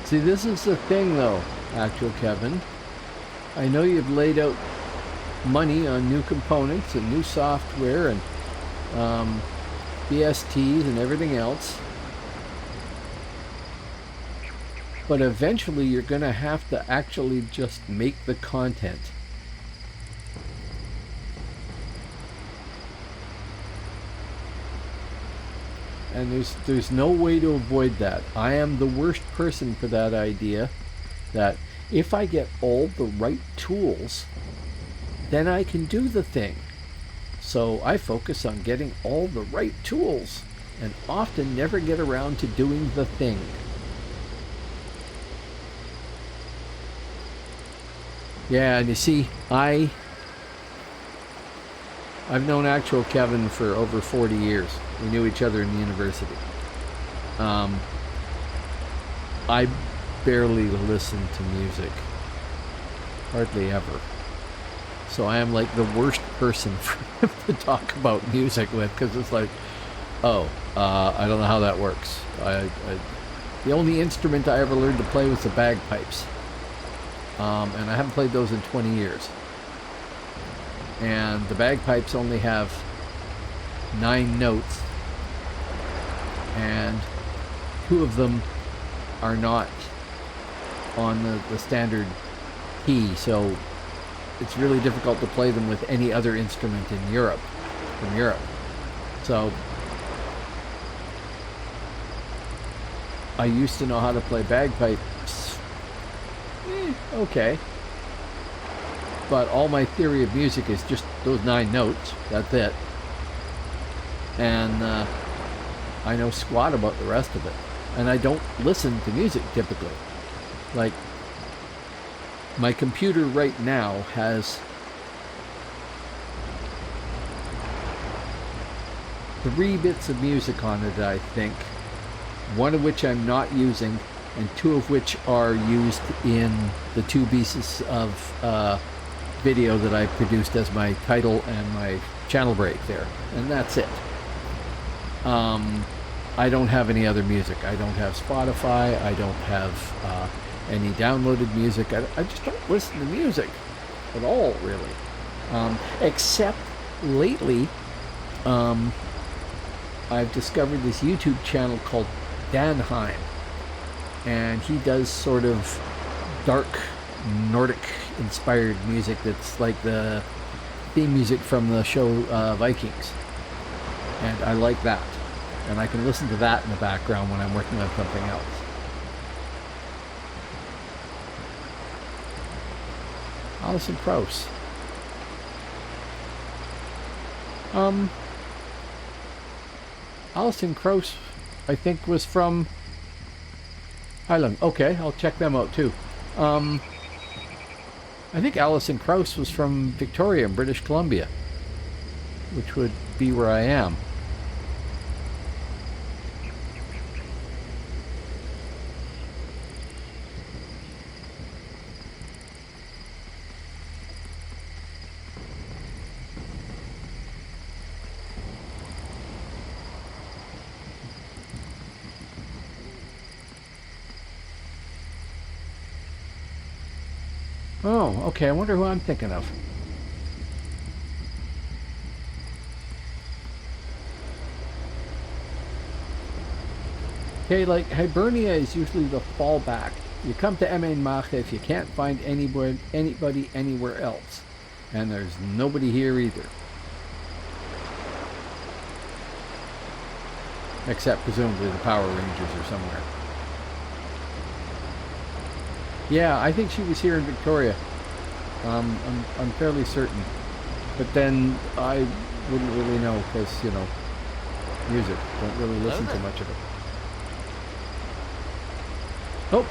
See, this is the thing, though, actual Kevin. I know you've laid out money on new components and new software and BSTs and everything else. But eventually you're going to have to actually just make the content. And there's no way to avoid that. I am the worst person for that idea, that if I get all the right tools, then I can do the thing. So I focus on getting all the right tools and often never get around to doing the thing. Yeah, and you see, I've known actual Kevin for over 40 years. We knew each other in university. I barely listen to music. Hardly ever. So I am like the worst person for him to talk about music with, because it's like, I don't know how that works. The only instrument I ever learned to play was the bagpipes. And I haven't played those in 20 years. And the bagpipes only have 9 notes, and 2 of them are not on the standard key, so it's really difficult to play them with any other instrument in Europe, from Europe. So I used to know how to play bagpipes, okay, but all my theory of music is just those 9 notes, that's it, and I know squat about the rest of it, and I don't listen to music typically. Like, my computer right now has 3 bits of music on it, I think, 1 of which I'm not using, and 2 of which are used in the 2 pieces of video that I produced as my title and my channel break there, and that's it. I don't have any other music. I don't have Spotify. I don't have any downloaded music. I just don't listen to music at all, really. Except lately, I've discovered this YouTube channel called Danheim, and he does sort of dark Nordic inspired music that's like the theme music from the show Vikings, and I like that, and I can listen to that in the background when I'm working on something else. Alison Krauss. Alison Krauss, I think, was from Highland. Okay, I'll check them out too. I think Alison Krauss was from Victoria in British Columbia, which would be where I am. Oh, okay, I wonder who I'm thinking of. Okay, like, Hibernia is usually the fallback. You come to Emain-Mache if you can't find anybody anywhere else. And there's nobody here either. Except, presumably, the Power Rangers are somewhere. Yeah, I think she was here in Victoria. I'm fairly certain. But then I wouldn't really know because, you know, music. Don't really listen to much of it. Oh!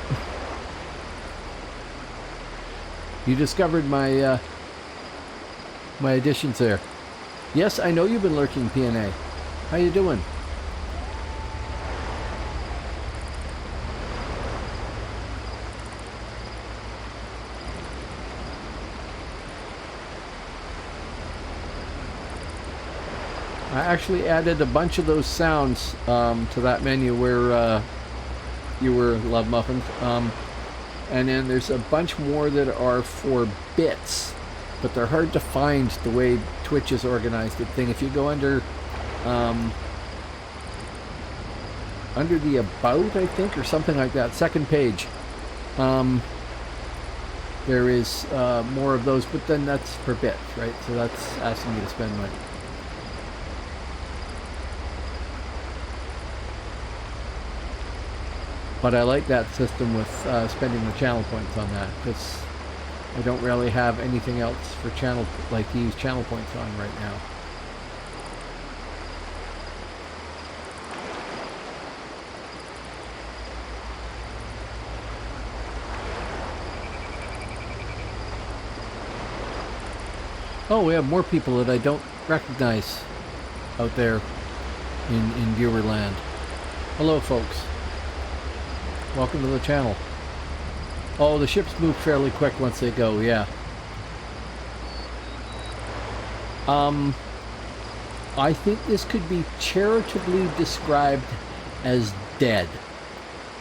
You discovered my, my additions there. Yes, I know you've been lurking, PNA. How you doing? I actually added a bunch of those sounds to that menu where you were, Love Muffins. And then there's a bunch more that are for bits, but they're hard to find the way Twitch has organized the thing. If you go under the About, I think, or something like that, second page, there is more of those, but then that's per bit, right? So that's asking you to spend money. But I like that system with spending the channel points on that, because I don't really have anything else for channel, like, to use channel points on right now. Oh, we have more people that I don't recognize out there in viewerland. Hello, folks. Welcome to the channel. Oh, the ships move fairly quick once they go, yeah. I think this could be charitably described as dead,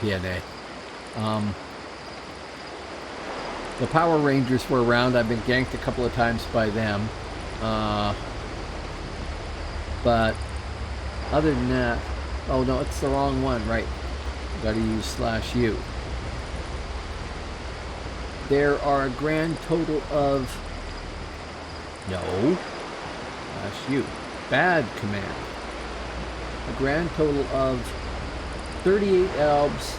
PNA. The Power Rangers were around. I've been ganked a couple of times by them. But Other than that, oh no, it's the wrong one, right? Gotta use /u. There are a grand total of, no, /u, bad command. A grand total of 38 albs,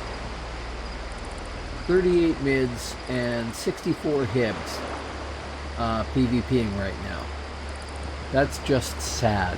38 mids, and 64 hibs PvPing right now. That's just sad.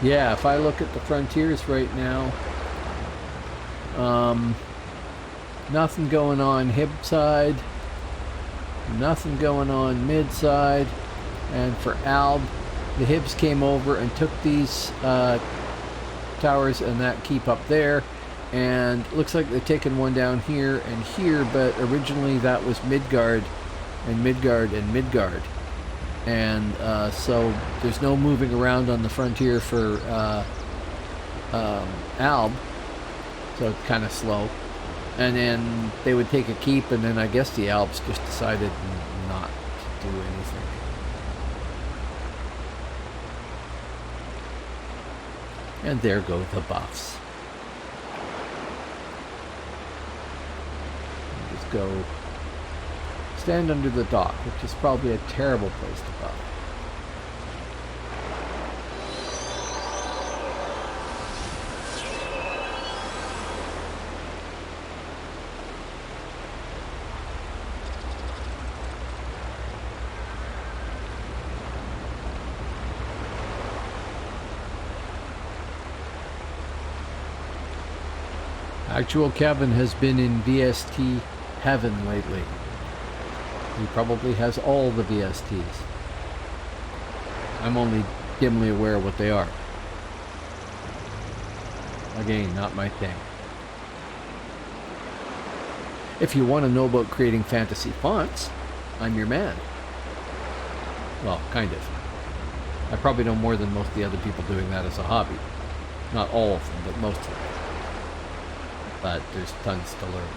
Yeah, if I look at the frontiers right now, nothing going on hib side, nothing going on mid side, and for alb, the hibs came over and took these towers and that keep up there, and looks like they're taking one down here and here, but originally that was Midgard and Midgard and Midgard. And so there's no moving around on the frontier for alb, so it's kind of slow. And then they would take a keep, and then I guess the albs just decided not to do anything. And there go the buffs. Just go stand under the dock, which is probably a terrible place to buff. Actual Kevin has been in VST heaven lately. He probably has all the VSTs. I'm only dimly aware of what they are. Again, not my thing. If you want to know about creating fantasy fonts, I'm your man. Well, kind of. I probably know more than most of the other people doing that as a hobby. Not all of them, but most of them. But there's tons to learn.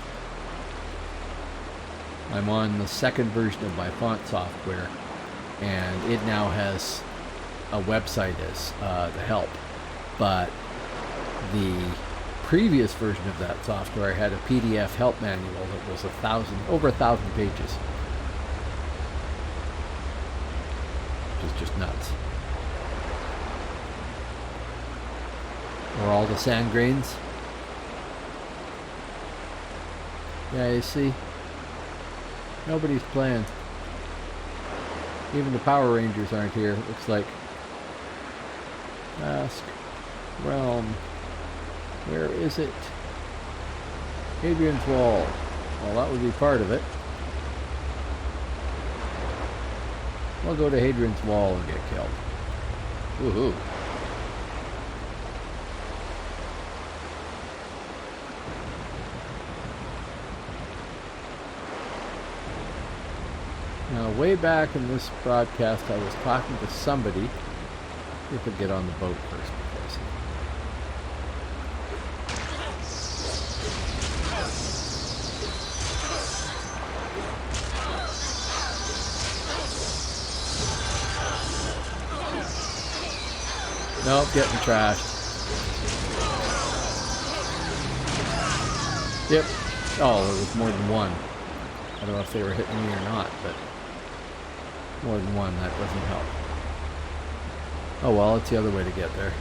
I'm on the second version of my font software, and it now has a website as the help. But the previous version of that software had a PDF help manual that was over 1,000 pages, which is just nuts. Or all the sand grains. Yeah, you see. Nobody's playing. Even the Power Rangers aren't here, it looks like. Ask Realm. Where is it? Hadrian's Wall. Well, that would be part of it. We'll go to Hadrian's Wall and get killed. Woohoo. Now, way back in this broadcast, I was talking to somebody. See if we get on the boat first before I see. Nope, getting trashed. Yep. Oh, there was more than one. I don't know if they were hitting me or not, but more than one, that doesn't help. Oh well, it's the other way to get there.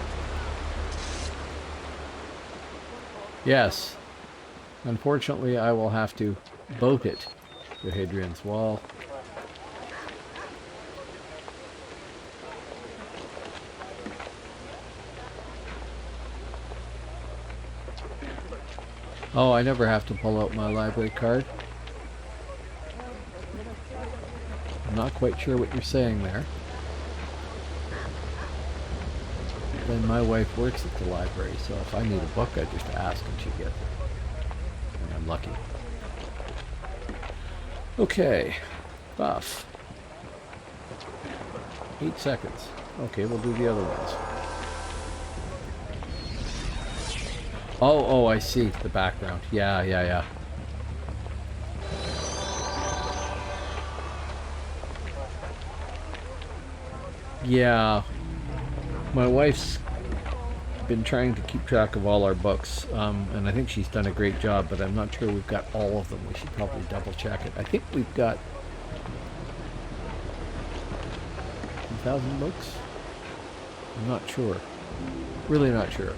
Yes. Unfortunately, I will have to boat it to Hadrian's Wall. Oh, I never have to pull out my library card. I'm not quite sure what you're saying there. Then my wife works at the library, so if I need a book, I just ask and she gets it. And I'm lucky. Okay, buff. 8 seconds. Okay, we'll do the other ones. Oh, I see the background. Yeah. Yeah, my wife's been trying to keep track of all our books, and I think she's done a great job, but I'm not sure we've got all of them. We should probably double check it. I think we've got 2,000 books? I'm not sure. Really not sure.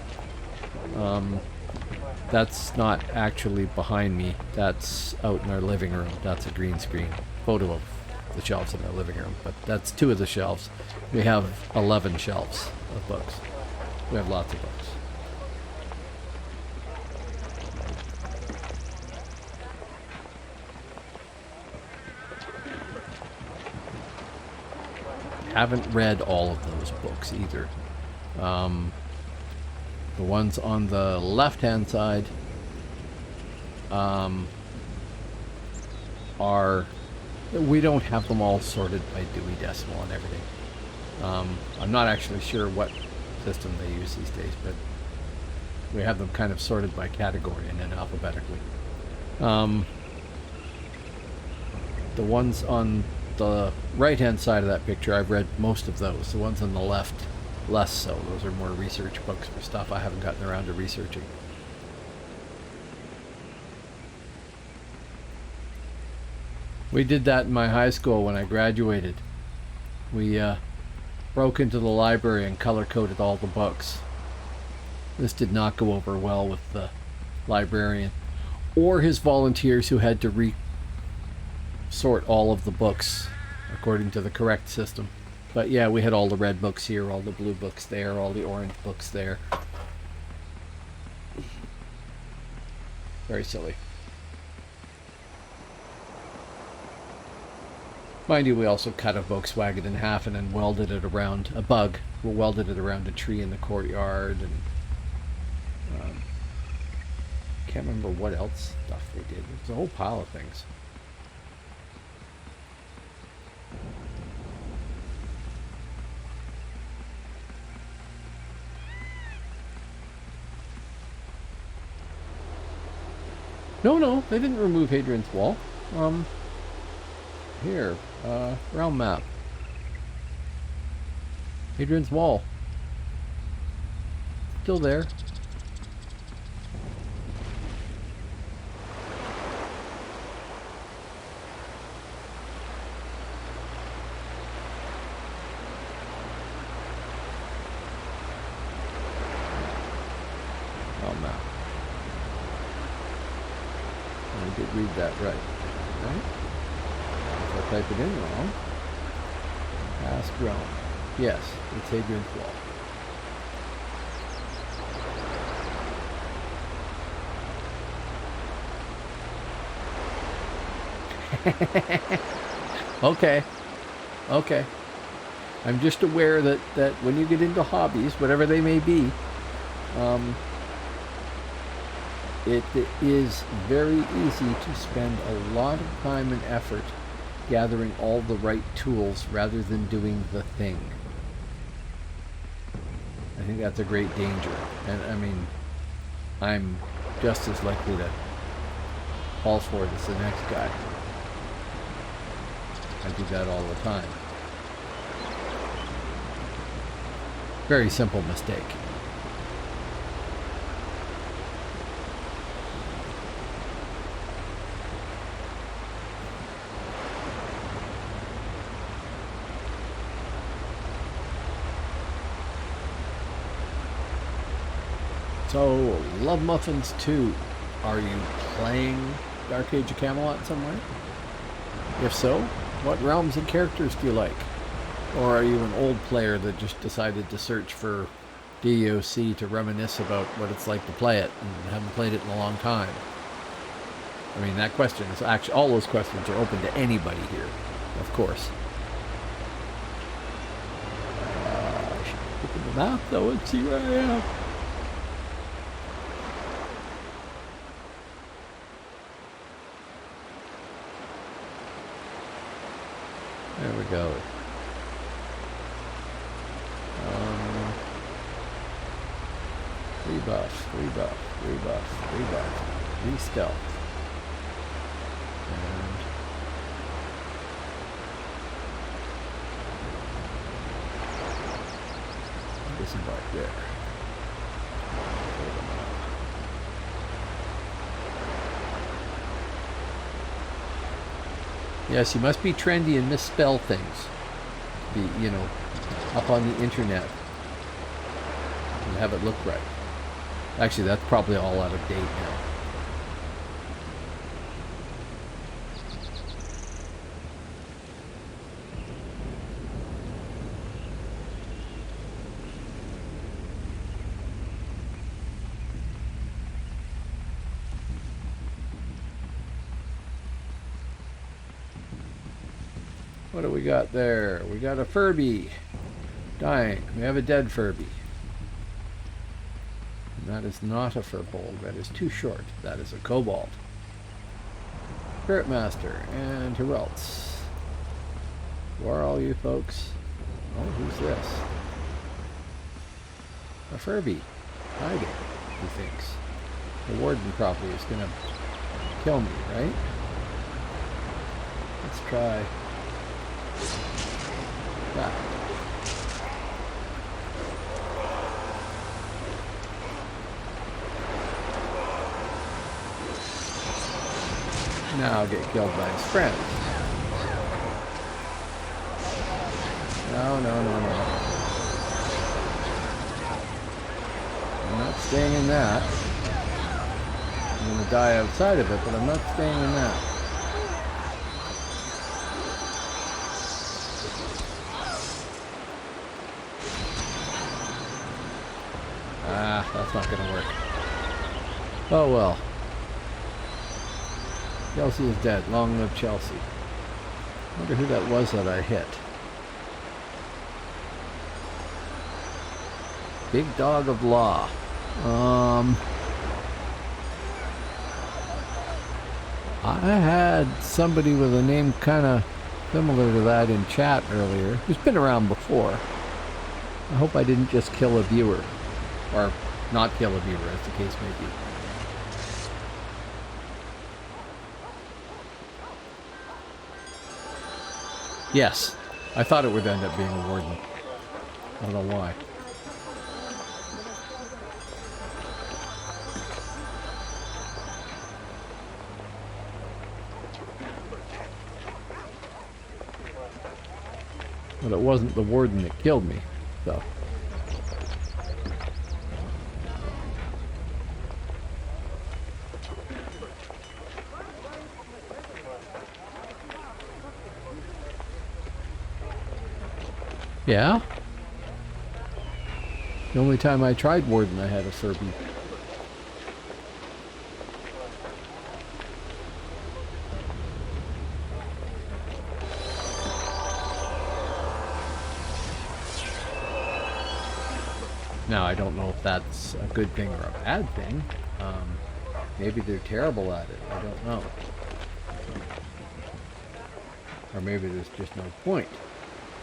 That's not actually behind me. That's out in our living room. That's a green screen photo of the shelves in our living room, but that's 2 of the shelves. We have 11 shelves of books. We have lots of books. Haven't read all of those books either. The ones on the left-hand side are... We don't have them all sorted by Dewey Decimal and everything. I'm not actually sure what system they use these days, but we have them kind of sorted by category and then alphabetically. The ones on the right-hand side of that picture, I've read most of those. The ones on the left, less so. Those are more research books for stuff I haven't gotten around to researching. We did that in my high school when I graduated. We broke into the library and color-coded all the books. This did not go over well with the librarian or his volunteers who had to sort all of the books according to the correct system. But yeah, we had all the red books here, all the blue books there, all the orange books there. Very silly. Mind you, we also cut a Volkswagen in half and then welded it around a bug. We welded it around a tree in the courtyard, and can't remember what else stuff we did. There's a whole pile of things. No, they didn't remove Hadrian's Wall. Here, round map. Hadrian's Wall. Still there. Round map. I did read that right. Right? If I type it in wrong. Ask Rome. Yes, it's Hadrian's Wall. Okay. I'm just aware that when you get into hobbies, whatever they may be, it is very easy to spend a lot of time and effort gathering all the right tools rather than doing the thing. I think that's a great danger. And I mean, I'm just as likely to fall for it as the next guy. I do that all the time. Very simple mistake. So, Love Muffins 2. Are you playing Dark Age of Camelot in some way? If so, what realms and characters do you like? Or are you an old player that just decided to search for DAOC to reminisce about what it's like to play it and haven't played it in a long time? I mean, that question is actually, all those questions are open to anybody here, of course. I should look at the map though and see where I am. There we go. Rebuff, rebuff, rebuff, rebuff, re-stealth. And disembark there. Yes, you must be trendy and misspell things. Be, you know, up on the internet and have it look right. Actually, that's probably all out of date now. What do we got there? We got a Furby dying. We have a dead Furby. And that is not a Furbolg. That is too short. That is a Kobold. Spirit Master. And who else? Who are all you folks? Oh, who's this? A Furby. Hiding, he thinks. The Warden probably is going to kill me, right? Let's try that. Now I'll get killed by his friends. No, no, no, no. I'm not staying in that. I'm going to die outside of it, but I'm not staying in that. Ah, that's not going to work. Oh well. Chelsea is dead. Long live Chelsea. I wonder who that was that I hit. Big Dog of Law. I had somebody with a name kind of similar to that in chat earlier, who's been around before. I hope I didn't just kill a viewer. Or not kill a viewer, as the case may be. Yes, I thought it would end up being a Warden. I don't know why. But it wasn't the Warden that killed me, so. Yeah? The only time I tried Warden, I had a Furby. Now, I don't know if that's a good thing or a bad thing. Maybe they're terrible at it. I don't know. Or maybe there's just no point.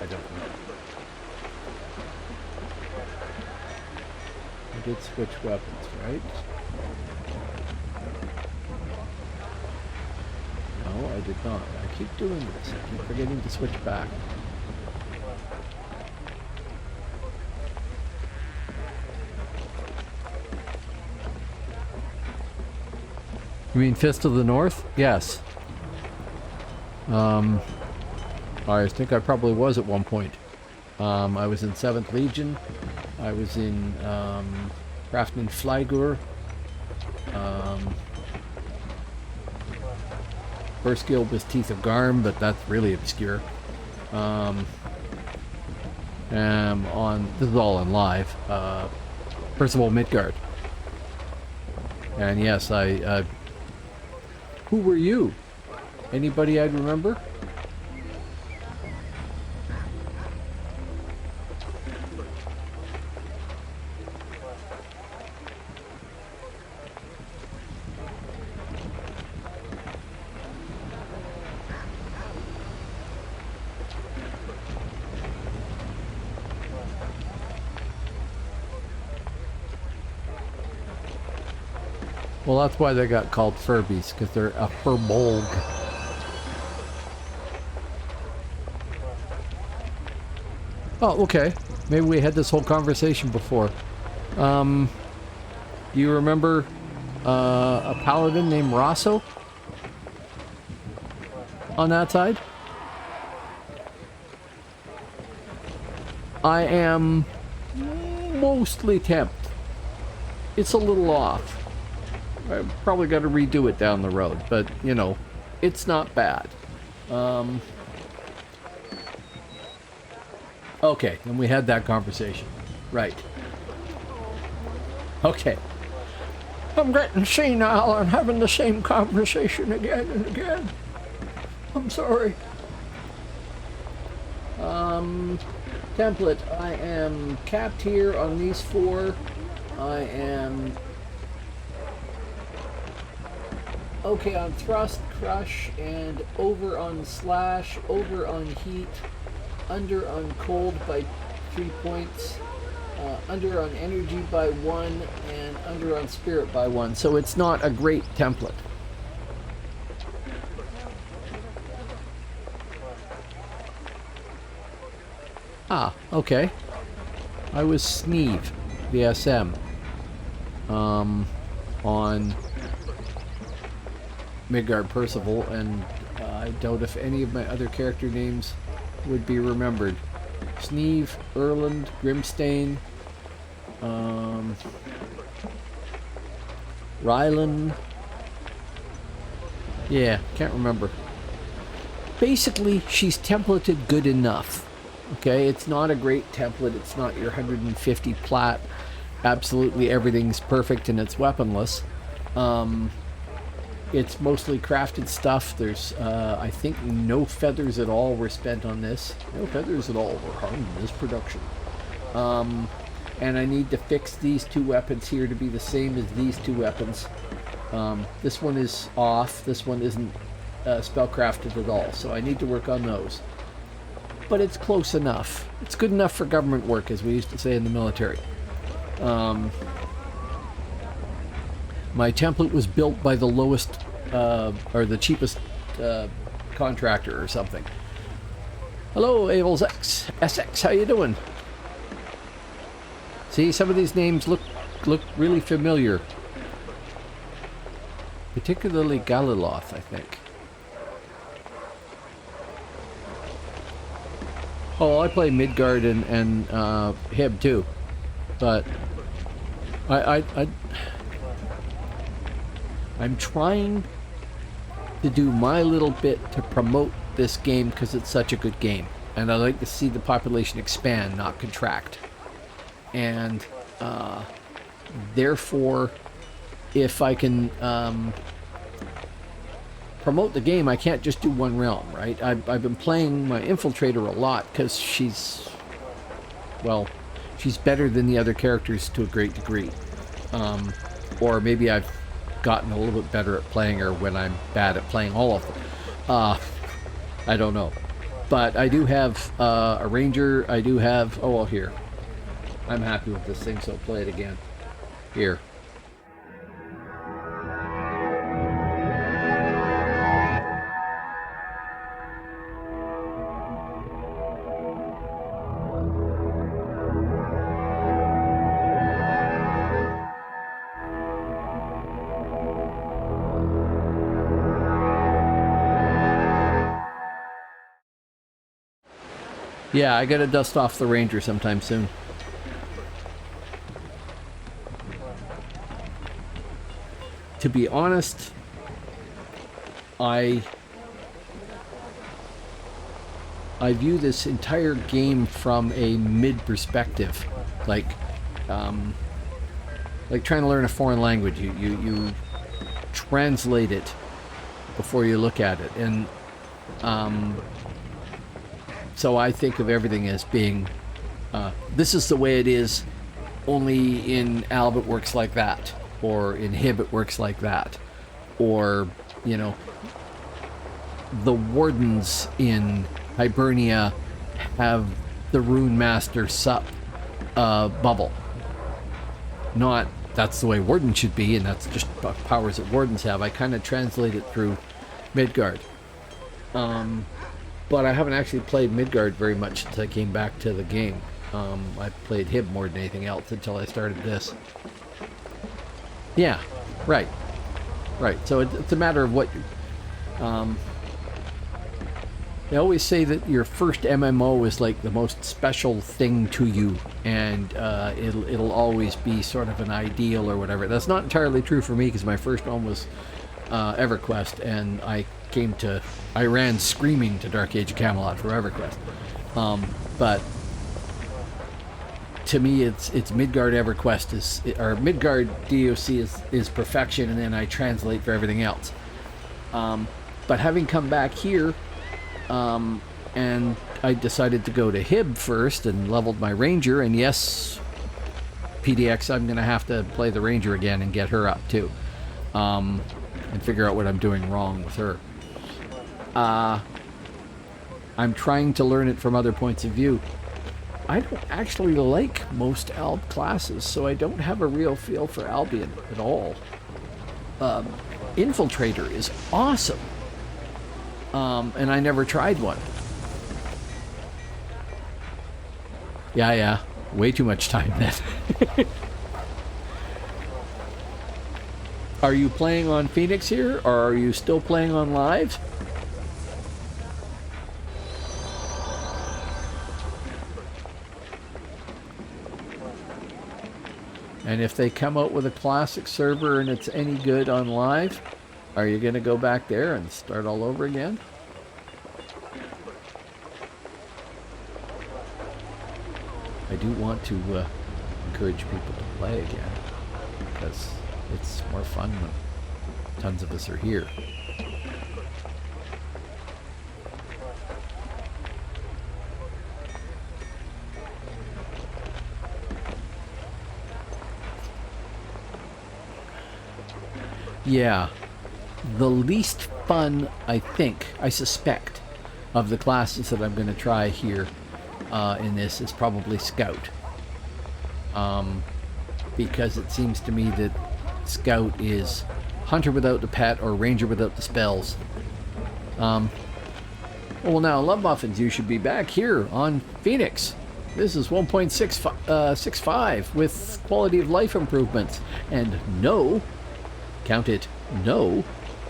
I don't know. I did switch weapons, right? No, I did not. I keep doing this. I keep forgetting to switch back. You mean Fist of the North? Yes. I think I probably was at one point. I was in 7th Legion. I was in Craftsman Flygur. First guild was Teeth of Garm, but that's really obscure. This is all in live. First of all, Midgard. And yes, who were you? Anybody I'd remember? Well, that's why they got called Furbies, because they're a furbolg. Oh, okay. Maybe we had this whole conversation before. Do you remember a paladin named Rosso? On that side? I am mostly tempted. It's a little off. I probably got to redo it down the road, but, you know, it's not bad. Okay, and we had that conversation. Right. Okay. I'm getting senile and having the same conversation again and again. I'm sorry. Template. I am capped here on these 4. I am okay on thrust, crush, and over on slash, over on heat, under on cold by 3 points, under on energy by 1, and under on spirit by 1. So it's not a great template. Ah, okay. I was Sneeve, VSM, on Midgard Percival, and I doubt if any of my other character names would be remembered. Sneeve, Erland, Grimstain, Rylan. Yeah, can't remember. Basically, she's templated good enough. Okay, it's not a great template. It's not your 150 plat. Absolutely everything's perfect and it's weaponless. It's mostly crafted stuff. There's, I think, no feathers at all were spent on this. No feathers at all were harmed in this production. And I need to fix these 2 weapons here to be the same as these 2 weapons. This one is off. This one isn't spellcrafted at all. So I need to work on those. But it's close enough. It's good enough for government work, as we used to say in the military. My template was built by the lowest, or the cheapest contractor or something. Hello, Avels X, SX, how you doing? See, some of these names look really familiar. Particularly Galiloth, I think. Oh, I play Midgard and Hib too, but I'm trying to do my little bit to promote this game because it's such a good game, and I like to see the population expand, not contract. And therefore, if I can promote the game, I can't just do one realm, right? I've been playing my Infiltrator a lot because she's better than the other characters to a great degree. Or maybe I've gotten a little bit better at playing her when I'm bad at playing all of them. I don't know. But I do have a ranger. I do have... Oh, well, here. I'm happy with this thing, so I'll play it again. Here. Yeah, I gotta dust off the ranger sometime soon. To be honest, I view this entire game from a mid perspective, like trying to learn a foreign language. You translate it before you look at it, and so I think of everything as being, this is the way it is, only in Alb it works like that, or in Hib it works like that, or, you know, the wardens in Hibernia have the Rune Master sup bubble. Not that's the way Warden should be, and that's just powers that Wardens have. I kind of translate it through Midgard. But I haven't actually played Midgard very much since I came back to the game. I played Hib more than anything else until I started this. Yeah, right. Right, so it's a matter of what... they always say that your first MMO is like the most special thing to you, and it'll always be sort of an ideal or whatever. That's not entirely true for me, because my first one was EverQuest, and I ran screaming to Dark Age of Camelot for EverQuest. But to me, it's Midgard EverQuest or Midgard DAOC is perfection, and then I translate for everything else. But having come back here, and I decided to go to Hib first and leveled my Ranger, and yes, PDX, I'm going to have to play the Ranger again and get her up too, and figure out what I'm doing wrong with her. I'm trying to learn it from other points of view. I don't actually like most Alb classes, so I don't have a real feel for Albion at all. Infiltrator is awesome. And I never tried one. Yeah. Way too much time then. Are you playing on Phoenix here, or are you still playing on live? And if they come out with a classic server and it's any good on live, are you going to go back there and start all over again? I do want to encourage people to play again, because it's more fun when tons of us are here. Yeah. The least fun, I suspect, of the classes that I'm going to try here in this is probably Scout. Because it seems to me that Scout is Hunter without the pet or Ranger without the spells. Well, now, Love Muffins, you should be back here on Phoenix. This is 1.65 with quality of life improvements. And no, count it, no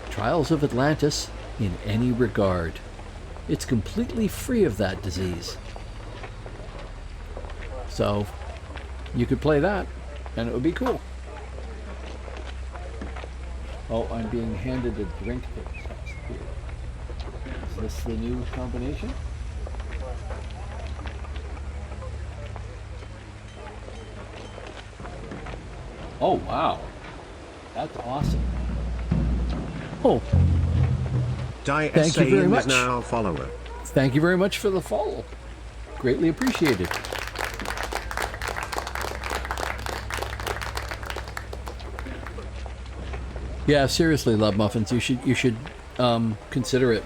Trials of Atlantis in any regard. It's completely free of that disease. So, you could play that, and it would be cool. Oh, I'm being handed a drink here. Is this the new combination? Oh, wow. That's awesome. Oh, thank you very much. Now follower. Thank you very much for the follow. Greatly appreciated. Yeah, seriously, Love Muffins, you should consider it.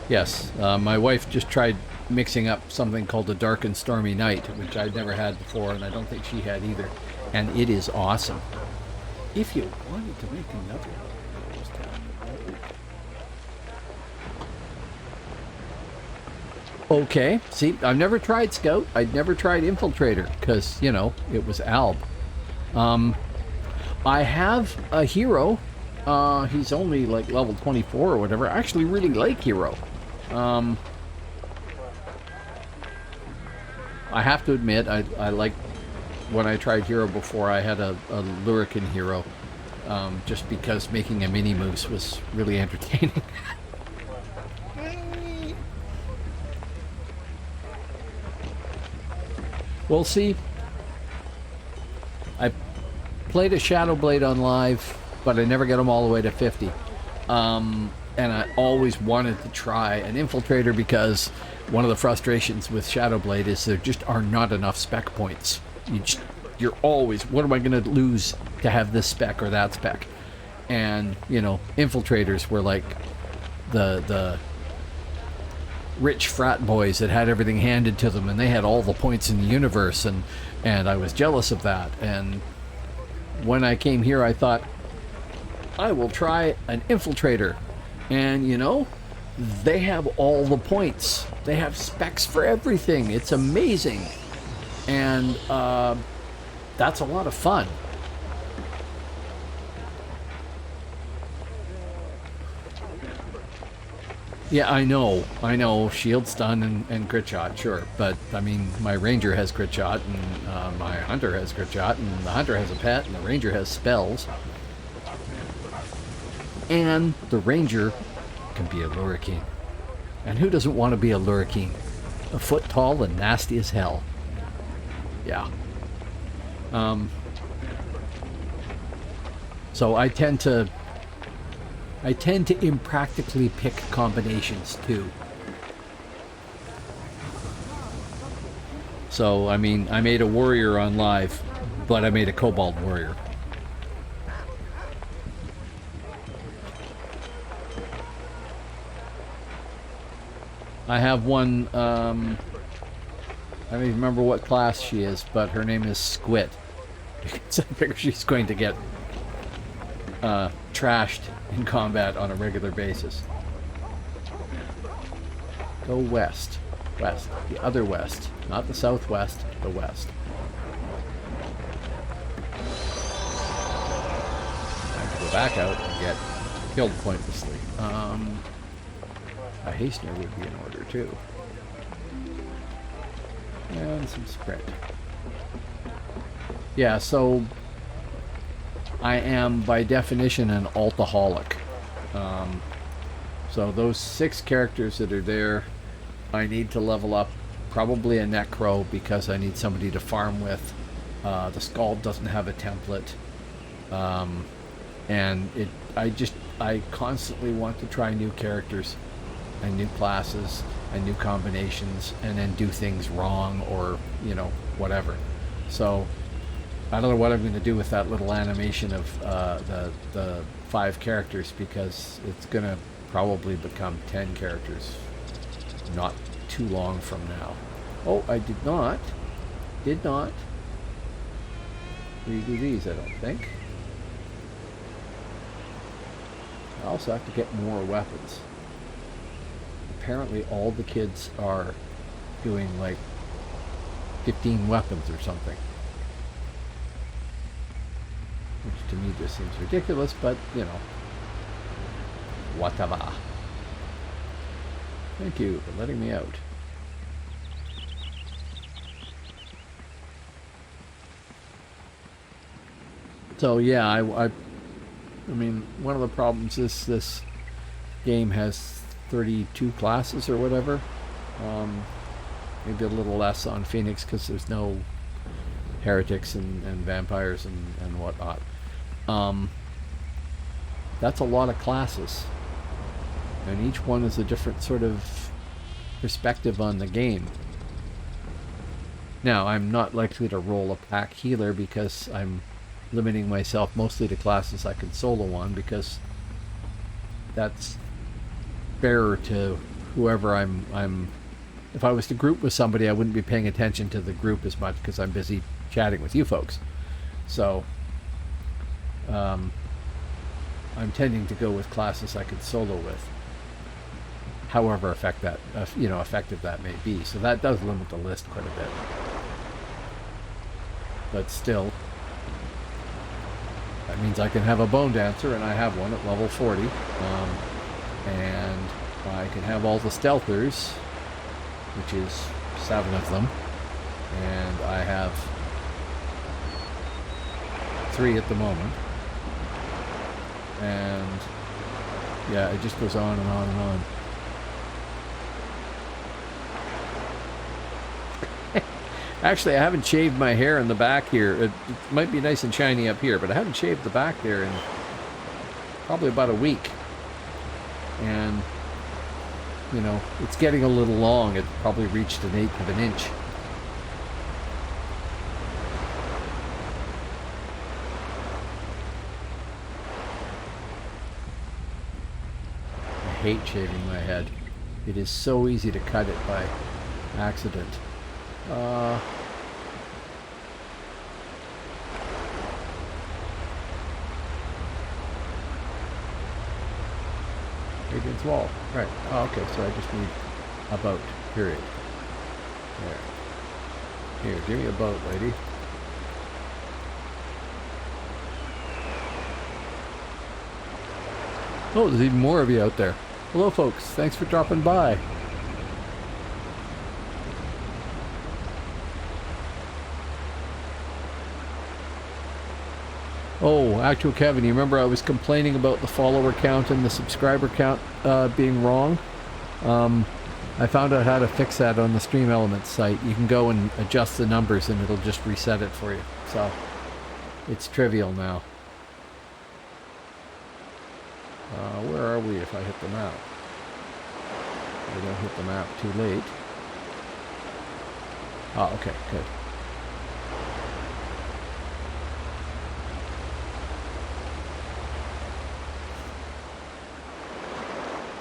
Yes. My wife just tried mixing up something called a Dark and Stormy Night, which I'd never had before, and I don't think she had either. And it is awesome. If you wanted to make another one, just okay. See, I've never tried Scout. I'd never tried Infiltrator because, you know, it was Alb. I have a hero. He's only like level 24 or whatever. I actually really like Hero. I have to admit, I like when I tried Hero before, I had a Lurican Hero, just because making a mini moose was really entertaining. We'll see. I played a Shadowblade on live, but I never got them all the way to 50. And I always wanted to try an Infiltrator because one of the frustrations with Shadowblade is there just are not enough spec points. You're always, what am I going to lose to have this spec or that spec? And, you know, Infiltrators were like the rich frat boys that had everything handed to them, and they had all the points in the universe, and I was jealous of that. And when I came here, I thought, I will try an Infiltrator. And, you know, they have all the points. They have specs for everything. It's amazing. And that's a lot of fun. Yeah, I know. Shield, stun, and crit shot, sure. But, I mean, my ranger has crit shot, and my hunter has crit shot, and the hunter has a pet, and the ranger has spells. And the ranger can be a lurricane. And who doesn't want to be a lurricane? A foot tall and nasty as hell. Yeah. So I tend to impractically pick combinations too. So, I mean, I made a warrior on live, but I made a kobold warrior. I have one, I don't even remember what class she is, but her name is Squid. Because I figure she's going to get trashed in combat on a regular basis. Go west. West. The other west. Not the southwest, the west. Time to go back out and get killed pointlessly. A hastener would be in order too. And some sprint. Yeah, so I am by definition an altaholic. So those 6 characters that are there, I need to level up probably a necro because I need somebody to farm with. The Scald doesn't have a template. And I constantly want to try new characters and new classes and new combinations and then do things wrong or, you know, whatever. So I don't know what I'm going to do with that little animation of the 5 characters, because it's going to probably become 10 characters not too long from now. Oh, I did not redo these, I don't think. I also have to get more weapons. Apparently all the kids are doing like 15 weapons or something. Which to me just seems ridiculous, but, you know, whatever. Thank you for letting me out. So yeah, I mean, one of the problems is this game has 32 classes or whatever. Maybe a little less on Phoenix because there's no heretics and vampires and whatnot. That's a lot of classes, and each one is a different sort of perspective on the game. Now, I'm not likely to roll a pack healer because I'm limiting myself mostly to classes I can solo on, because that's fairer to whoever I'm if I was to group with somebody, I wouldn't be paying attention to the group as much because I'm busy chatting with you folks. So I'm tending to go with classes I can solo with, however effective that may be. So that does limit the list quite a bit. But still, that means I can have a bone dancer, and I have one at level 40. And I can have all the stealthers, which is 7 of them. And I have 3 at the moment. And yeah, it just goes on and on and on. Actually, I haven't shaved my hair in the back here. It might be nice and shiny up here, but I haven't shaved the back there in probably about a week. And, you know, it's getting a little long. It probably reached 1/8 of an inch. I hate shaving my head. It is so easy to cut it by accident. Against wall. Right. Oh, okay, so I just need a boat. Period. There. Here, give me a boat, lady. Oh, there's even more of you out there. Hello, folks. Thanks for dropping by. Oh, actual Kevin, you remember I was complaining about the follower count and the subscriber count being wrong? I found out how to fix that on the Stream Elements site. You can go and adjust the numbers and it'll just reset it for you. So, it's trivial now. Where are we if I hit the map? I don't hit the map too late. Oh, okay, good.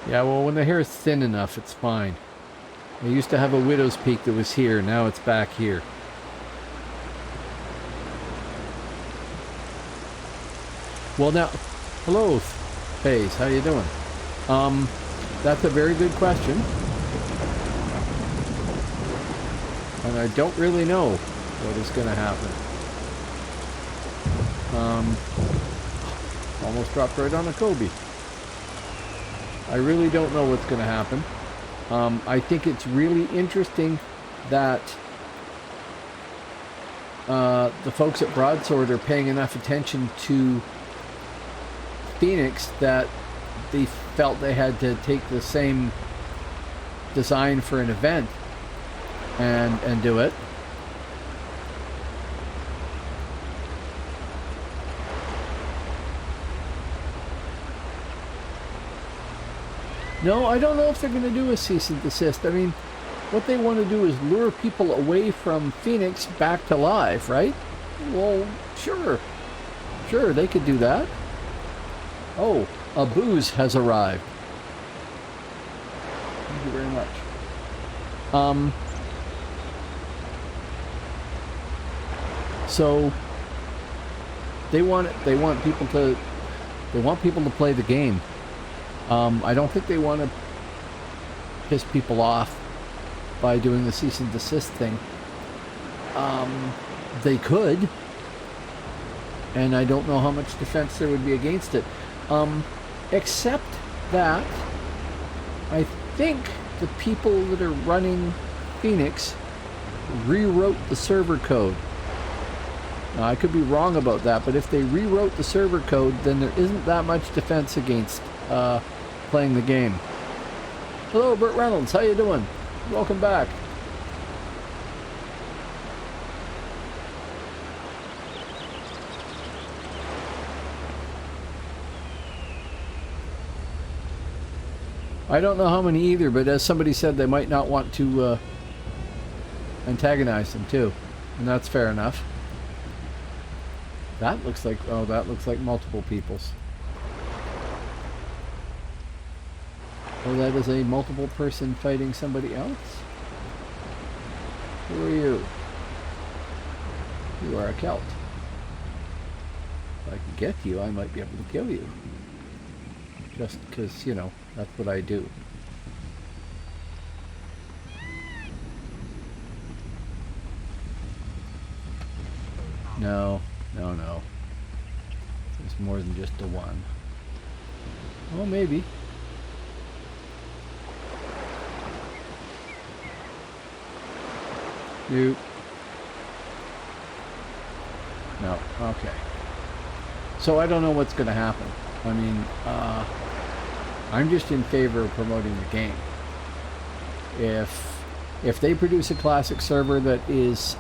Yeah, well, when the hair is thin enough, it's fine. I used to have a widow's peak that was here, now it's back here. Well, now, hello, Faze, how you doing? That's a very good question. And I don't really know what is going to happen. Almost dropped right on a Kobe. I really don't know what's going to happen. I think it's really interesting that the folks at Broadsword are paying enough attention to Phoenix that they felt they had to take the same design for an event and do it. No, I don't know if they're going to do a cease and desist. I mean, what they want to do is lure people away from Phoenix back to live, right? Well, sure. Sure, they could do that. Oh, a booze has arrived. Thank you very much. So they want people to play the game. I don't think they want to piss people off by doing the cease and desist thing. They could, and I don't know how much defense there would be against it. Except that I think the people that are running Phoenix rewrote the server code. Now, I could be wrong about that, but if they rewrote the server code, then there isn't that much defense against playing the game. Hello, Burt Reynolds. How you doing? Welcome back. I don't know how many either, but as somebody said, they might not want to antagonize them too, and that's fair enough. That looks like multiple people's. Oh, that is a multiple person fighting somebody else? Who are you? You are a Celt. If I can get you, I might be able to kill you. Just because, you know, that's what I do. No. There's more than just the one. Oh, maybe. Nope. No. Okay. So I don't know what's going to happen. I mean, I'm just in favor of promoting the game. If they produce a classic server that is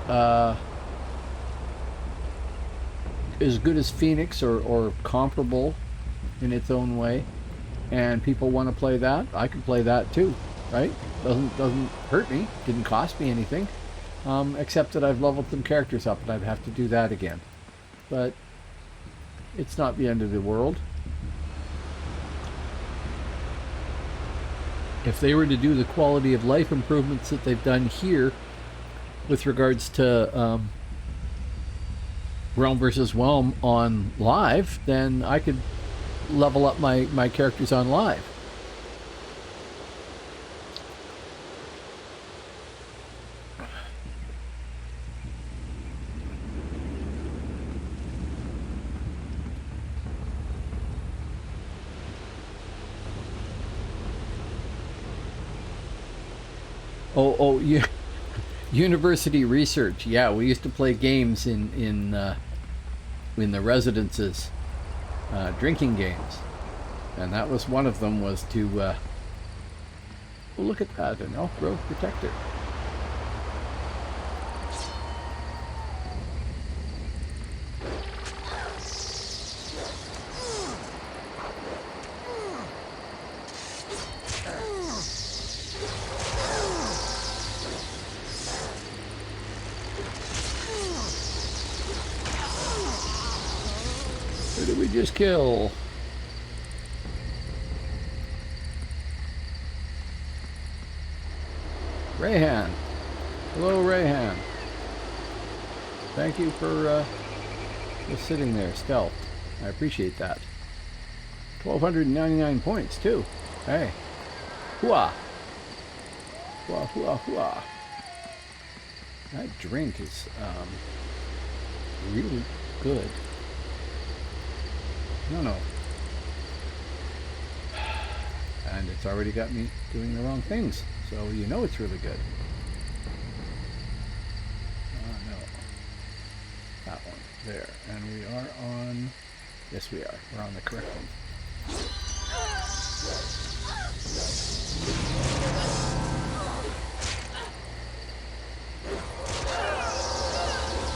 as good as Phoenix or comparable in its own way, and people want to play that, I can play that too, right? Doesn't hurt me. Didn't cost me anything. Except that I've leveled some characters up and I'd have to do that again. But it's not the end of the world. if they were to do the quality of life improvements that they've done here with regards to Realm versus Realm on live, then I could level up my characters on live. Oh, yeah. University research. Yeah, we used to play games in the residences, drinking games, and that was one of them. Was to look at that, an elf growth protector. Who did we just kill? Rayhan. Hello, Rayhan. Thank you for just sitting there, stealth. I appreciate that. 1,299 points, too. Hey. Hooah. Hooah, hooah, hooah. That drink is really good. No. And it's already got me doing the wrong things, so you know it's really good. No. That one. There. And we are on... Yes, we are. We're on the correct one.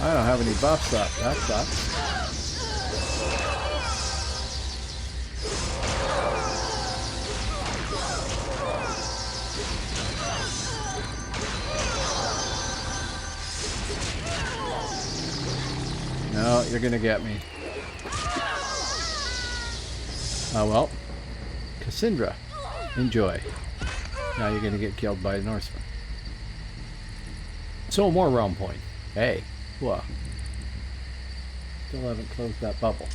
I don't have any buffs up. That sucks. No, you're gonna get me. Oh well. Cassandra, enjoy. Now you're gonna get killed by a Norseman. So more realm point. Hey, whoa. Still haven't closed that bubble.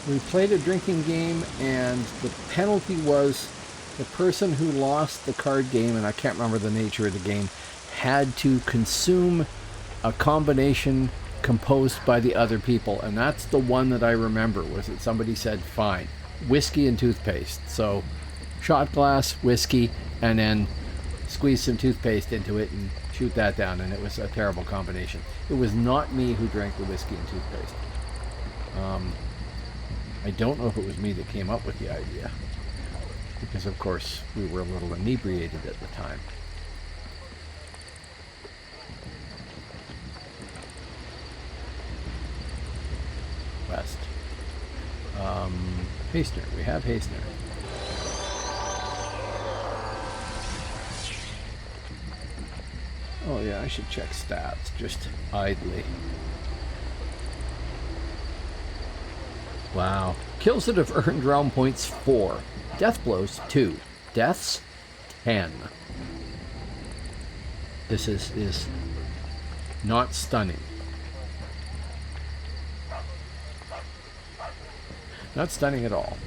We played a drinking game, and the penalty was the person who lost the card game, and I can't remember the nature of the game, had to consume a combination composed by the other people, and that's the one that I remember, was that somebody said, fine, whiskey and toothpaste. So shot glass, whiskey, and then squeeze some toothpaste into it and shoot that down, and it was a terrible combination. It was not me who drank the whiskey and toothpaste. I don't know if it was me that came up with the idea, because of course we were a little inebriated at the time. West. Hastener. We have Hastener. Oh yeah, I should check stats, just idly. Wow. Kills that have earned realm points 4. Death blows 2. Deaths 10. This is not stunning. Not stunning at all.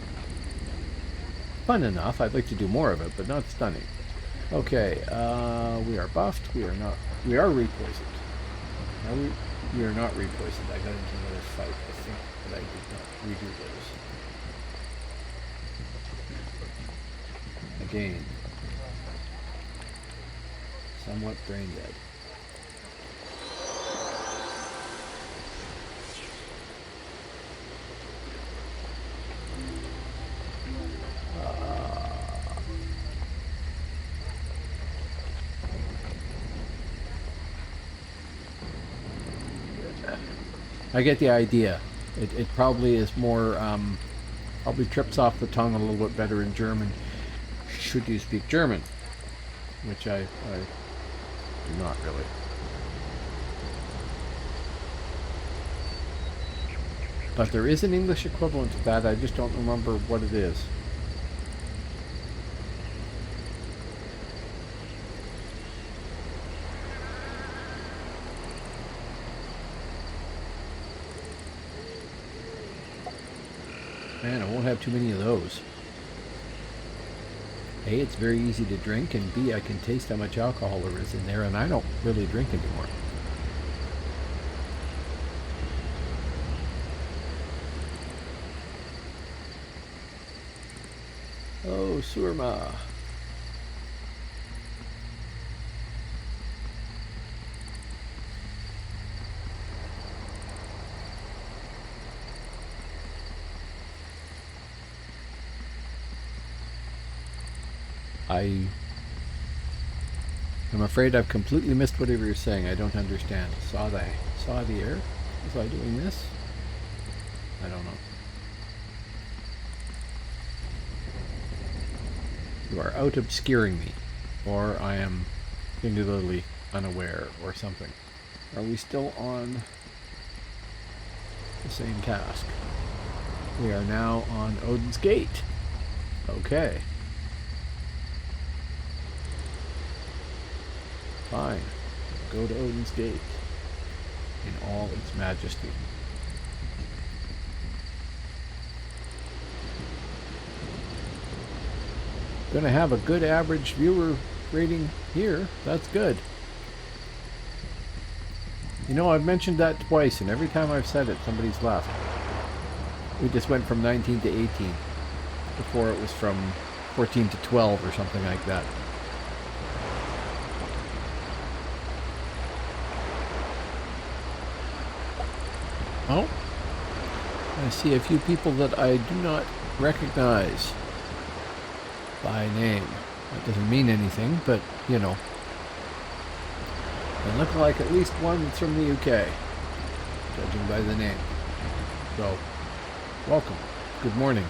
Fun enough. I'd like to do more of it, but not stunning. Okay, we are buffed. We are not. We are repoisoned. We are not repoisoned. I got into another fight, I think, but I did not redo those. Again, somewhat brain dead. I get the idea. It probably is more, probably trips off the tongue a little bit better in German, should you speak German, which I do not really. But there is an English equivalent to that. I just don't remember what it is. Man, I won't have too many of those. A, it's very easy to drink, and B, I can taste how much alcohol there is in there, and I don't really drink anymore. Oh, Surma. I'm afraid I've completely missed whatever you're saying. I don't understand. Saw the air? Was I doing this? I don't know. You are out obscuring me, or I am singularly unaware, or something. Are we still on the same task? We are now on Odin's Gate. Okay. Fine. Go to Odin's Gate in all its majesty. Gonna have a good average viewer rating here. That's good. You know, I've mentioned that twice, and every time I've said it, somebody's left. We just went from 19 to 18. Before it was from 14 to 12 or something like that. Oh, I see a few people that I do not recognize by name. That doesn't mean anything, but, you know. They look like at least one that's from the UK, judging by the name. So, welcome. Good morning.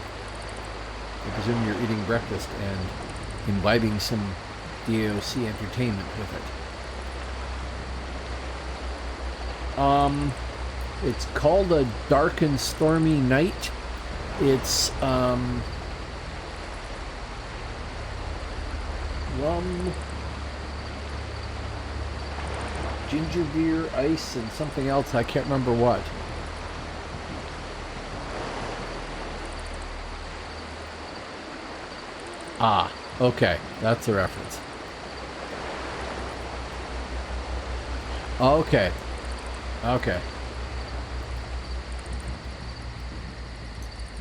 I presume you're eating breakfast and imbibing some DAOC entertainment with it. It's called A Dark and Stormy Night. It's rum, ginger beer, ice, and something else. I can't remember what. Ah, okay. That's the reference. Okay. Okay.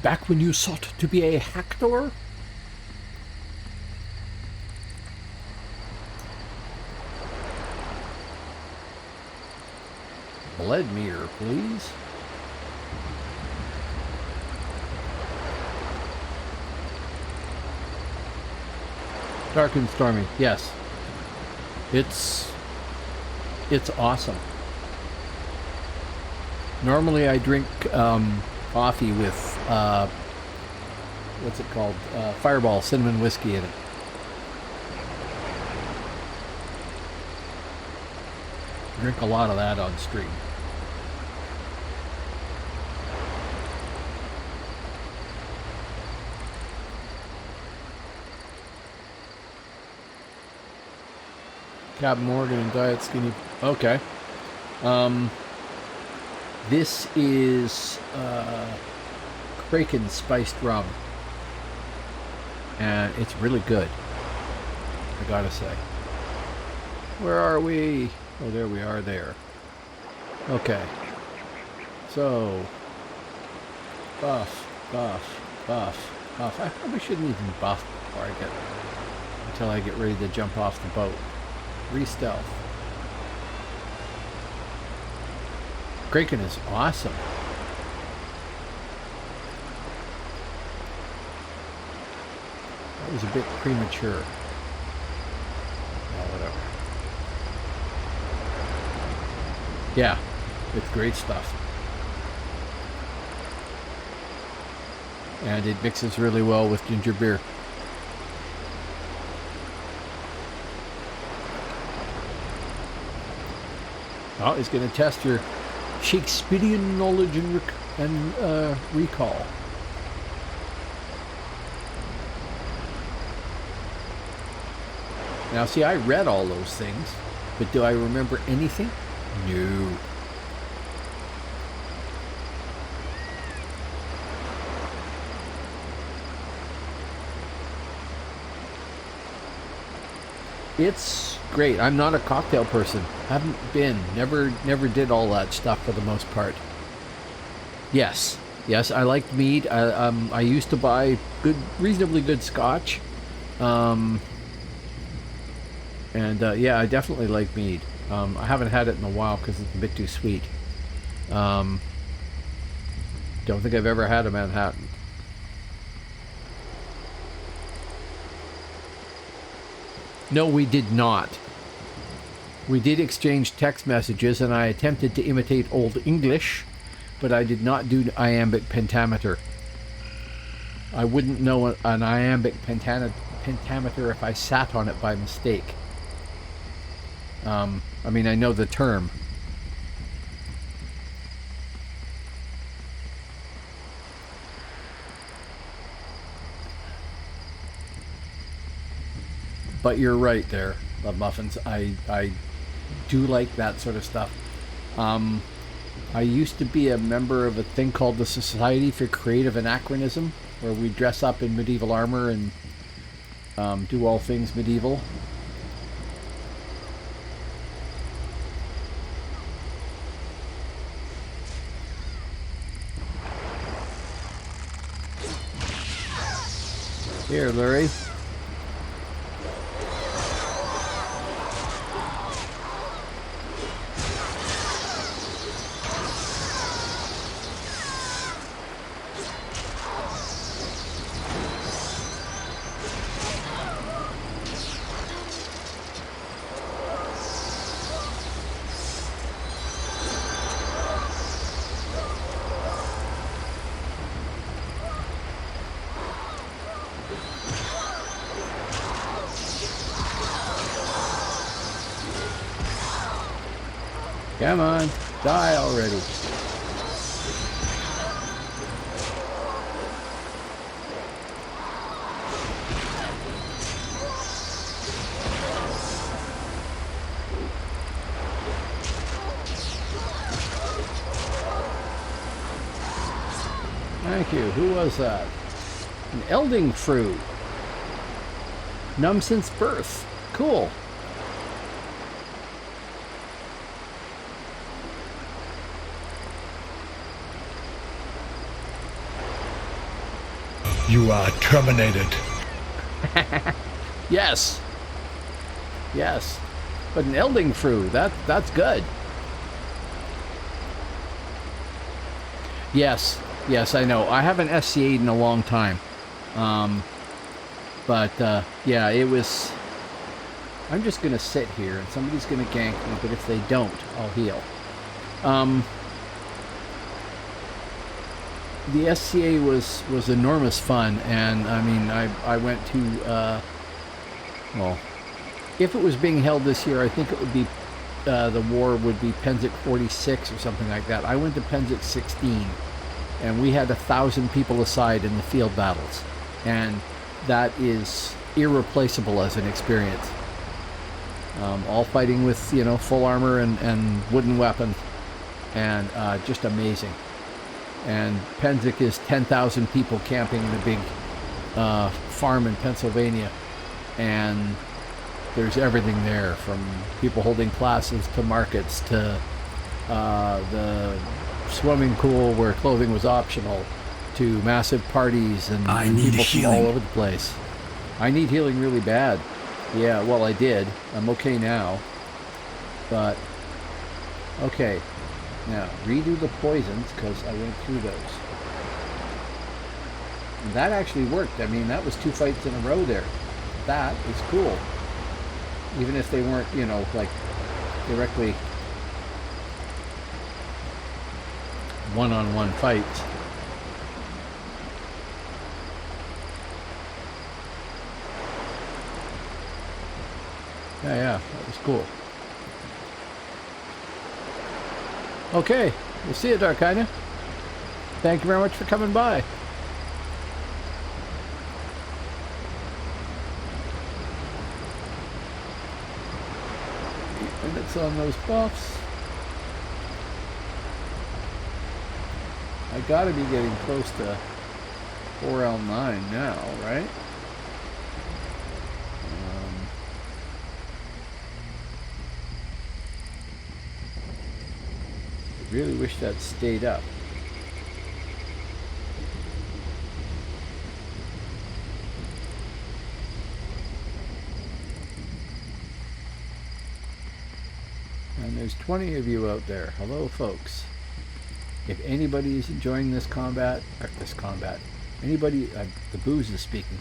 Back when you sought to be a hacktor? Bledmere, please. Dark and Stormy, yes. It's awesome. Normally I drink coffee with what's it called? Fireball cinnamon whiskey in it. Drink a lot of that on stream. Captain Morgan and Diet Skinny. Okay. This is Kraken spiced rum. And it's really good, I gotta say. Where are we? Oh, there we are there. Okay. So, buff. I probably shouldn't even buff before until I get ready to jump off the boat. Re-stealth. Kraken is awesome. That was a bit premature. Oh, whatever. Yeah, it's great stuff. And it mixes really well with ginger beer. Oh, he's going to test your Shakespearean knowledge and and recall. Now, see, I read all those things, but do I remember anything? No. It's great. I'm not a cocktail person. Haven't been. Never did all that stuff for the most part. Yes, I liked mead. I used to buy reasonably good scotch. Yeah, I definitely like mead. I haven't had it in a while because it's a bit too sweet. Don't think I've ever had a Manhattan. No, we did not. We did exchange text messages, and I attempted to imitate Old English, but I did not do iambic pentameter. I wouldn't know an iambic pentameter if I sat on it by mistake. I mean, I know the term. But you're right there, Love Muffins. I do like that sort of stuff. I used to be a member of a thing called the Society for Creative Anachronism, where we dress up in medieval armor and do all things medieval. Here, Larry. Come on, die already. Thank you. Who was that? An Elding Fruit. Numb since birth. Cool. You are terminated. Yes. Yes. But an Elding Fruit, that's good. Yes. Yes, I know. I haven't SCA'd in a long time. Yeah, it was... I'm just going to sit here and somebody's going to gank me, but if they don't, I'll heal. The SCA was enormous fun, and I mean, I went to, well, if it was being held this year, I think it would be, the war would be Penzic 46 or something like that. I went to Penzic 16, and we had 1,000 people aside in the field battles, and that is irreplaceable as an experience. All fighting with, full armor and wooden weapons, and just amazing. And Penzic is 10,000 people camping in a big farm in Pennsylvania, and there's everything there, from people holding classes to markets to the swimming pool where clothing was optional to massive parties and people from all over the place. I need healing really bad. Yeah, well, I did. I'm okay now. But, okay. Now, redo the poisons, because I went through those. And that actually worked. I mean, that was 2 fights in a row there. That is cool. Even if they weren't, like, directly one-on-one fights. Yeah, that was cool. Okay, we'll see you, Darkina. Thank you very much for coming by. Minutes on those buffs. I gotta be getting close to 4L9 now, right? I really wish that stayed up. And there's 20 of you out there. Hello, folks. If anybody is enjoying this combat, anybody, the booze is speaking.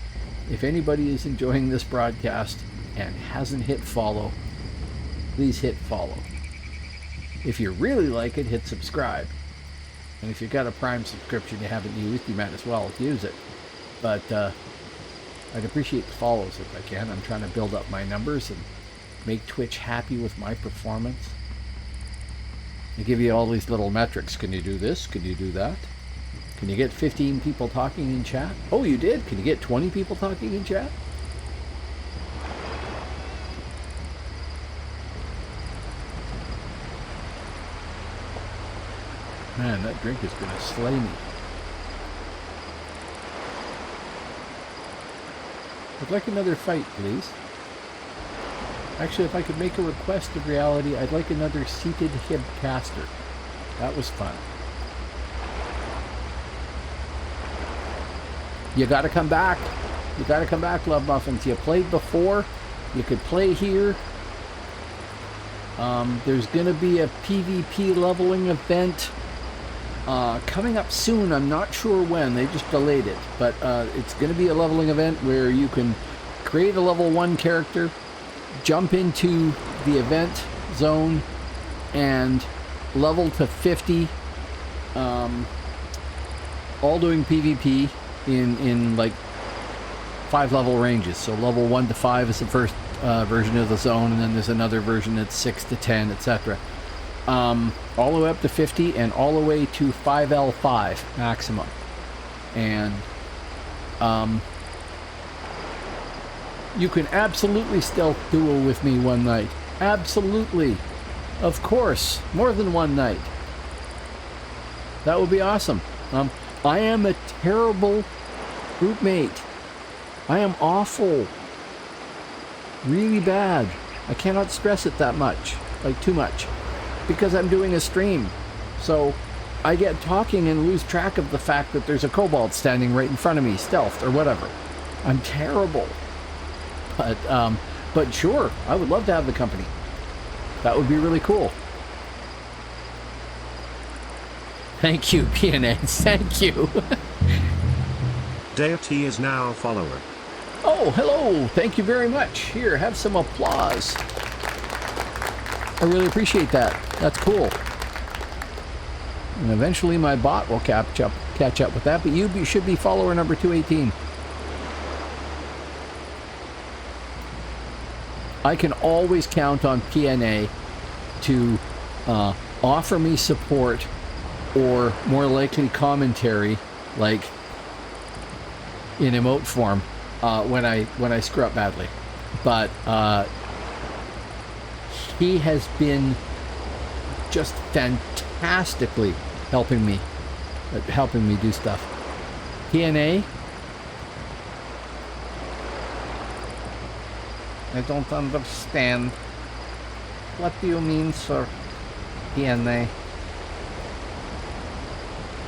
If anybody is enjoying this broadcast and hasn't hit follow, please hit follow. If you really like it, hit subscribe. And if you've got a Prime subscription you haven't used, you might as well use it. But I'd appreciate the follows if I can. I'm trying to build up my numbers and make Twitch happy with my performance. They give you all these little metrics. Can you do this? Can you do that? Can you get 15 people talking in chat? Oh, you did? Can you get 20 people talking in chat? Man, that drink is going to slay me. I'd like another fight, please. Actually, if I could make a request of reality, I'd like another seated hib caster. That was fun. You gotta come back. You gotta come back, Love Muffins. You played before. You could play here. There's gonna be a PvP leveling event coming up soon. I'm not sure when. They just delayed it. But it's gonna be a leveling event where you can create a level 1 character, jump into the event zone, and level to 50, all doing PvP in like 5 level ranges. So level 1 to 5 is the first version of the zone, and then there's another version that's 6 to 10, etc. All the way up to 50, and all the way to 5L5 maximum. And you can absolutely stealth duel with me one night. Absolutely. Of course. More than one night. That would be awesome. I am a terrible group mate. I am awful. Really bad. I cannot stress it that much. Like, too much. Because I'm doing a stream. So I get talking and lose track of the fact that there's a kobold standing right in front of me, stealthed or whatever. I'm terrible. But sure, I would love to have the company. That would be really cool. Thank you, PNA. Thank you. DAOC is now a follower. Oh, hello. Thank you very much. Here, have some applause. I really appreciate that. That's cool. And eventually my bot will catch up with that, but you should be follower number 218. I can always count on PNA to offer me support, or more likely commentary, like in emote form, when I screw up badly. But he has been just fantastically helping me do stuff. PNA, I don't understand. What do you mean, sir? PNA.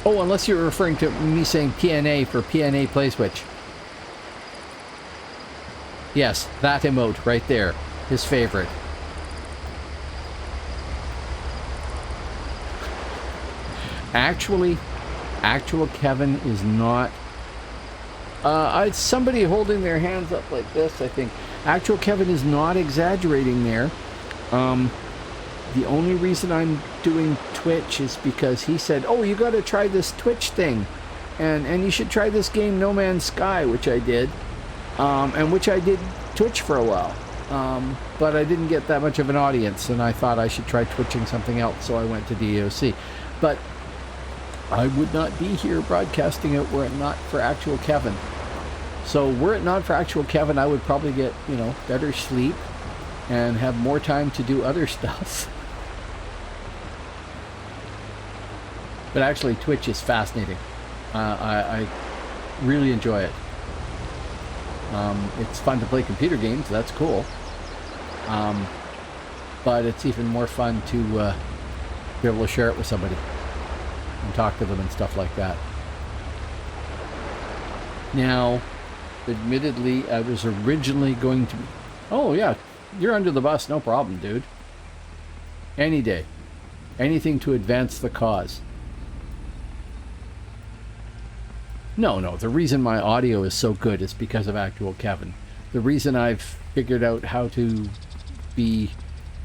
Oh, unless you're referring to me saying PNA for PNA Play Switch. Yes, that emote right there. His favorite. Actually, actual Kevin is not... it's somebody holding their hands up like this, I think. Actual Kevin is not exaggerating there. The only reason I'm doing Twitch is because he said, oh, you got to try this Twitch thing. And you should try this game No Man's Sky, which I did. And which I did Twitch for a while. But I didn't get that much of an audience, and I thought I should try twitching something else, so I went to DAOC. But I would not be here broadcasting it were it not for actual Kevin. So were it not for actual Kevin, I would probably get, better sleep and have more time to do other stuff. But actually, Twitch is fascinating. I really enjoy it. It's fun to play computer games. That's cool. But it's even more fun to be able to share it with somebody and talk to them and stuff like that. Now, admittedly, I was originally going to... Oh, yeah. You're under the bus. No problem, dude. Any day. Anything to advance the cause. No. The reason my audio is so good is because of actual Kevin. The reason I've figured out how to be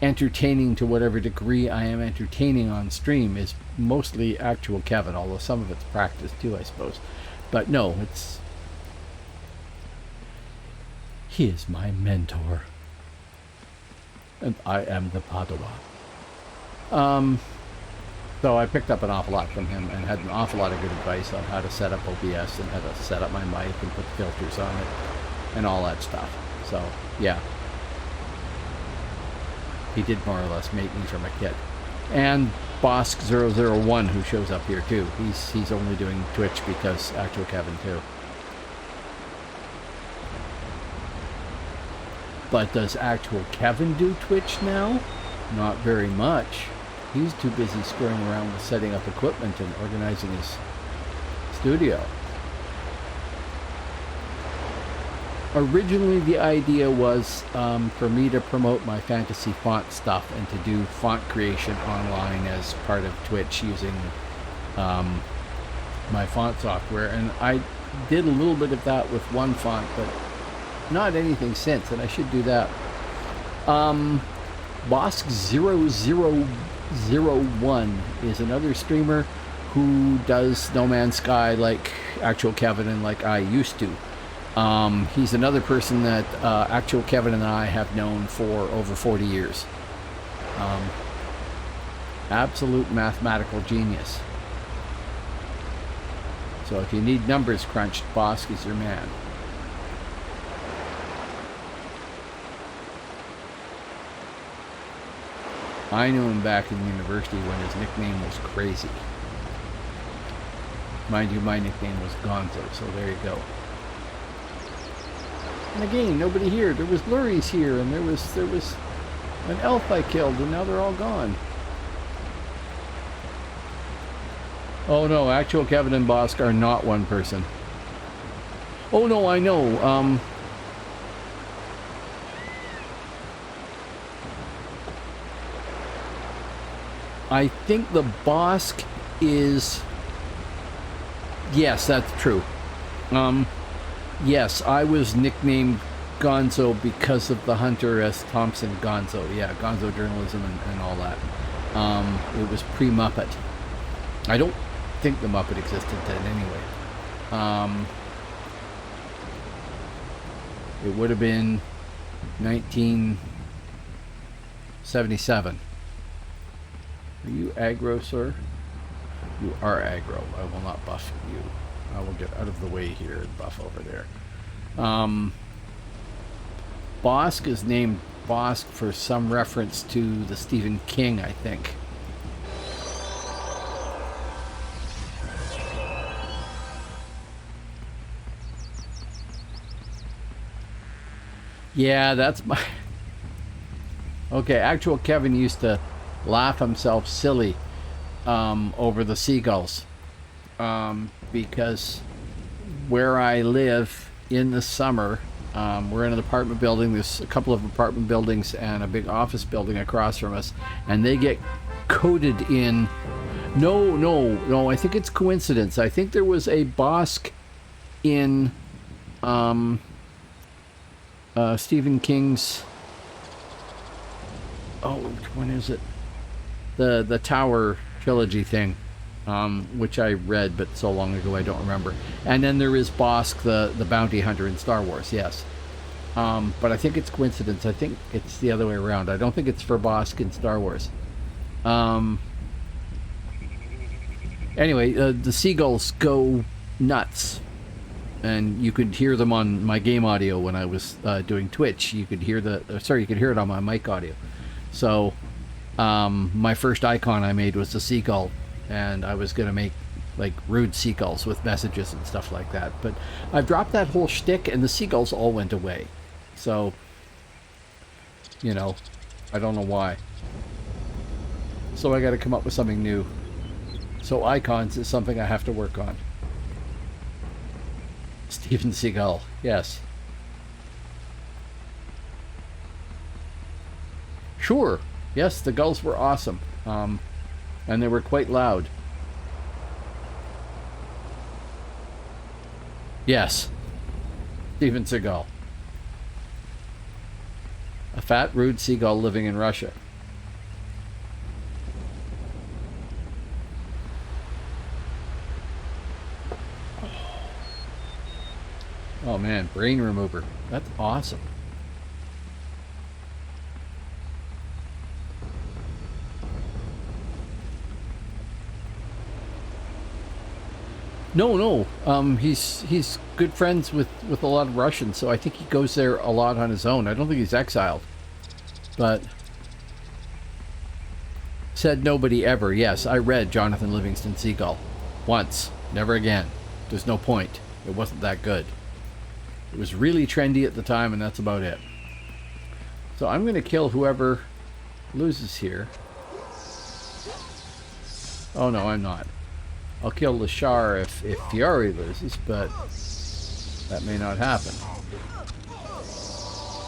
entertaining to whatever degree I am entertaining on stream is mostly actual Kevin, although some of it's practice too, I suppose. But no, he is my mentor. And I am the Padawan. So I picked up an awful lot from him and had an awful lot of good advice on how to set up OBS and how to set up my mic and put filters on it and all that stuff. So, yeah. He did more or less make me from a kid. And Bosk001, who shows up here too. He's only doing Twitch because actual Kevin too. But does actual Kevin do Twitch now? Not very much. He's too busy screwing around with setting up equipment and organizing his studio. Originally, the idea was for me to promote my fantasy font stuff and to do font creation online as part of Twitch using my font software. And I did a little bit of that with one font, but not anything since, and I should do that. Bosk0001 is another streamer who does No Man's Sky like actual Kevin and like I used to. He's another person that actual Kevin and I have known for over 40 years. Absolute mathematical genius. So if you need numbers crunched, Bosk is your man. I knew him back in university when his nickname was Crazy. Mind you, my nickname was Gonzo, so there you go. And again, nobody here. There was lurries here, and there was an elf I killed, and now they're all gone. Oh no, actual Kevin and Bosk are not one person. Oh no, I know. I think the Bosk is... Yes, that's true. Yes, I was nicknamed Gonzo because of the Hunter S. Thompson Gonzo. Yeah, Gonzo journalism and all that. It was pre-Muppet. I don't think the Muppet existed then anyway. It would have been 1977. Are you aggro, sir? You are aggro. I will not buff you. I will get out of the way here and buff over there. Bosk is named Bosk for some reference to the Stephen King, I think. Yeah, that's my... Okay, actual Kevin used to laugh himself silly over the seagulls. Because where I live in the summer, we're in an apartment building. There's a couple of apartment buildings and a big office building across from us, and they get coated in... No, I think it's coincidence. I think there was a Bosk in Stephen King's... Oh, which one is it? The Tower trilogy thing. Which I read, but so long ago I don't remember. And then there is Bosk, the bounty hunter in Star Wars, yes. But I think it's coincidence. I think it's the other way around. I don't think it's for Bosk in Star Wars. Anyway, the seagulls go nuts. And you could hear them on my game audio when I was doing Twitch. You could hear you could hear it on my mic audio. So, my first icon I made was a seagull, and I was gonna make like rude seagulls with messages and stuff like that. But I've dropped that whole shtick, and the seagulls all went away. So, you know, I don't know why. So I got to come up with something new. So icons is something I have to work on. Steven Seagal, yes. Sure, yes, the gulls were awesome. And they were quite loud. Yes, Steven Seagal. A fat, rude seagull living in Russia. Oh man, brain remover. That's awesome. No. He's good friends with a lot of Russians, so I think he goes there a lot on his own. I don't think he's exiled. But said nobody ever. Yes, I read Jonathan Livingston Seagull once. Never again. There's no point. It wasn't that good. It was really trendy at the time, and that's about it. So I'm going to kill whoever loses here. Oh no, I'm not. I'll kill Lashar if Fiore loses, but that may not happen.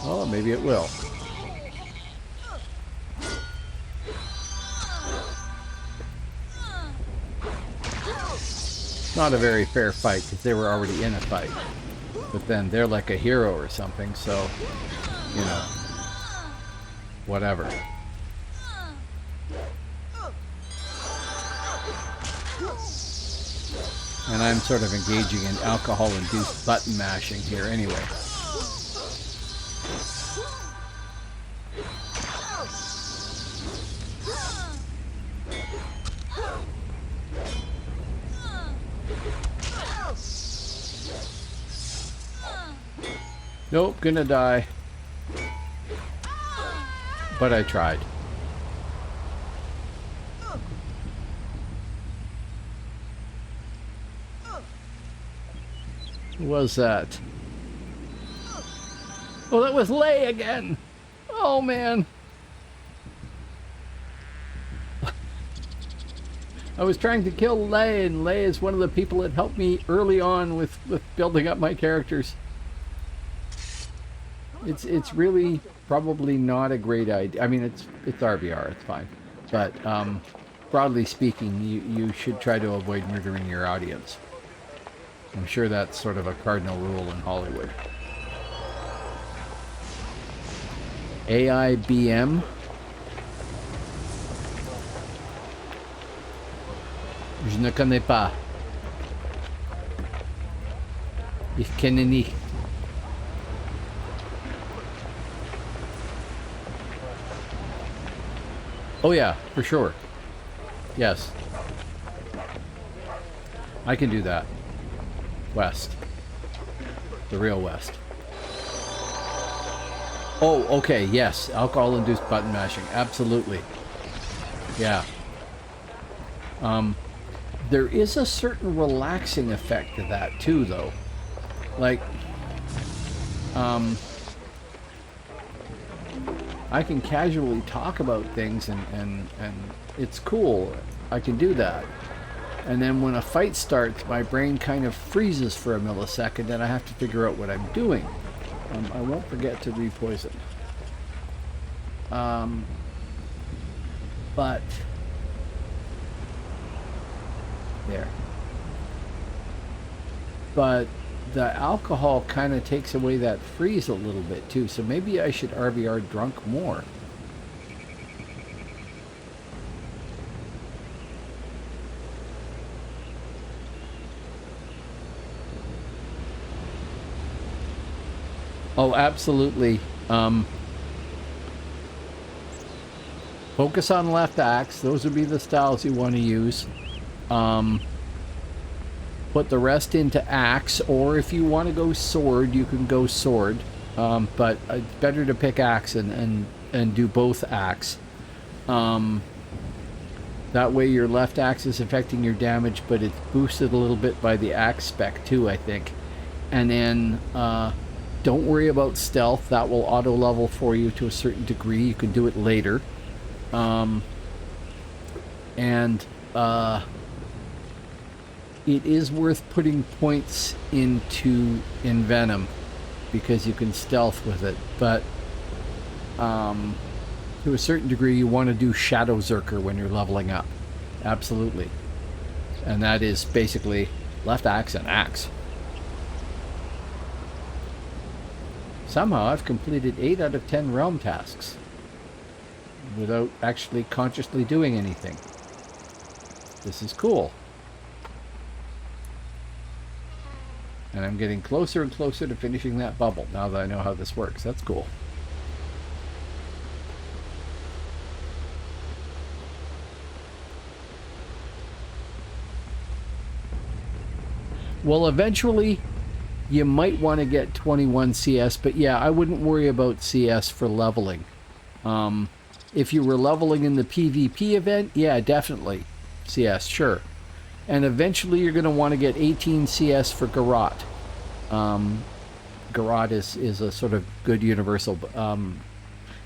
Oh, maybe it will. Not a very fair fight, because they were already in a fight. But then they're like a hero or something, so, you know, whatever. And I'm sort of engaging in alcohol-induced button mashing here anyway. Nope, gonna die. But I tried. Who was that? Oh, that was Lei again! Oh, man. I was trying to kill Lei, and Lei is one of the people that helped me early on with building up my characters. It's really probably not a great idea. I mean, it's RBR, it's fine. But broadly speaking, you should try to avoid murdering your audience. I'm sure that's sort of a cardinal rule in Hollywood. AIBM. Je ne connais pas. Ich kenne nicht. Oh yeah, for sure. Yes. I can do that. West. The real West. Oh, okay, yes. Alcohol-induced button mashing. Absolutely. Yeah. There is a certain relaxing effect to that, too, though. Like, I can casually talk about things and it's cool. I can do that. And then when a fight starts, my brain kind of freezes for a millisecond and I have to figure out what I'm doing. I won't forget to repoison. But there. But the alcohol kind of takes away that freeze a little bit too, so maybe I should RBR drunk more. Oh, absolutely. Focus on left axe. Those would be the styles you want to use. Put the rest into axe, or if you want to go sword, you can go sword. But it's better to pick axe and do both axe. That way your left axe is affecting your damage, but it's boosted a little bit by the axe spec too, I think. And then don't worry about stealth. That will auto level for you to a certain degree. You can do it later. It is worth putting points into Envenom because you can stealth with it, but to a certain degree you want to do Shadow Zerker when you're leveling up. Absolutely. And that is basically left axe and axe. Somehow I've completed 8 out of 10 realm tasks without actually consciously doing anything. This is cool. And I'm getting closer and closer to finishing that bubble now that I know how this works. That's cool. Well, eventually you might want to get 21 CS, but yeah, I wouldn't worry about CS for leveling. If you were leveling in the PvP event, yeah, definitely CS, sure. And eventually you're going to want to get 18 CS for Garrote. Garrote is a sort of good universal.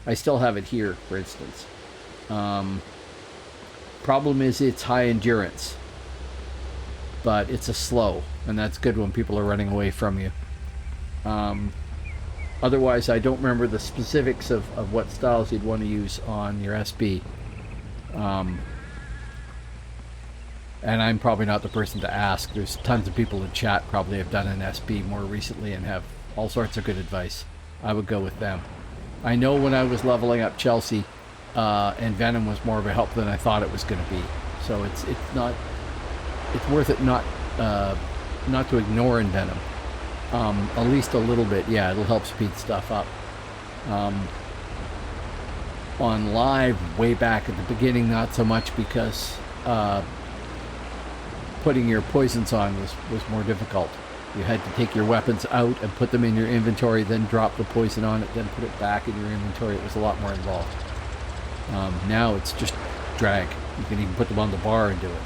I still have it here, for instance. Problem is it's high endurance. But it's a slow, and that's good when people are running away from you. Otherwise, I don't remember the specifics of what styles you'd want to use on your SB. And I'm probably not the person to ask. There's tons of people in chat probably have done an SB more recently and have all sorts of good advice. I would go with them. I know when I was leveling up Chelsea, Envenom was more of a help than I thought it was going to be. So it's worth it not to ignore Envenom. At least a little bit. Yeah, it'll help speed stuff up. On live, way back at the beginning, not so much because putting your poisons on was more difficult. You had to take your weapons out and put them in your inventory, then drop the poison on it, then put it back in your inventory. It was a lot more involved. Now it's just drag. You can even put them on the bar and do it.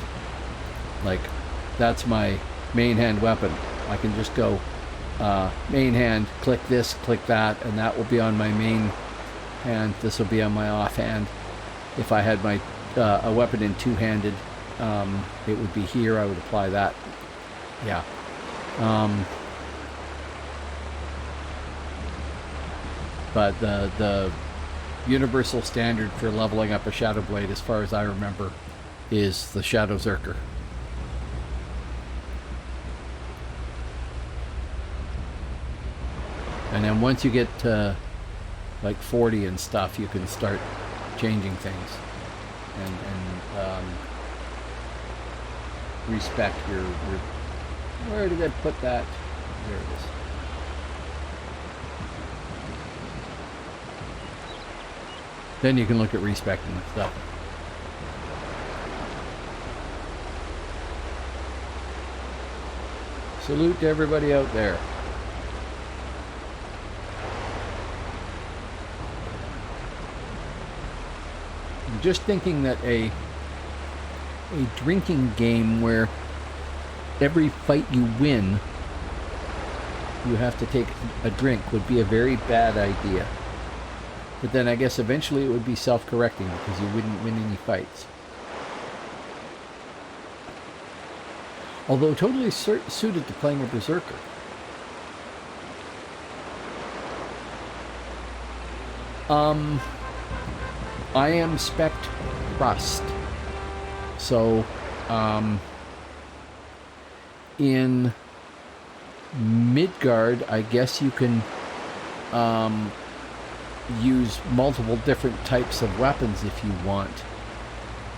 Like, that's my main hand weapon. I can just go main hand, click this, click that, and that will be on my main hand. This will be on my off hand. If I had my a weapon in two-handed, it would be here. I would apply that. Yeah. But the universal standard for leveling up a Shadow Blade, as far as I remember, is the Shadow Zerker. And then once you get to like 40 and stuff, you can start changing things and respec your where did I put that? There it is. Then you can look at respecting the stuff. Salute to everybody out there. I'm just thinking that a drinking game where every fight you win, you have to take a drink would be a very bad idea. But then I guess eventually it would be self-correcting because you wouldn't win any fights. Although totally suited to playing a Berserker. I am spec Rust. So, in Midgard, I guess you can use multiple different types of weapons if you want,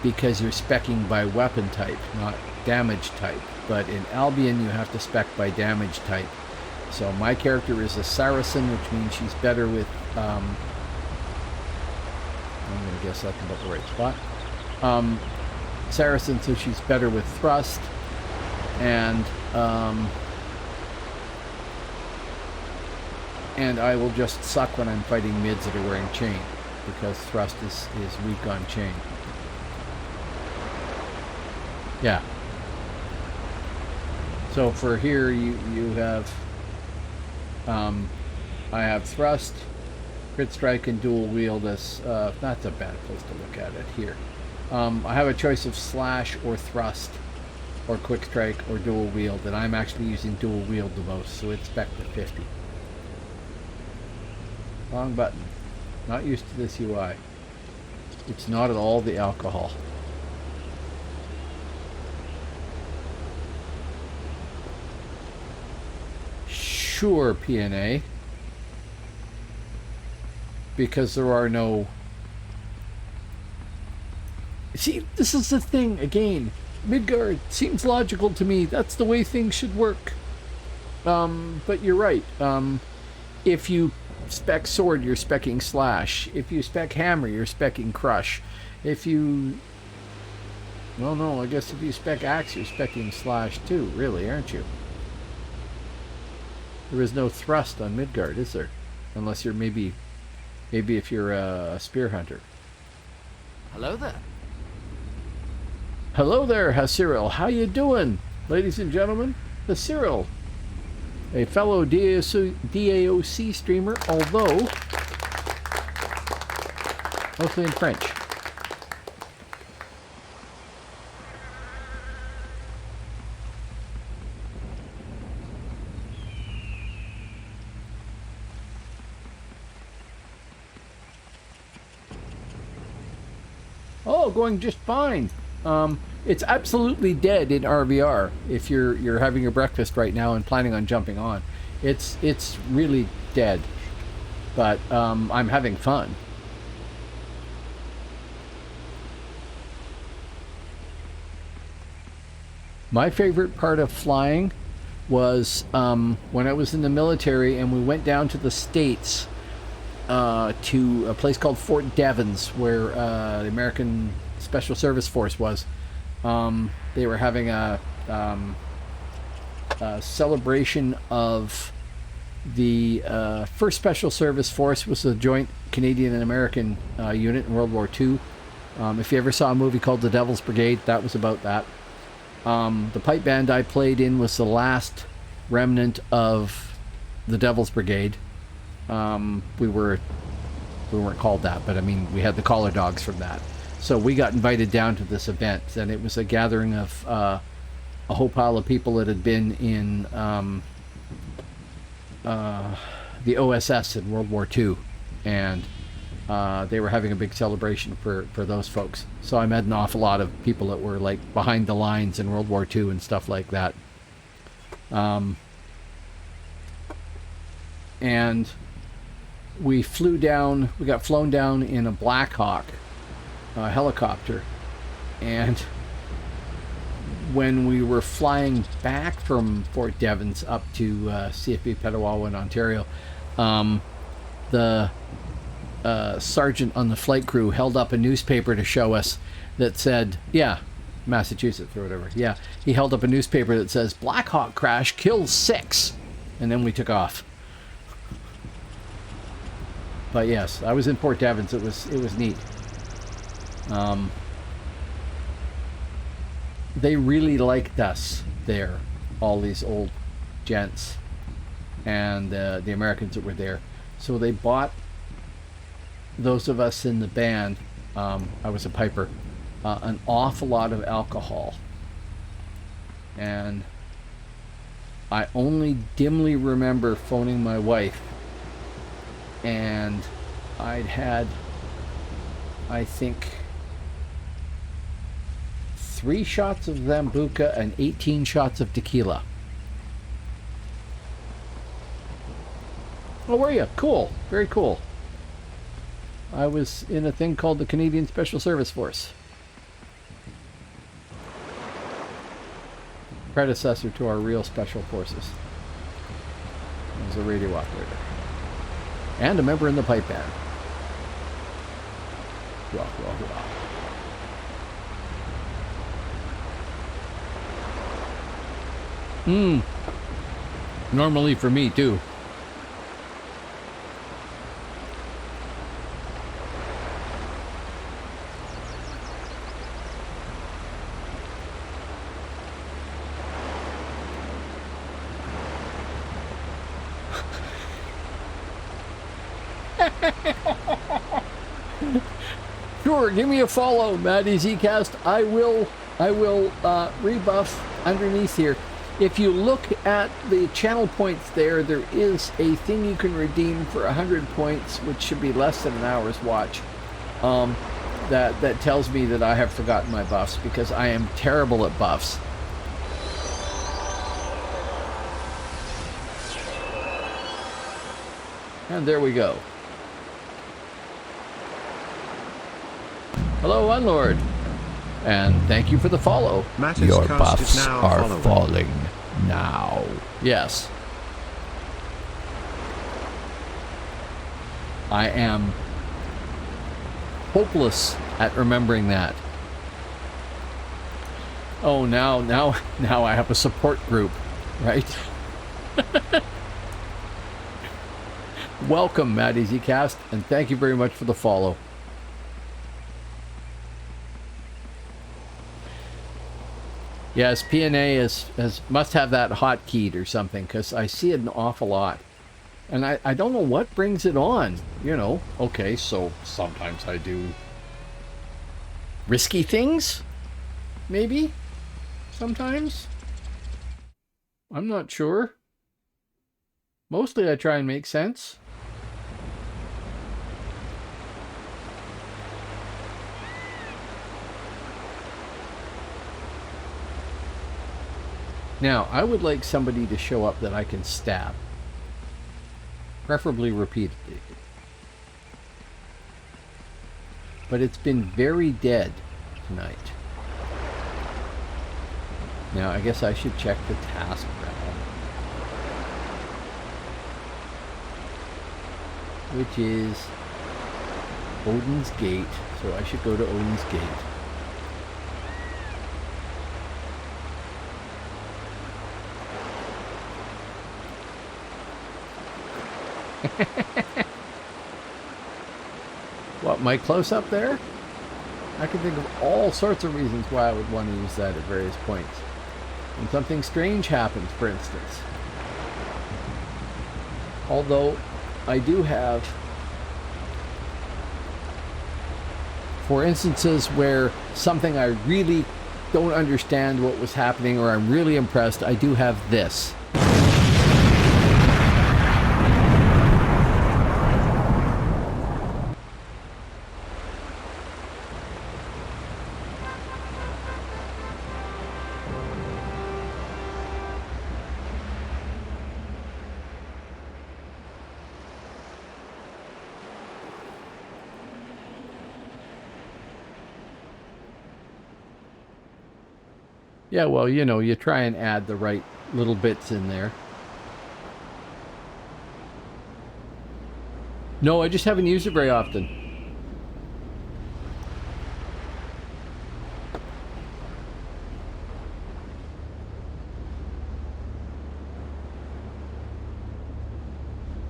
because you're speccing by weapon type, not damage type. But in Albion, you have to spec by damage type. So my character is a Saracen, which means she's better with, I'm going to guess that's about the right spot. Saracen, so she's better with thrust, and I will just suck when I'm fighting mids that are wearing chain, because thrust is weak on chain. Yeah. So for here, you have, I have thrust, crit strike, and dual wield as, that's a bad place to look at it here. I have a choice of slash or thrust, or quick strike, or dual wield, and I'm actually using dual wield the most, so it's spec to 50. Wrong button. Not used to this UI. It's not at all the alcohol. Sure, PNA. Because there are no... See, this is the thing, again. Midgard seems logical to me. That's the way things should work. But you're right. If you spec sword, you're specking slash. If you spec hammer, you're specking crush. If you... Well, no, I guess if you spec axe, you're specking slash too, really, aren't you? There is no thrust on Midgard, is there? Unless you're maybe if you're a spear hunter. Hello there. Hello there, Hasiril. How you doing? Ladies and gentlemen, Hasiril, a fellow DAOC streamer, although mostly in French. Oh, going just fine. It's absolutely dead in RVR if you're having your breakfast right now and planning on jumping on. It's really dead, but I'm having fun. My favorite part of flying was when I was in the military and we went down to the States to a place called Fort Devens, where the American Special Service Force was. They were having a celebration of the first Special Service Force. Was a joint Canadian and American unit in World War II. If you ever saw a movie called The Devil's Brigade, that was about that. The pipe band I played in was the last remnant of the Devil's Brigade. We weren't called that, but I mean, we had the collar dogs from that. So we got invited down to this event, and it was a gathering of a whole pile of people that had been in the OSS in World War II, and they were having a big celebration for those folks. So I met an awful lot of people that were like behind the lines in World War II and stuff like that. And we flew down, we got flown down in a Black Hawk helicopter, and when we were flying back from Fort Devens up to CFB Petawawa in Ontario, the sergeant on the flight crew held up a newspaper to show us that said, Massachusetts or whatever, he held up a newspaper that says Black Hawk crash kills 6, and then we took off. But yes, I was in Fort Devens. It was neat. They really liked us there, all these old gents and the Americans that were there. So they bought those of us in the band, I was a piper, an awful lot of alcohol. And I only dimly remember phoning my wife, and I'd had, I think, 3 shots of Zambuca and 18 shots of tequila. Oh, were you? Cool. Very cool. I was in a thing called the Canadian Special Service Force. Predecessor to our real special forces. I was a radio operator. And a member in the pipe band. Wah, wah, wah. Normally for me, too. Sure, give me a follow, Matty Zcast. I will rebuff underneath here. If you look at the channel points there, there is a thing you can redeem for 100 points, which should be less than an hour's watch. That tells me that I have forgotten my buffs, because I am terrible at buffs. And there we go. Hello, Unlord. And thank you for the follow. Your buffs are falling now. Yes. I am hopeless at remembering that. Oh, now I have a support group, right? Welcome, Matty Zcast, and thank you very much for the follow. Yes, PNA must have that hotkeyed or something, because I see it an awful lot. And I don't know what brings it on, you know. Okay, so sometimes I do risky things, maybe, sometimes. I'm not sure. Mostly I try and make sense. Now, I would like somebody to show up that I can stab. Preferably repeatedly. But it's been very dead tonight. Now, I guess I should check the task realm, which is Odin's Gate. So I should go to Odin's Gate. What, my close-up there? I can think of all sorts of reasons why I would want to use that at various points. When something strange happens, for instance. Although, I do have, for instances where something I really don't understand what was happening, or I'm really impressed, I do have this. Yeah, well, you know, you try and add the right little bits in there. No, I just haven't used it very often.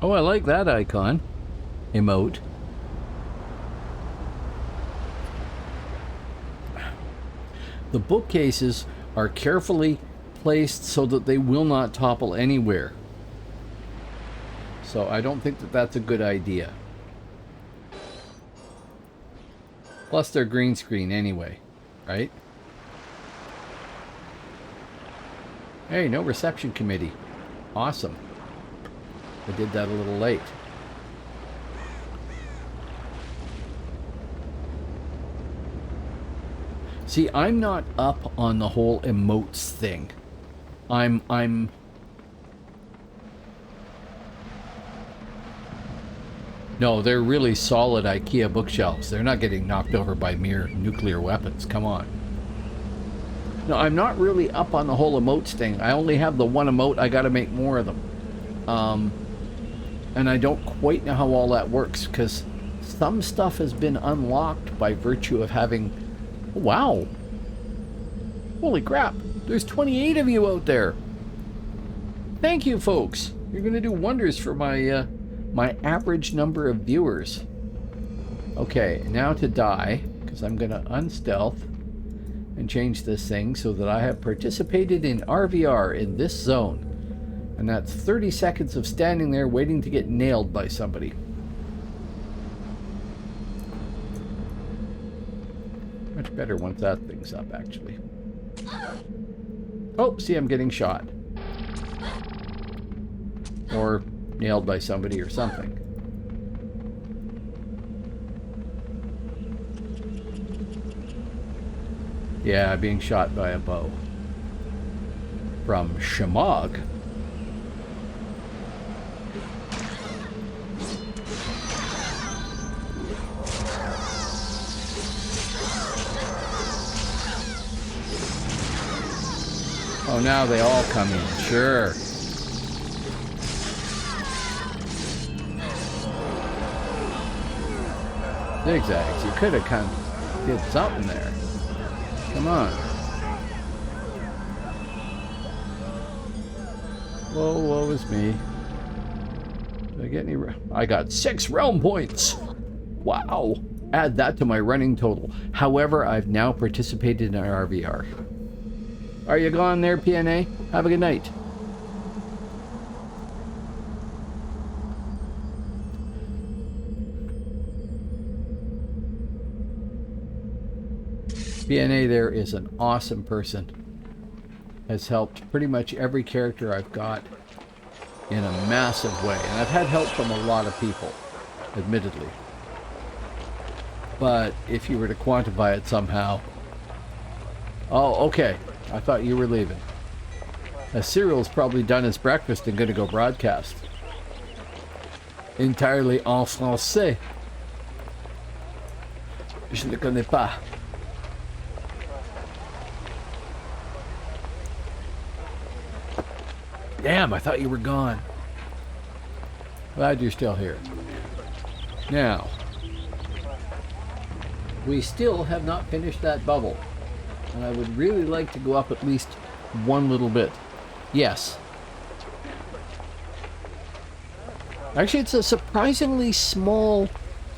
Oh, I like that icon. Emote. The bookcases are carefully placed so that they will not topple anywhere. So I don't think that that's a good idea. Plus they're green screen anyway, right? Hey, no reception committee. Awesome. I did that a little late. See, I'm not up on the whole emotes thing. I'm No, they're really solid IKEA bookshelves. They're not getting knocked over by mere nuclear weapons. Come on. No, I'm not really up on the whole emotes thing. I only have the one emote. I got to make more of them. And I don't quite know how all that works, because some stuff has been unlocked by virtue of having... Wow. Holy crap. There's 28 of you out there. Thank you, folks. You're going to do wonders for my my average number of viewers. Okay, now to die, because I'm going to unstealth and change this thing so that I have participated in RVR in this zone. And that's 30 seconds of standing there waiting to get nailed by somebody. Much better once that thing's up, actually. Oh, see, I'm getting shot. Or nailed by somebody or something. Yeah, being shot by a bow. From Shamog. Oh, now they all come in. Sure. Zigzags. You could have come did something there. Come on. Whoa, woe is me. Did I get any? I got 6 realm points. Wow. Add that to my running total. However, I've now participated in RVR. Are you gone there, PNA? Have a good night. PNA there is an awesome person. Has helped pretty much every character I've got in a massive way. And I've had help from a lot of people, admittedly. But if you were to quantify it somehow... Oh, okay. I thought you were leaving. Cyril's probably done his breakfast and going to go broadcast. Entirely en français. Je ne connais pas. Damn, I thought you were gone. Glad you're still here. Now, we still have not finished that bubble. And I would really like to go up at least one little bit. Yes. Actually, it's a surprisingly small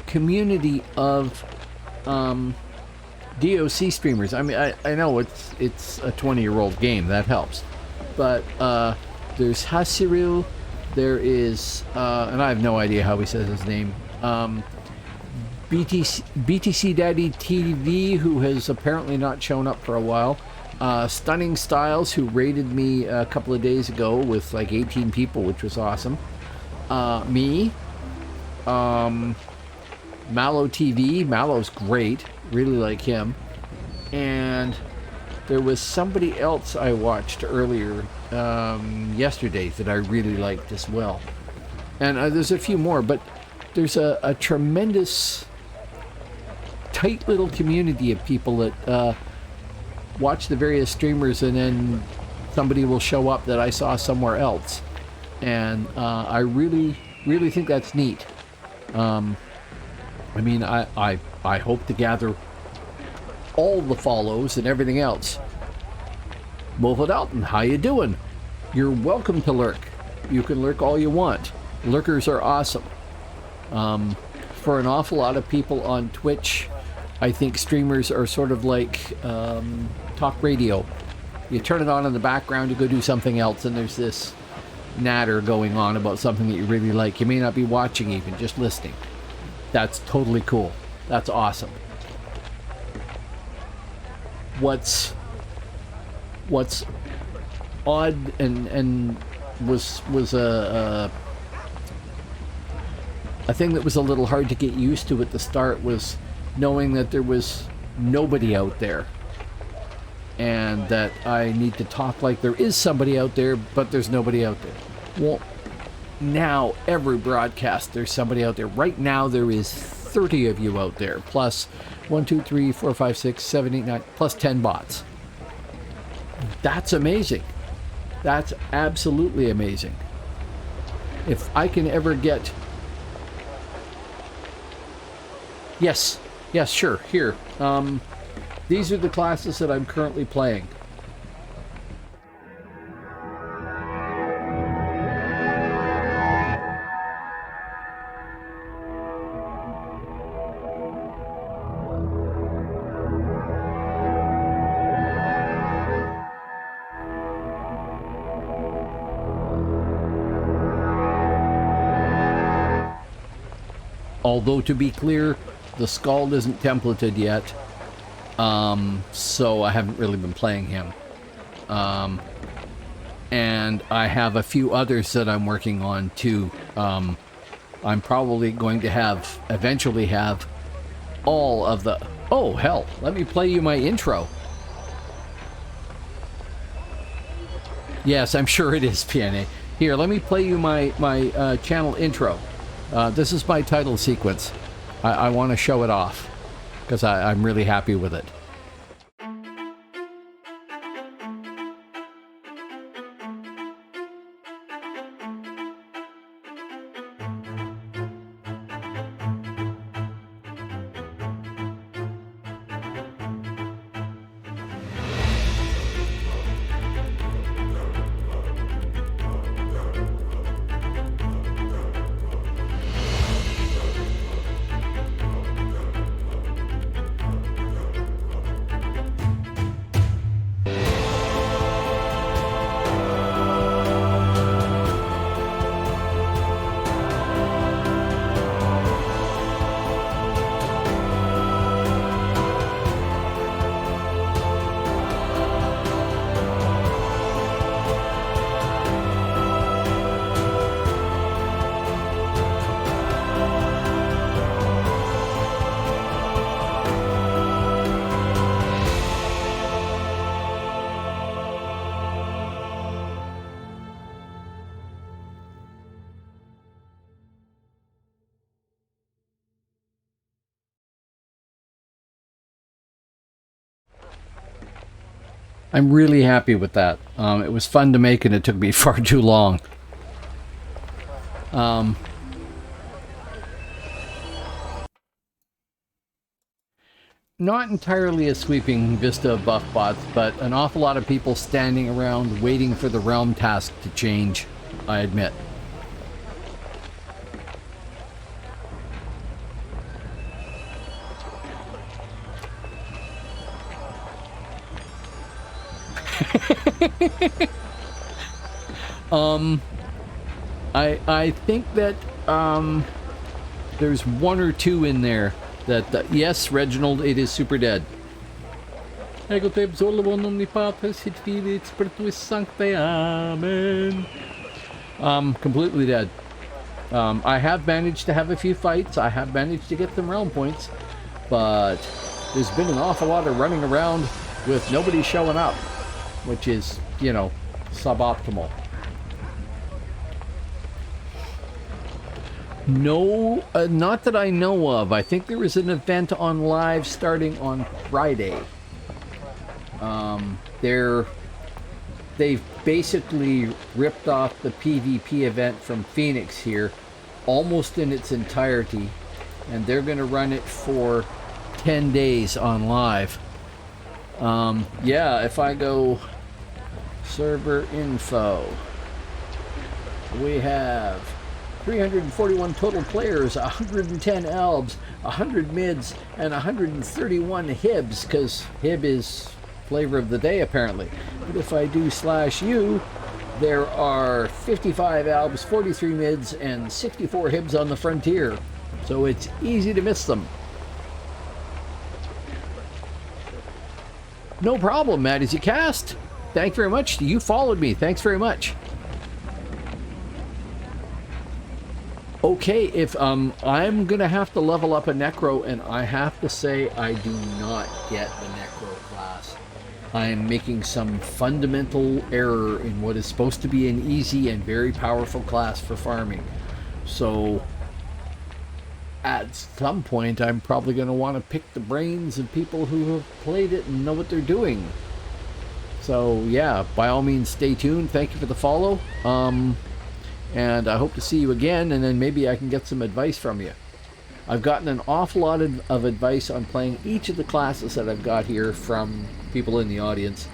community of DAOC streamers. I mean, I know it's a 20-year-old game. That helps. But there's Hasiril. There is, and I have no idea how he says his name. BTC Daddy TV, who has apparently not shown up for a while. Stunning Styles, who raided me a couple of days ago with like 18 people, which was awesome. Me. Mallow TV. Mallow's great. Really like him. And there was somebody else I watched earlier yesterday that I really liked as well. And there's a few more, but there's a tremendous tight little community of people that watch the various streamers, and then somebody will show up that I saw somewhere else, and I really think that's neat. I mean, I hope to gather all the follows and everything else. Move it out, and how you doing? You're welcome to lurk. You can lurk all you want. Lurkers are awesome. For an awful lot of people on Twitch, I think streamers are sort of like talk radio. You turn it on in the background, you go do something else, and there's this natter going on about something that you really like. You may not be watching even, just listening. That's totally cool. That's awesome. What's odd and was a thing that was a little hard to get used to at the start was knowing that there was nobody out there, and that I need to talk like there is somebody out there, but there's nobody out there. Well, now every broadcast there's somebody out there. Right now there is 30 of you out there, plus 1, 2, 3, 4, 5, 6, 7, 8, 9, plus 10 bots. That's amazing. That's absolutely amazing. If I can ever get... Yes, sure, here. These are the classes that I'm currently playing. Although, to be clear, the Scald isn't templated yet, so I haven't really been playing him. And I have a few others that I'm working on too. I'm probably going to eventually have all of the... Oh, hell, let me play you my intro. Yes, I'm sure it is, PNA. Here, let me play you my channel intro. This is my title sequence. I want to show it off because I'm really happy with it. I'm really happy with that. It was fun to make and it took me far too long. Not entirely a sweeping vista of buff bots, but an awful lot of people standing around waiting for the realm task to change, I admit. I think that there's one or two in there that yes, Reginald, it is super dead. Completely dead. I have managed to have a few fights. I have managed to get some realm points, but there's been an awful lot of running around with nobody showing up, which is, you know, suboptimal. No, not that I know of. I think there is an event on live starting on Friday. They've basically ripped off the PvP event from Phoenix here, almost in its entirety, and they're going to run it for 10 days on live. Yeah, if I go server info, we have 341 total players, 110 elves, 100 mids, and 131 hibs, because hib is flavor of the day apparently. But if I do /u, there are 55 elves, 43 mids, and 64 hibs on the frontier, so it's easy to miss them. No problem, Matt. As you cast, thank you very much. You followed me. Thanks very much. Okay, if I'm gonna have to level up a Necro, and I have to say I do not get the Necro class. I'm making some fundamental error in what is supposed to be an easy and very powerful class for farming. So at some point I'm probably going to want to pick the brains of people who have played it and know what they're doing. So yeah, by all means stay tuned. Thank you for the follow. And I hope to see you again, and then maybe I can get some advice from you. I've gotten an awful lot of advice on playing each of the classes that I've got here from people in the audience.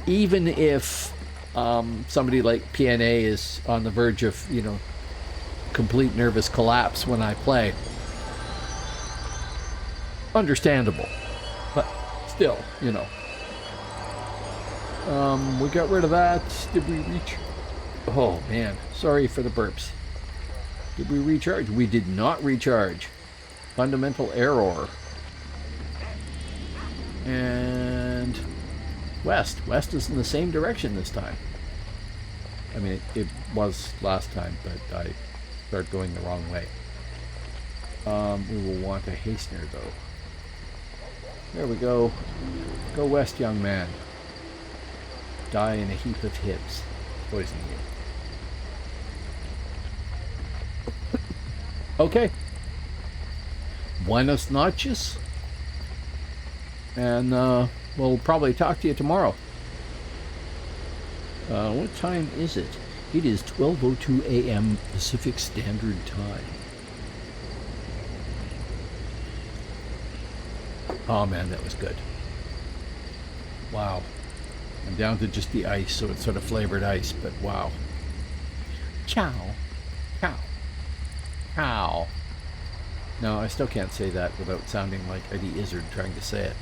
Even if somebody like PNA is on the verge of, you know, complete nervous collapse when I play. Understandable. But still, you know. We got rid of that. Did we reach... Oh man, sorry for the burps. Did we recharge? We did not recharge. Fundamental error. And west. West is in the same direction this time. I mean, it was last time, but I started going the wrong way. We will want a hastener, though. There we go. Go west, young man. Die in a heap of hits. Poisoning you. Okay. Buenos noches. And we'll probably talk to you tomorrow. What time is it? It is 12:02 a.m. Pacific Standard Time. Oh man, that was good. Wow. I'm down to just the ice, so it's sort of flavored ice, but wow. Ciao. Cow. Cow. No, I still can't say that without sounding like Eddie Izzard trying to say it.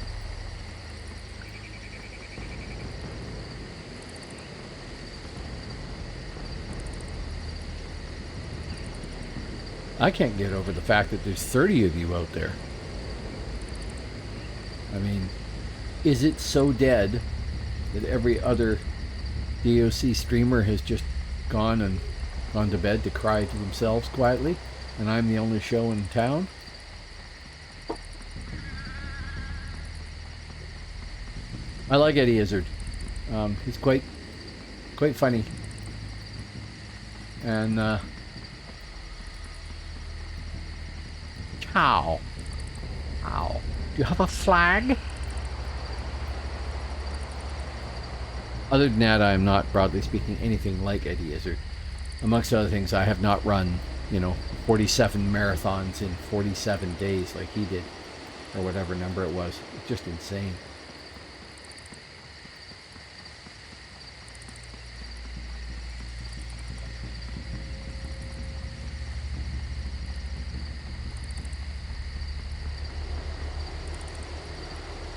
I can't get over the fact that there's 30 of you out there. I mean, is it so dead that every other DAOC streamer has just gone to bed to cry to themselves quietly, and I'm the only show in town? I like Eddie Izzard. He's quite funny. And cow. Ow. Do you have a flag? Other than that, I am not, broadly speaking, anything like Eddie Izzard. Amongst other things, I have not run, 47 marathons in 47 days like he did, or whatever number it was. It's just insane.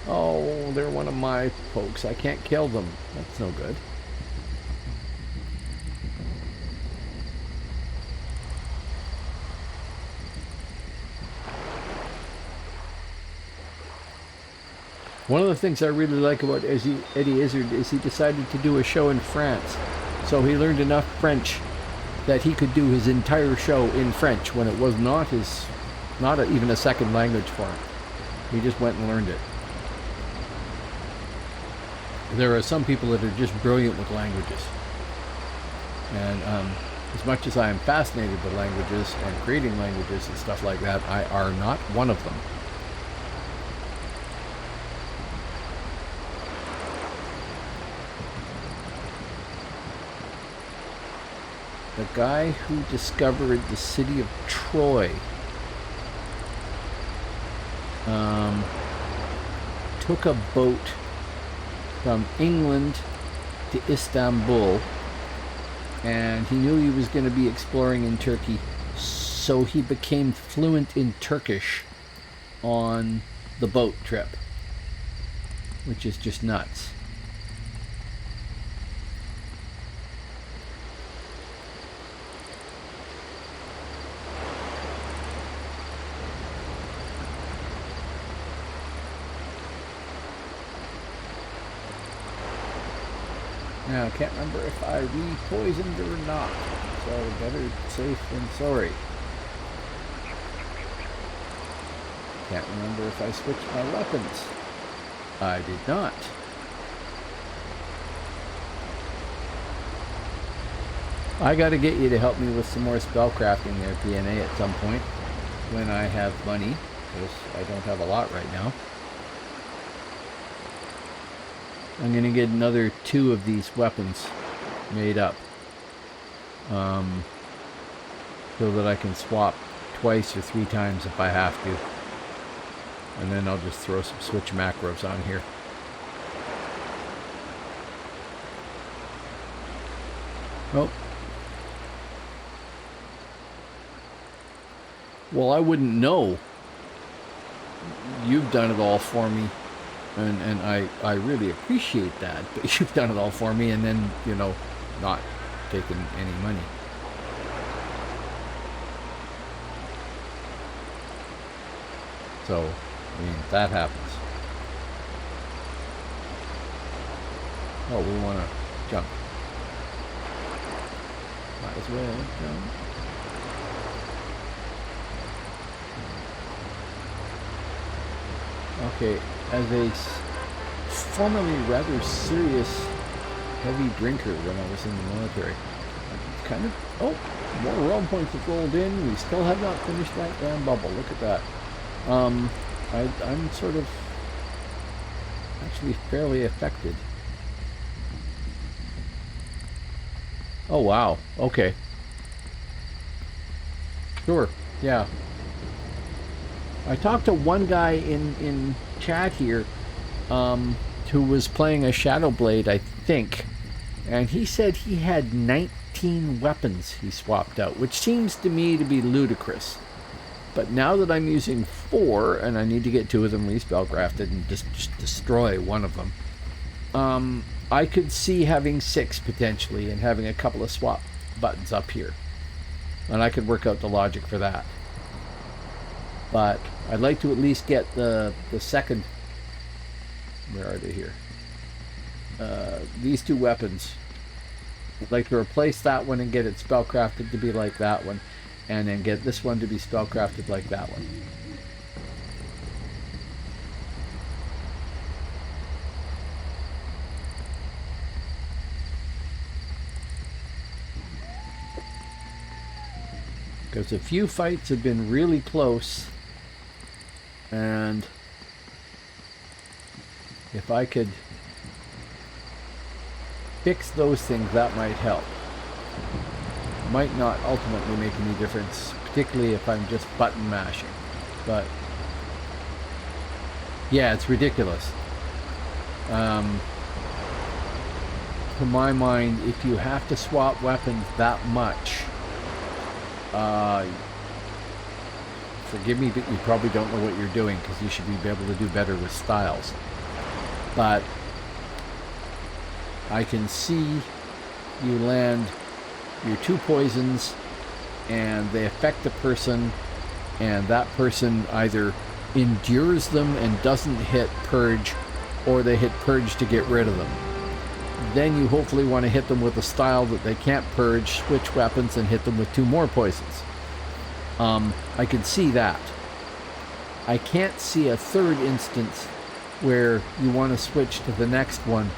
Oh, they're one of my folks. I can't kill them. That's no good. One of the things I really like about Eddie Izzard is he decided to do a show in France. So he learned enough French that he could do his entire show in French when it was not even a second language for him. He just went and learned it. There are some people that are just brilliant with languages. And as much as I am fascinated with languages and creating languages and stuff like that, I are not one of them. The guy who discovered the city of Troy took a boat from England to Istanbul, and he knew he was going to be exploring in Turkey, so he became fluent in Turkish on the boat trip, which is just nuts. Now, I can't remember if I re-poisoned or not, so better safe than sorry. Can't remember if I switched my weapons. I did not. I gotta get you to help me with some more spellcrafting there, PNA, at some point, when I have money, because I don't have a lot right now. I'm going to get another 2 of these weapons made up, so that I can swap twice or 3 times if I have to. And then I'll just throw some switch macros on here. Oh. Well, I wouldn't know. You've done it all for me. And I really appreciate that, but you've done it all for me and then, not taken any money. So, I mean, that happens. Oh, we want to jump. Might as well jump. Okay, as a formerly rather serious heavy drinker when I was in the military, I kind of, oh, more realm points have rolled in. We still have not finished that damn bubble. Look at that. I'm sort of actually fairly affected. Oh wow, okay. Sure, yeah. I talked to one guy in chat here who was playing a Shadow Blade, I think, and he said he had 19 weapons he swapped out, which seems to me to be ludicrous. But now that I'm using 4, and I need to get 2 of them respellcrafted and just destroy one of them, I could see having 6 potentially and having a couple of swap buttons up here. And I could work out the logic for that. But I'd like to at least get the second... Where are they here? These 2 weapons. I'd like to replace that one and get it spellcrafted to be like that one. And then get this one to be spellcrafted like that one. Because a few fights have been really close, and if I could fix those things, that might help. Might not ultimately make any difference, particularly if I'm just button mashing. But yeah, it's ridiculous. To my mind, if you have to swap weapons that much, forgive me, but you probably don't know what you're doing, because you should be able to do better with styles. But I can see you land your 2 poisons and they affect a person, and that person either endures them and doesn't hit purge, or they hit purge to get rid of them. Then you hopefully want to hit them with a style that they can't purge, switch weapons, and hit them with 2 more poisons. I can see that. I can't see a third instance where you want to switch to the next one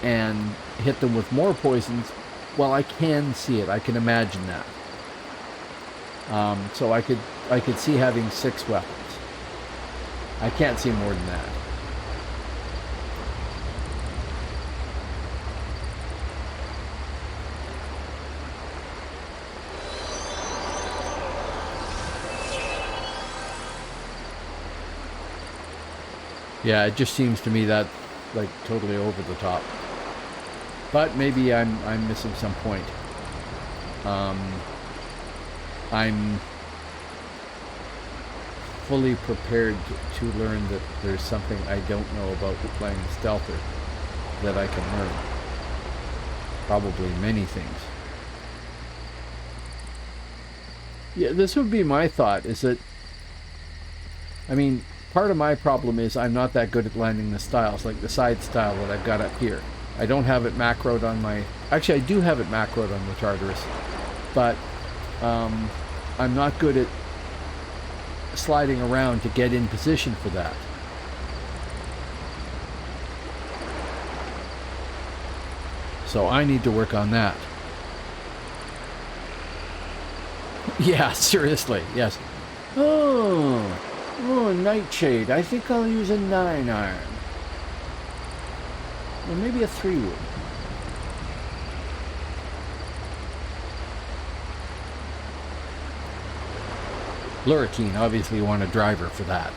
and hit them with more poisons. Well, I can see it. I can imagine that. So I could see having 6 weapons. I can't see more than that. Yeah, it just seems to me that like totally over the top. But maybe I'm missing some point. I'm fully prepared to learn that there's something I don't know about playing Stealther that I can learn. Probably many things. Yeah, this would be my thought, is that, I mean, part of my problem is I'm not that good at landing the styles, like the side style that I've got up here. I don't have it macroed on my... Actually, I do have it macroed on the Tartarus, but I'm not good at sliding around to get in position for that. So I need to work on that. Yeah, seriously, yes. Oh, Nightshade. I think I'll use a 9-iron. Or maybe a 3-wood. Lurricine, obviously you want a driver for that.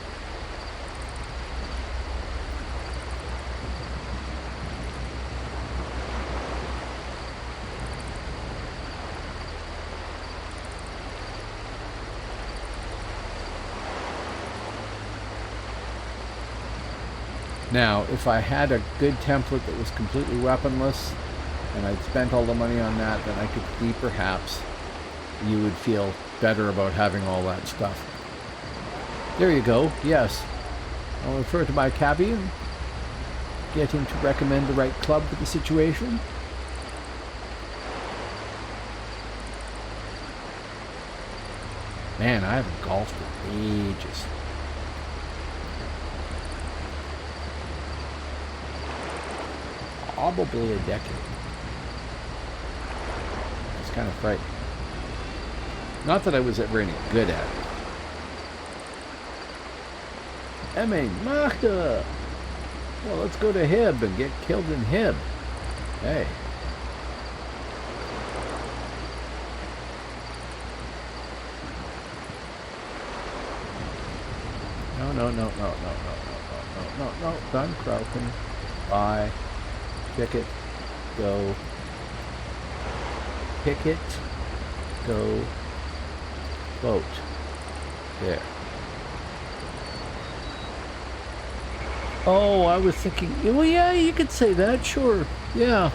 Now, if I had a good template that was completely weaponless, and I'd spent all the money on that, then I could see perhaps you would feel better about having all that stuff. There you go. Yes. I'll refer to my cabbie and get him to recommend the right club for the situation. Man, I haven't golfed for ages. Probably a decade. It's kind of frightening. Not that I was ever any good at it. Emme, Machta! Well, let's go to Hib and get killed in Hib. Hey. No. Done croaking. Bye. Picket. Go. Picket. Go. Boat. There. Oh, I was thinking, well, yeah, you could say that, sure. Yeah.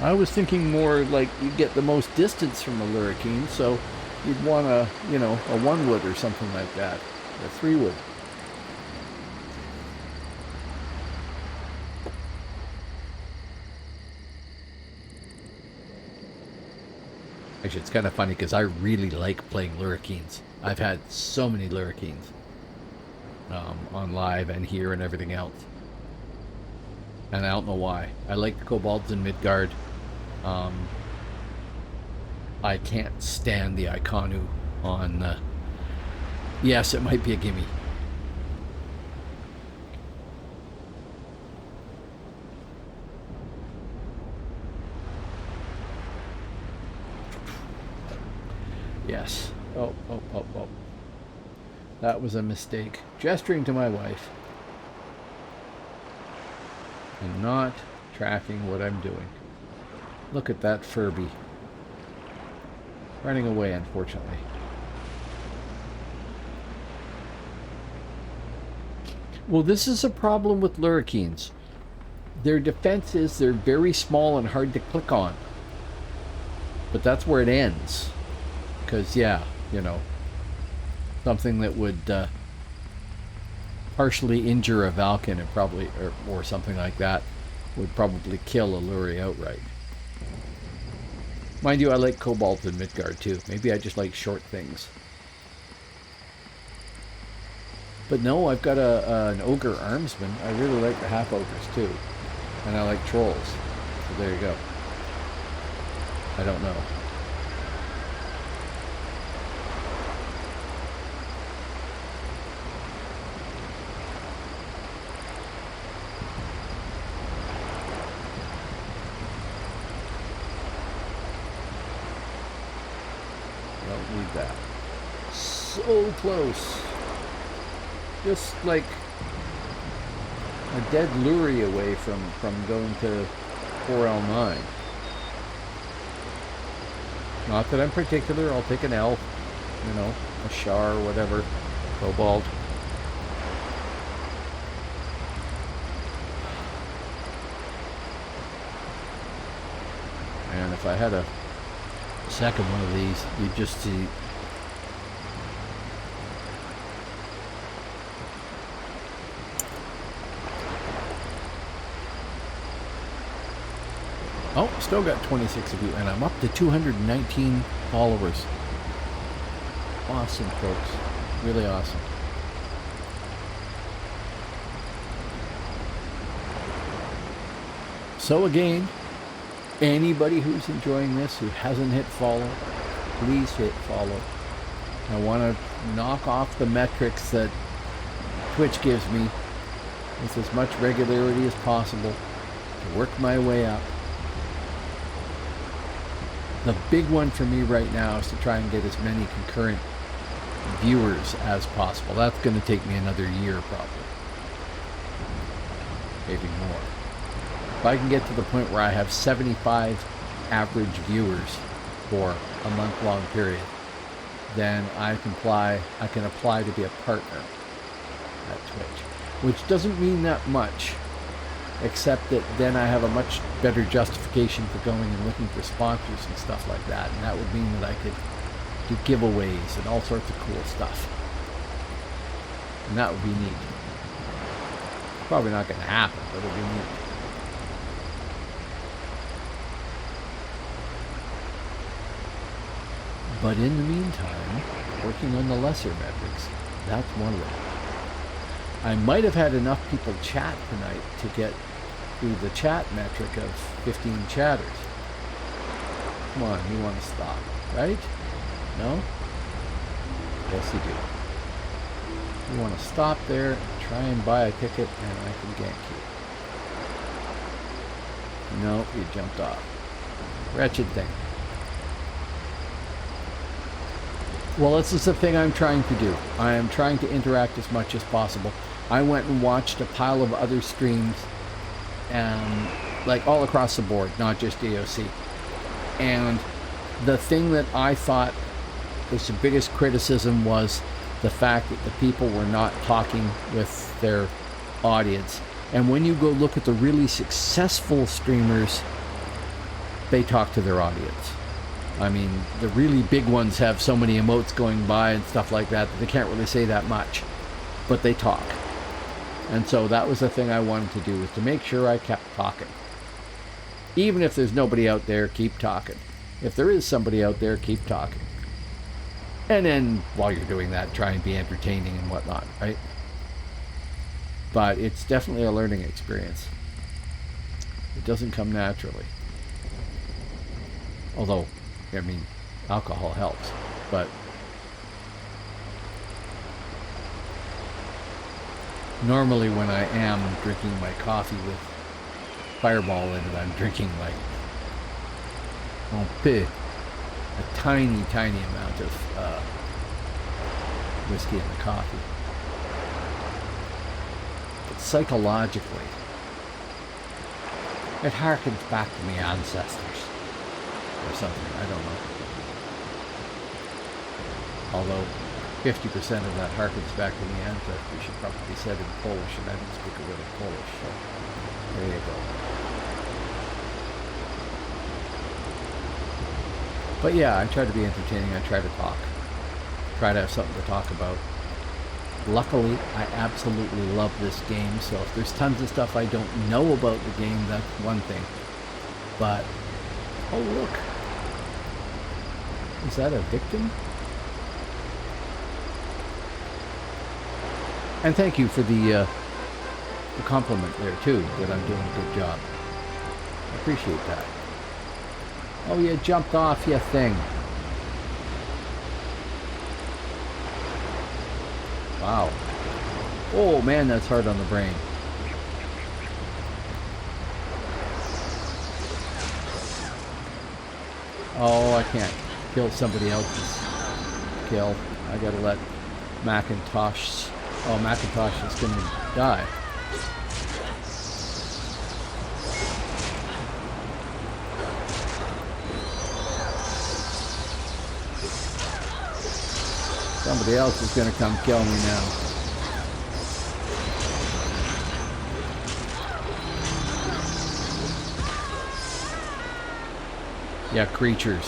I was thinking more like you get the most distance from a lurricane, so you'd want a, a 1-wood or something like that. A 3-wood. Actually, it's kind of funny because I really like playing lurricines. I've had so many lurricines on live and here and everything else. And I don't know why. I like the kobolds in Midgard. I can't stand the Iconu on... yes, it might be a gimme. Yes. Oh. That was a mistake. Gesturing to my wife. And not tracking what I'm doing. Look at that Furby. Running away, unfortunately. Well, this is a problem with lurricines. Their defense is they're very small and hard to click on. But that's where it ends. Because, yeah, something that would partially injure a Valken and probably, or something like that, would probably kill a Luri outright. Mind you, I like kobolds in Midgard too. Maybe I just like short things. But no, I've got an ogre armsman. I really like the half ogres too. And I like trolls. So there you go. I don't know. Don't need that. So close. Just like a dead Luri away from going to 4L9. Not that I'm particular, I'll take an elf, a Shar, whatever, kobold. And if I had a second one of these, you'd just see. Oh, still got 26 of you, and I'm up to 219 followers. Awesome, folks. Really awesome. So again, anybody who's enjoying this who hasn't hit follow, please hit follow. I want to knock off the metrics that Twitch gives me with as much regularity as possible to work my way up. The big one for me right now is to try and get as many concurrent viewers as possible. That's going to take me another year probably. Maybe more. If I can get to the point where I have 75 average viewers for a month-long period, then I can apply to be a partner at Twitch. Which doesn't mean that much, except that then I have a much better justification for going and looking for sponsors and stuff like that. And that would mean that I could do giveaways and all sorts of cool stuff. And that would be neat. Probably not going to happen, but it would be neat. But in the meantime, working on the lesser metrics, that's one of them. I might have had enough people chat tonight to get through the chat metric of 15 chatters. Come on, you want to stop, right? No? Yes, you do. You want to stop there, try and buy a ticket, and I can gank you. No, you jumped off. Wretched thing. Well, this is the thing I'm trying to do. I am trying to interact as much as possible. I went and watched a pile of other streams, and like all across the board, not just DAOC. And the thing that I thought was the biggest criticism was the fact that the people were not talking with their audience. And when you go look at the really successful streamers, they talk to their audience. I mean, the really big ones have so many emotes going by and stuff like that that they can't really say that much, but they talk. And so that was the thing I wanted to do, was to make sure I kept talking. Even if there's nobody out there, keep talking. If there is somebody out there, keep talking. And then while you're doing that, try and be entertaining and whatnot, right? But it's definitely a learning experience. It doesn't come naturally. Although, I mean, alcohol helps, but normally when I am drinking my coffee with Fireball in it, I'm drinking like a tiny, tiny amount of whiskey in the coffee. But psychologically, it harkens back to my ancestors or something, I don't know. Although 50% of that harkens back to the ancestors should probably be said in Polish, and I don't speak a word of Polish, so there you go. But yeah, I try to be entertaining, I try to talk. Try to have something to talk about. Luckily, I absolutely love this game, so if there's tons of stuff I don't know about the game, that's one thing. But, oh look. Is that a victim? And thank you for the compliment there too, that I'm doing a good job. I appreciate that. Oh, you jumped off, you thing. Wow. Oh man, that's hard on the brain. Oh, I can't kill somebody else's kill. I gotta let Macintosh. Oh, Macintosh is gonna die. Somebody else is gonna come kill me now. Yeah, creatures.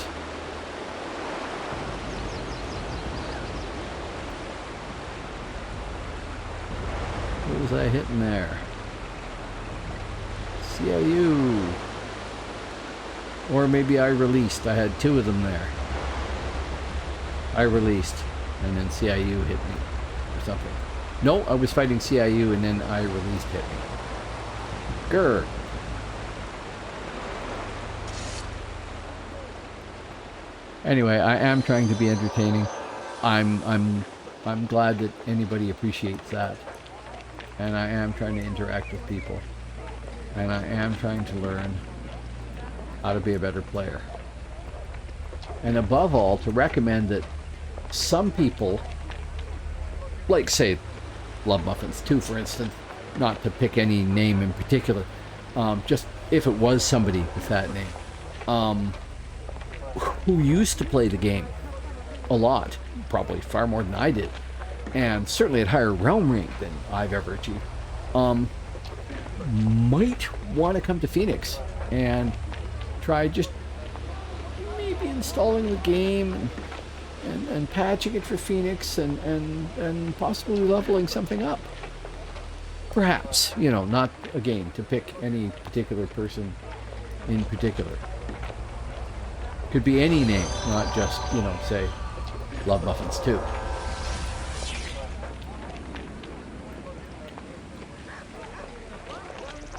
What was I hitting there? CIU. Or maybe I released. I had two of them there. I released, and then CIU hit me, or something. No, I was fighting CIU, and then I released hit me. Grr. Anyway, I am trying to be entertaining. I'm glad that anybody appreciates that. And I am trying to interact with people. And I am trying to learn how to be a better player. And above all, to recommend that some people, like say Love Muffins 2 for instance, not to pick any name in particular, just if it was somebody with that name, who used to play the game a lot, probably far more than I did, and certainly at higher realm rank than I've ever achieved, might want to come to Phoenix and try just maybe installing the game and and patching it for Phoenix and possibly leveling something up. Perhaps, you know, not, again, to pick any particular person in particular. Could be any name, not just, you know, say, Love Muffins 2.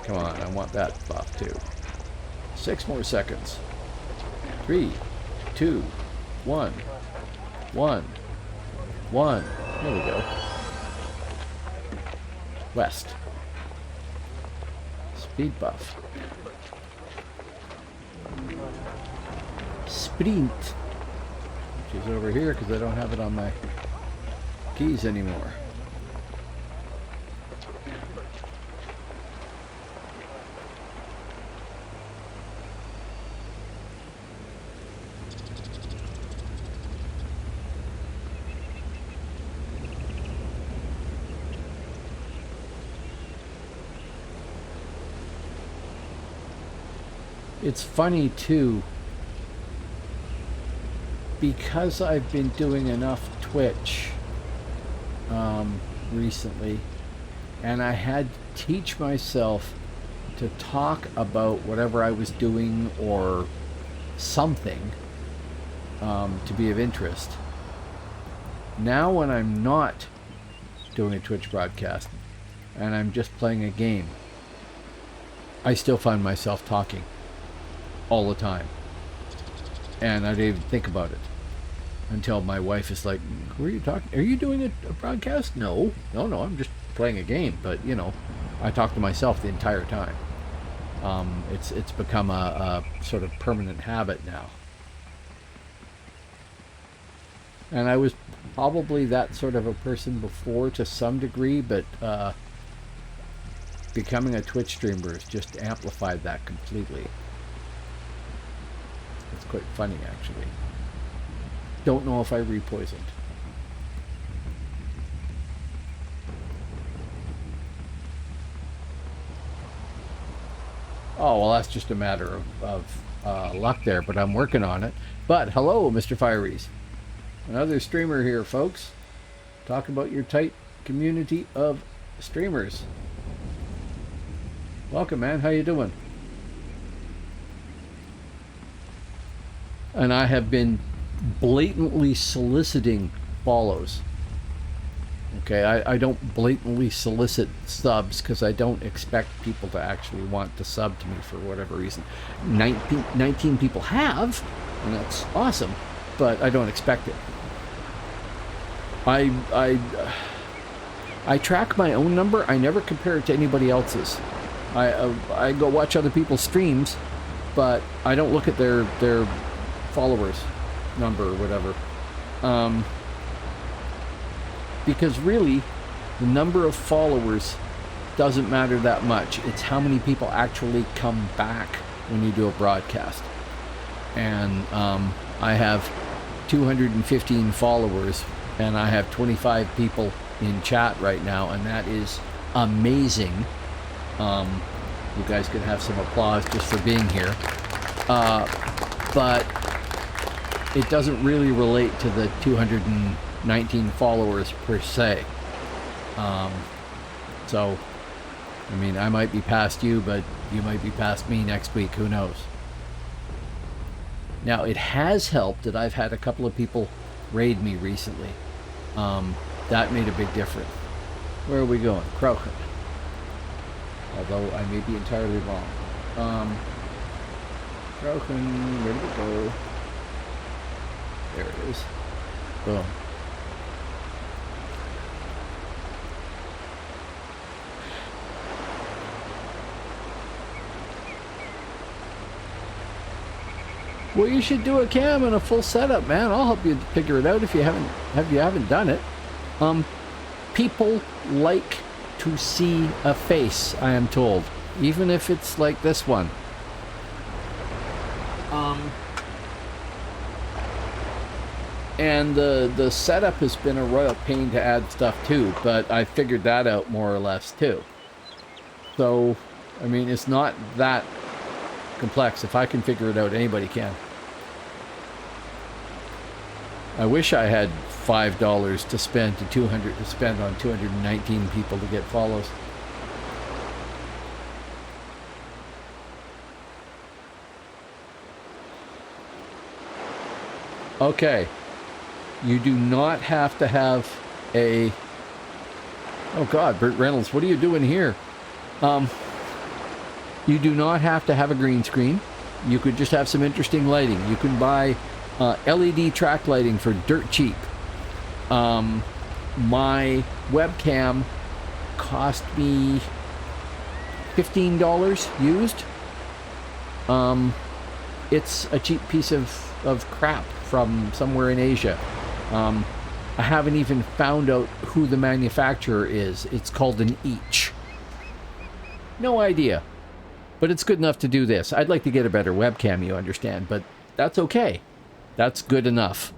Come on, I want that buff too. 6 more seconds. 3, 2, 1, 1, 1. There we go. West. Speed buff. Sprint. Which is over here because I don't have it on my keys anymore. It's funny too, because I've been doing enough Twitch recently, and I had to teach myself to talk about whatever I was doing or something to be of interest. Now when I'm not doing a Twitch broadcast and I'm just playing a game, I still find myself talking all the time, and I didn't even think about it until my wife is like, who are you talking? Are you doing a broadcast? No, I'm just playing a game. But you know, I talk to myself the entire time. It's become a sort of permanent habit now, and I was probably that sort of a person before to some degree, but becoming a Twitch streamer has just amplified that completely. It's quite funny, actually. Don't know if I repoisoned. Oh, well, that's just a matter of luck there, but I'm working on it. But hello, Mr. Fireys. Another streamer here, folks. Talk about your tight community of streamers. Welcome, man. How you doing? And I have been blatantly soliciting follows. Okay, I don't blatantly solicit subs because I don't expect people to actually want to sub to me for whatever reason. 19 people have, and that's awesome, but I don't expect it. I track my own number. I never compare it to anybody else's. I go watch other people's streams, but I don't look at their followers number or whatever, because really the number of followers doesn't matter that much. It's how many people actually come back when you do a broadcast. And I have 215 followers, and I have 25 people in chat right now, and that is amazing. You guys can have some applause just for being here, but it doesn't really relate to the 219 followers per se. So, I mean, I might be past you, but you might be past me next week. Who knows? Now, it has helped that I've had a couple of people raid me recently. That made a big difference. Where are we going? Crokin. Although I may be entirely wrong. Crokin, where did it go? There it is. Boom. Well, you should do a cam and a full setup, man. I'll help you figure it out if you haven't done it. People like to see a face, I am told, even if it's like this one. And the setup has been a royal pain to add stuff to, but I figured that out more or less too. So, I mean, it's not that complex. If I can figure it out, anybody can. I wish I had $5 to spend to spend on 219 people to get follows. Okay. You do not have to have a... Oh God, Burt Reynolds, what are you doing here? You do not have to have a green screen. You could just have some interesting lighting. You can buy LED track lighting for dirt cheap. My webcam cost me $15 used. It's a cheap piece of crap from somewhere in Asia. I haven't even found out who the manufacturer is. It's called an Each. No idea. But it's good enough to do this. I'd like to get a better webcam, you understand, but that's okay. That's good enough.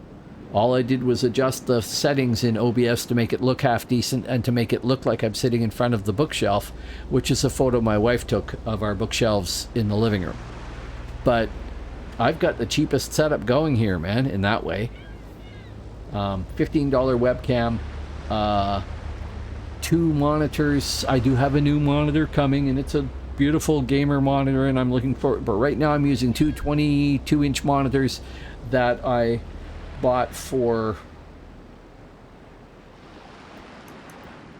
All I did was adjust the settings in OBS to make it look half decent and to make it look like I'm sitting in front of the bookshelf, which is a photo my wife took of our bookshelves in the living room. But I've got the cheapest setup going here, man, in that way. $15 webcam, 2 monitors. I do have a new monitor coming, and it's a beautiful gamer monitor, and I'm looking for it. But right now I'm using two 22-inch monitors that I bought for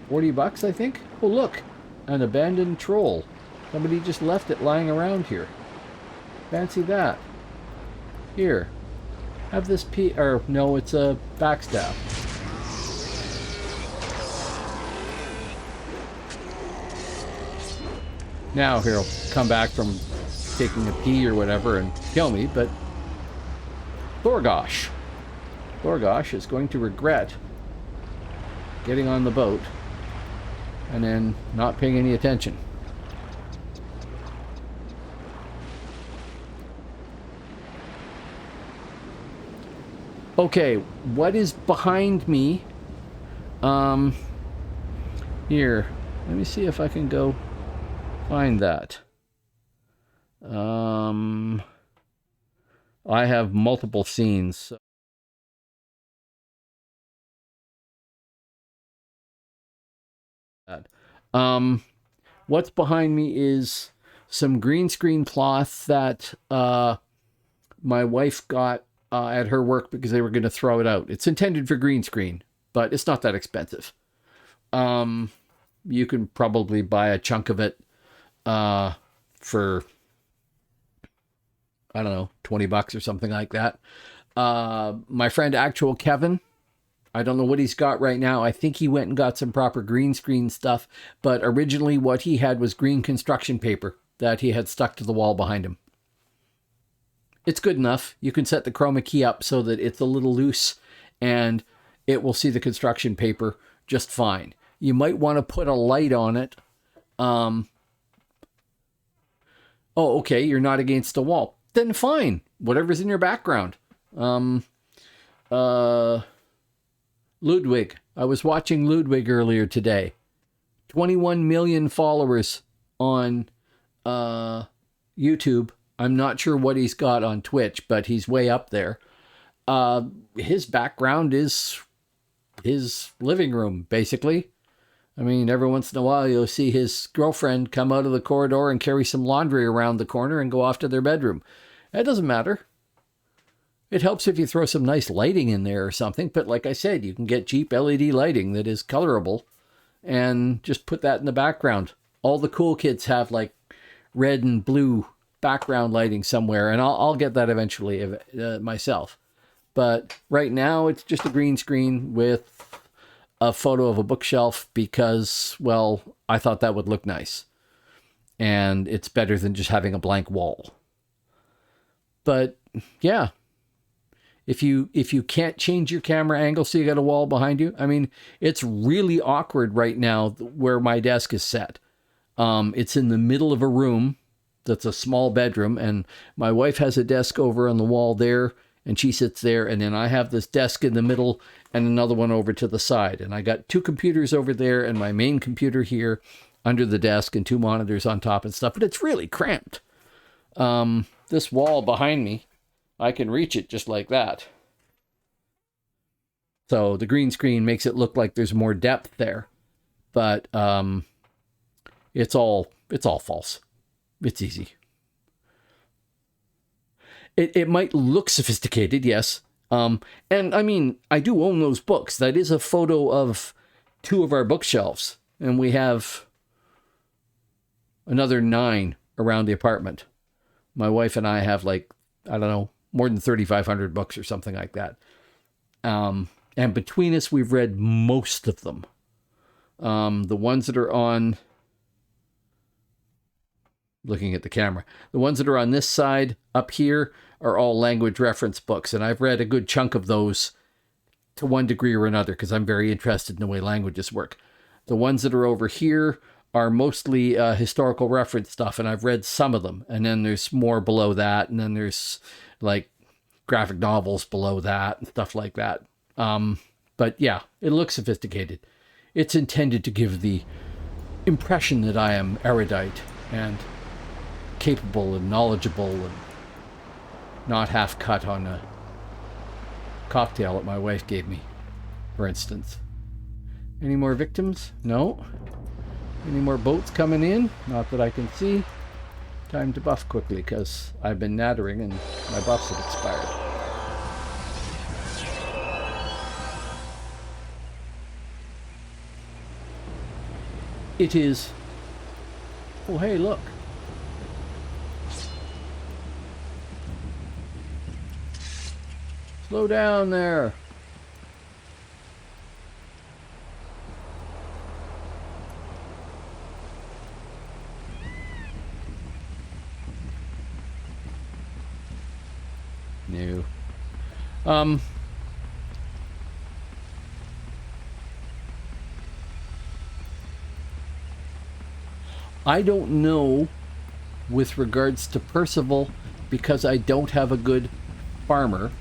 $40, I think. Oh, look, an abandoned troll. Somebody just left it lying around here. Fancy that. Here, have this or no, it's a backstab. Now he'll come back from taking a pee or whatever and kill me, but Thorgosh is going to regret getting on the boat and then not paying any attention. Okay, what is behind me? Here, let me see if I can go find that. I have multiple scenes. What's behind me is some green screen cloth that my wife got at her work because they were going to throw it out. It's intended for green screen, but it's not that expensive. You can probably buy a chunk of it for, I don't know, $20 or something like that. My friend Actual Kevin, I don't know what he's got right now. I think he went and got some proper green screen stuff, but originally what he had was green construction paper that he had stuck to the wall behind him. It's good enough. You can set the chroma key up so that it's a little loose and it will see the construction paper just fine. You might want to put a light on it. Oh, okay, you're not against the wall. Then fine. Whatever's in your background. Ludwig. I was watching Ludwig earlier today. 21 million followers on YouTube. I'm not sure what he's got on Twitch, but he's way up there. His background is his living room, basically. I mean, every once in a while you'll see his girlfriend come out of the corridor and carry some laundry around the corner and go off to their bedroom. That doesn't matter. It helps if you throw some nice lighting in there or something, but like I said, you can get cheap LED lighting that is colorable and just put that in the background. All the cool kids have like red and blue background lighting somewhere, and I'll get that eventually myself. But right now it's just a green screen with a photo of a bookshelf because, well, I thought that would look nice. And it's better than just having a blank wall. But yeah, if you can't change your camera angle so you got a wall behind you, I mean, it's really awkward right now where my desk is set. It's in the middle of a room that's a small bedroom, and my wife has a desk over on the wall there, and she sits there, and then I have this desk in the middle and another one over to the side. And I got 2 computers over there and my main computer here under the desk and 2 monitors on top and stuff, but it's really cramped. This wall behind me, I can reach it just like that. So the green screen makes it look like there's more depth there, but it's all false. It's easy. It might look sophisticated, yes. And I mean, I do own those books. That is a photo of 2 of our bookshelves, and we have another 9 around the apartment. My wife and I have, like, I don't know, more than 3,500 books or something like that. And between us, we've read most of them. The ones that are on, looking at the camera, the ones that are on this side up here are all language reference books. And I've read a good chunk of those to one degree or another because I'm very interested in the way languages work. The ones that are over here are mostly historical reference stuff, and I've read some of them. And then there's more below that, and then there's like graphic novels below that and stuff like that. But yeah, it looks sophisticated. It's intended to give the impression that I am erudite and capable and knowledgeable and not half cut on a cocktail that my wife gave me, for instance. Any more victims? No. Any more boats coming in? Not that I can see. Time to buff quickly because I've been nattering and my buffs have expired. It is... Oh, hey, look. Slow down there. No. I don't know with regards to Percival because I don't have a good farmer.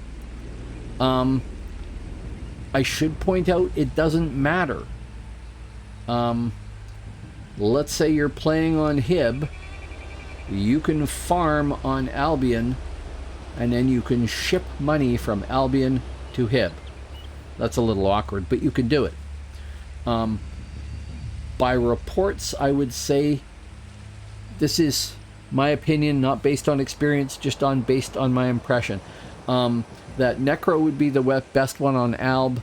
I should point out it doesn't matter. Let's say you're playing on Hib. You can farm on Albion and then you can ship money from Albion to Hib. That's a little awkward, but you can do it. By reports, I would say this is my opinion, not based on experience, just based on my impression. That Necro would be the best one on Alb.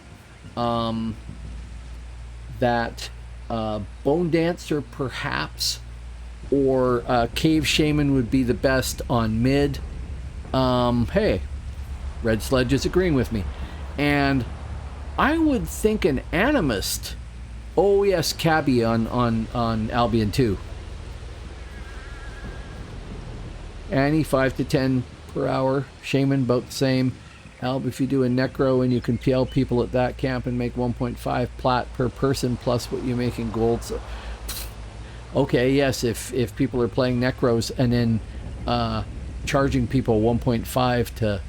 That Bone Dancer perhaps, or Cave Shaman would be the best on mid. Hey, Red Sledge is agreeing with me. And I would think an Animist. Oh yes, Cabby on Albion 2. Annie 5 to 10 per hour. Shaman about the same. Alb, if you do a Necro and you can PL people at that camp and make 1.5 plat per person plus what you make in gold. So, okay, yes, if people are playing Necros and then charging people 1.5 to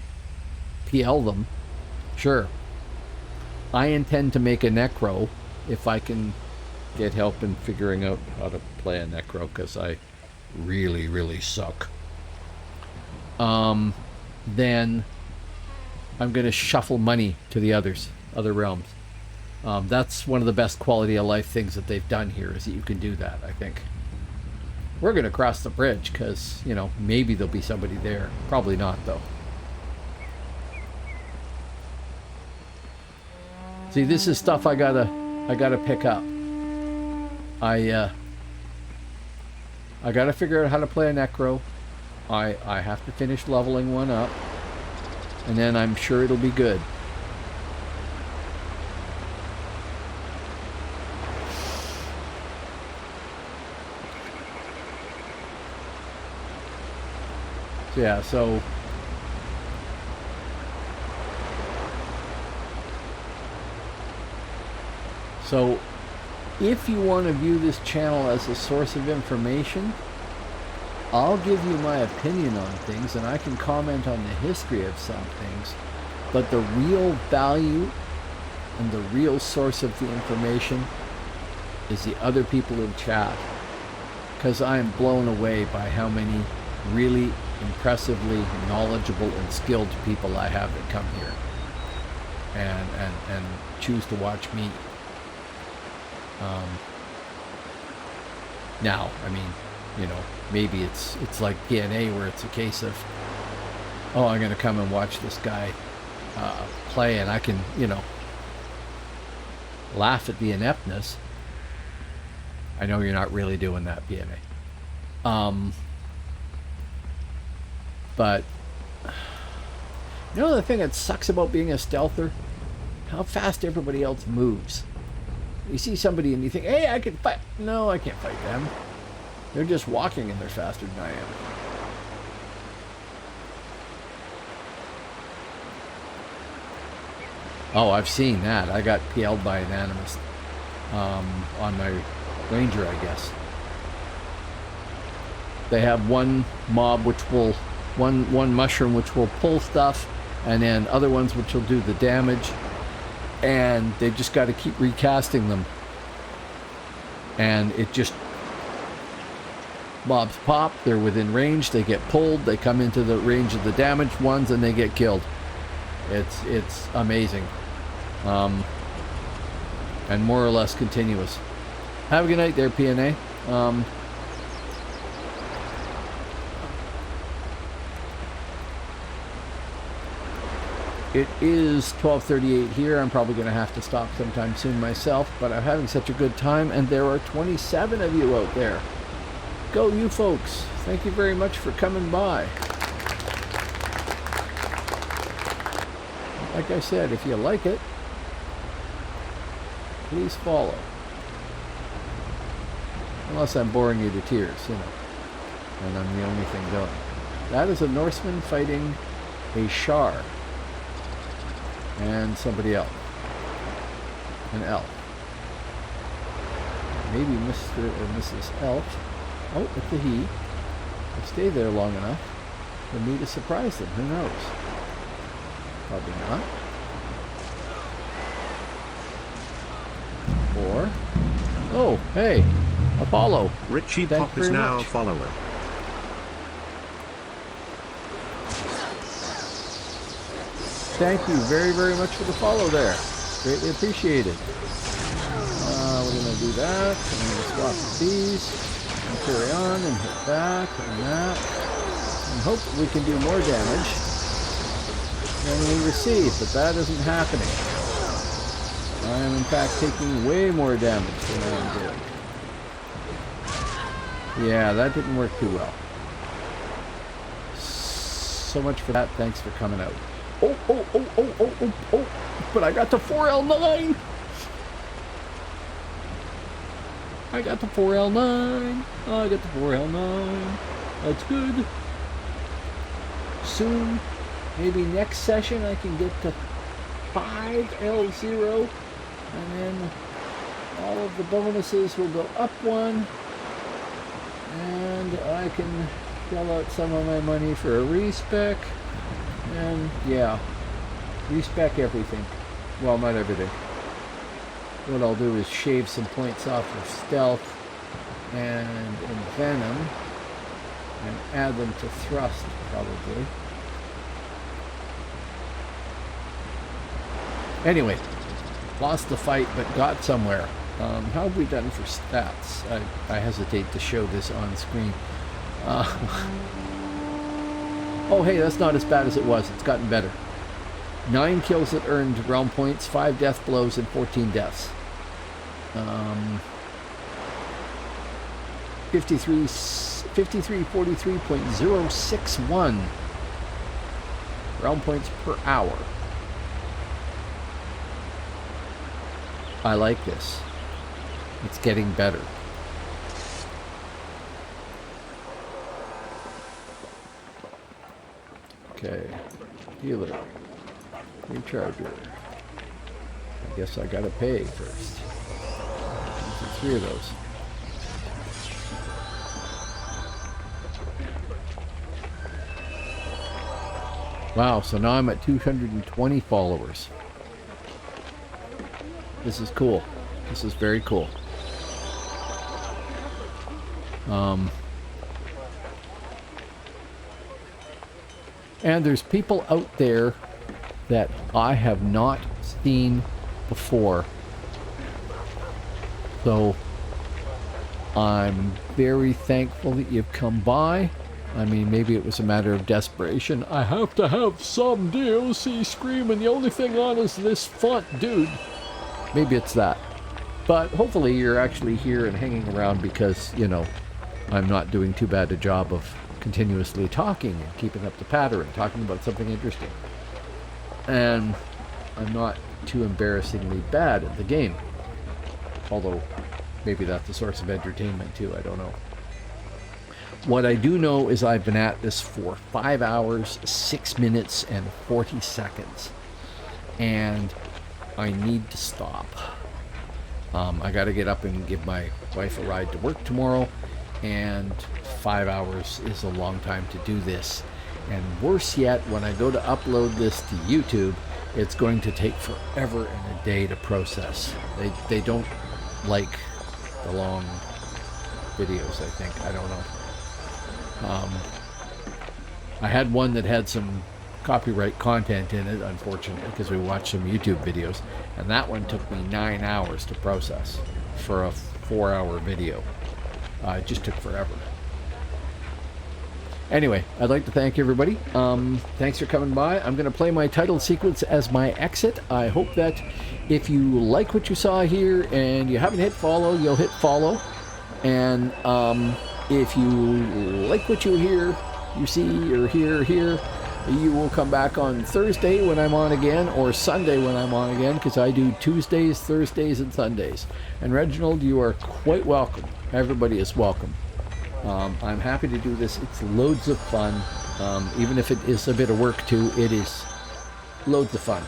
PL them, sure. I intend to make a Necro if I can get help in figuring out how to play a Necro, because I really, really suck. Then I'm going to shuffle money to the other realms. That's one of the best quality of life things that they've done here, is that you can do that, I think. We're going to cross the bridge because, you know, maybe there'll be somebody there. Probably not, though. See, this is stuff I gotta pick up. I gotta figure out how to play a Necro. I have to finish leveling one up, and then I'm sure it'll be good. So yeah, So if you want to view this channel as a source of information, I'll give you my opinion on things and I can comment on the history of some things, but the real value and the real source of the information is the other people in chat, because I am blown away by how many really impressively knowledgeable and skilled people I have that come here. and choose to watch me. Now, I mean, you know, maybe it's like DNA where it's a case of, oh, I'm going to come and watch this guy play, and I can, you know, laugh at the ineptness. I know you're not really doing that, DNA. But you know the thing that sucks about being a stealther? How fast everybody else moves. You see somebody and you think, hey, I can fight. No, I can't fight them. They're just walking and they're faster than I am. Oh, I've seen that. I got PL'd by an animist on my Ranger, I guess. They have one mob which will, one mushroom which will pull stuff, and then other ones which will do the damage, and they just got to keep recasting them. And it just, mobs pop, they're within range, they get pulled, they come into the range of the damaged ones, and they get killed. It's amazing. And more or less continuous. Have a good night there, PNA. It is 12:38 here. I'm probably going to have to stop sometime soon myself, but I'm having such a good time, and there are 27 of you out there. Go you folks. Thank you very much for coming by. Like I said, if you like it, please follow. Unless I'm boring you to tears, you know, and I'm the only thing going. That is a Norseman fighting a Shar. And somebody else. An elf. Maybe Mr. or Mrs. Elf. Oh, it's a he. I'll stay there long enough for me to surprise them. Who knows? Probably not. Or, oh, hey, Apollo. Richie Thank Pop you is very now much. a follower. Thank you very, very much for the follow there. Greatly appreciated. We're going to do that. I'm going to swap these and carry on and hit that and that. And hope we can do more damage than we receive, but that isn't happening. I am in fact taking way more damage than I am doing. Yeah, that didn't work too well. So much for that. Thanks for coming out. Oh, but I got the 4L9. I got the 4L9. I got the 4L9. That's good. Soon, maybe next session, I can get to 5L0. And then all of the bonuses will go up one. And I can shell out some of my money for a respec. And yeah, respec everything. Well, not everything. What I'll do is shave some points off of stealth and venom and add them to thrust, probably. Anyway, lost the fight but got somewhere. How have we done for stats? I hesitate to show this on screen. Oh, hey, that's not as bad as it was. It's gotten better. 9 kills that earned realm points, 5 death blows, and 14 deaths. 5343.061 realm points per hour. I like this. It's getting better. Okay, healer, recharger. I guess I gotta pay first. 3 of those. Wow, so now I'm at 220 followers. This is cool. This is very cool. And there's people out there that I have not seen before. So I'm very thankful that you've come by. I mean, maybe it was a matter of desperation. I have to have some DAOC scream, and the only thing on is this font, dude. Maybe it's that. But hopefully you're actually here and hanging around because, you know, I'm not doing too bad a job of continuously talking and keeping up the pattern, talking about something interesting. And I'm not too embarrassingly bad at the game. Although, maybe that's a source of entertainment too, I don't know. What I do know is I've been at this for 5 hours, 6 minutes, and 40 seconds. And I need to stop. I gotta get up and give my wife a ride to work tomorrow, and 5 hours is a long time to do this. And worse yet, when I go to upload this to YouTube, it's going to take forever and a day to process. They don't like the long videos, I think. I don't know. I had one that had some copyright content in it, unfortunately, because we watched some YouTube videos, and that one took me 9 hours to process for a 4-hour video. It just took forever. Anyway, I'd like to thank everybody. Thanks for coming by. I'm going to play my title sequence as my exit. I hope that if you like what you saw here and you haven't hit follow, you'll hit follow. And if you like what you hear, you see or hear here, you will come back on Thursday when I'm on again, or Sunday when I'm on again, because I do Tuesdays, Thursdays, and Sundays. And Reginald, you are quite welcome. Everybody is welcome. I'm happy to do this. It's loads of fun. Even if it is a bit of work too, it is loads of fun.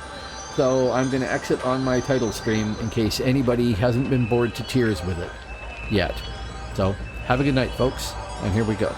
So I'm going to exit on my title stream in case anybody hasn't been bored to tears with it yet. So have a good night, folks, and here we go.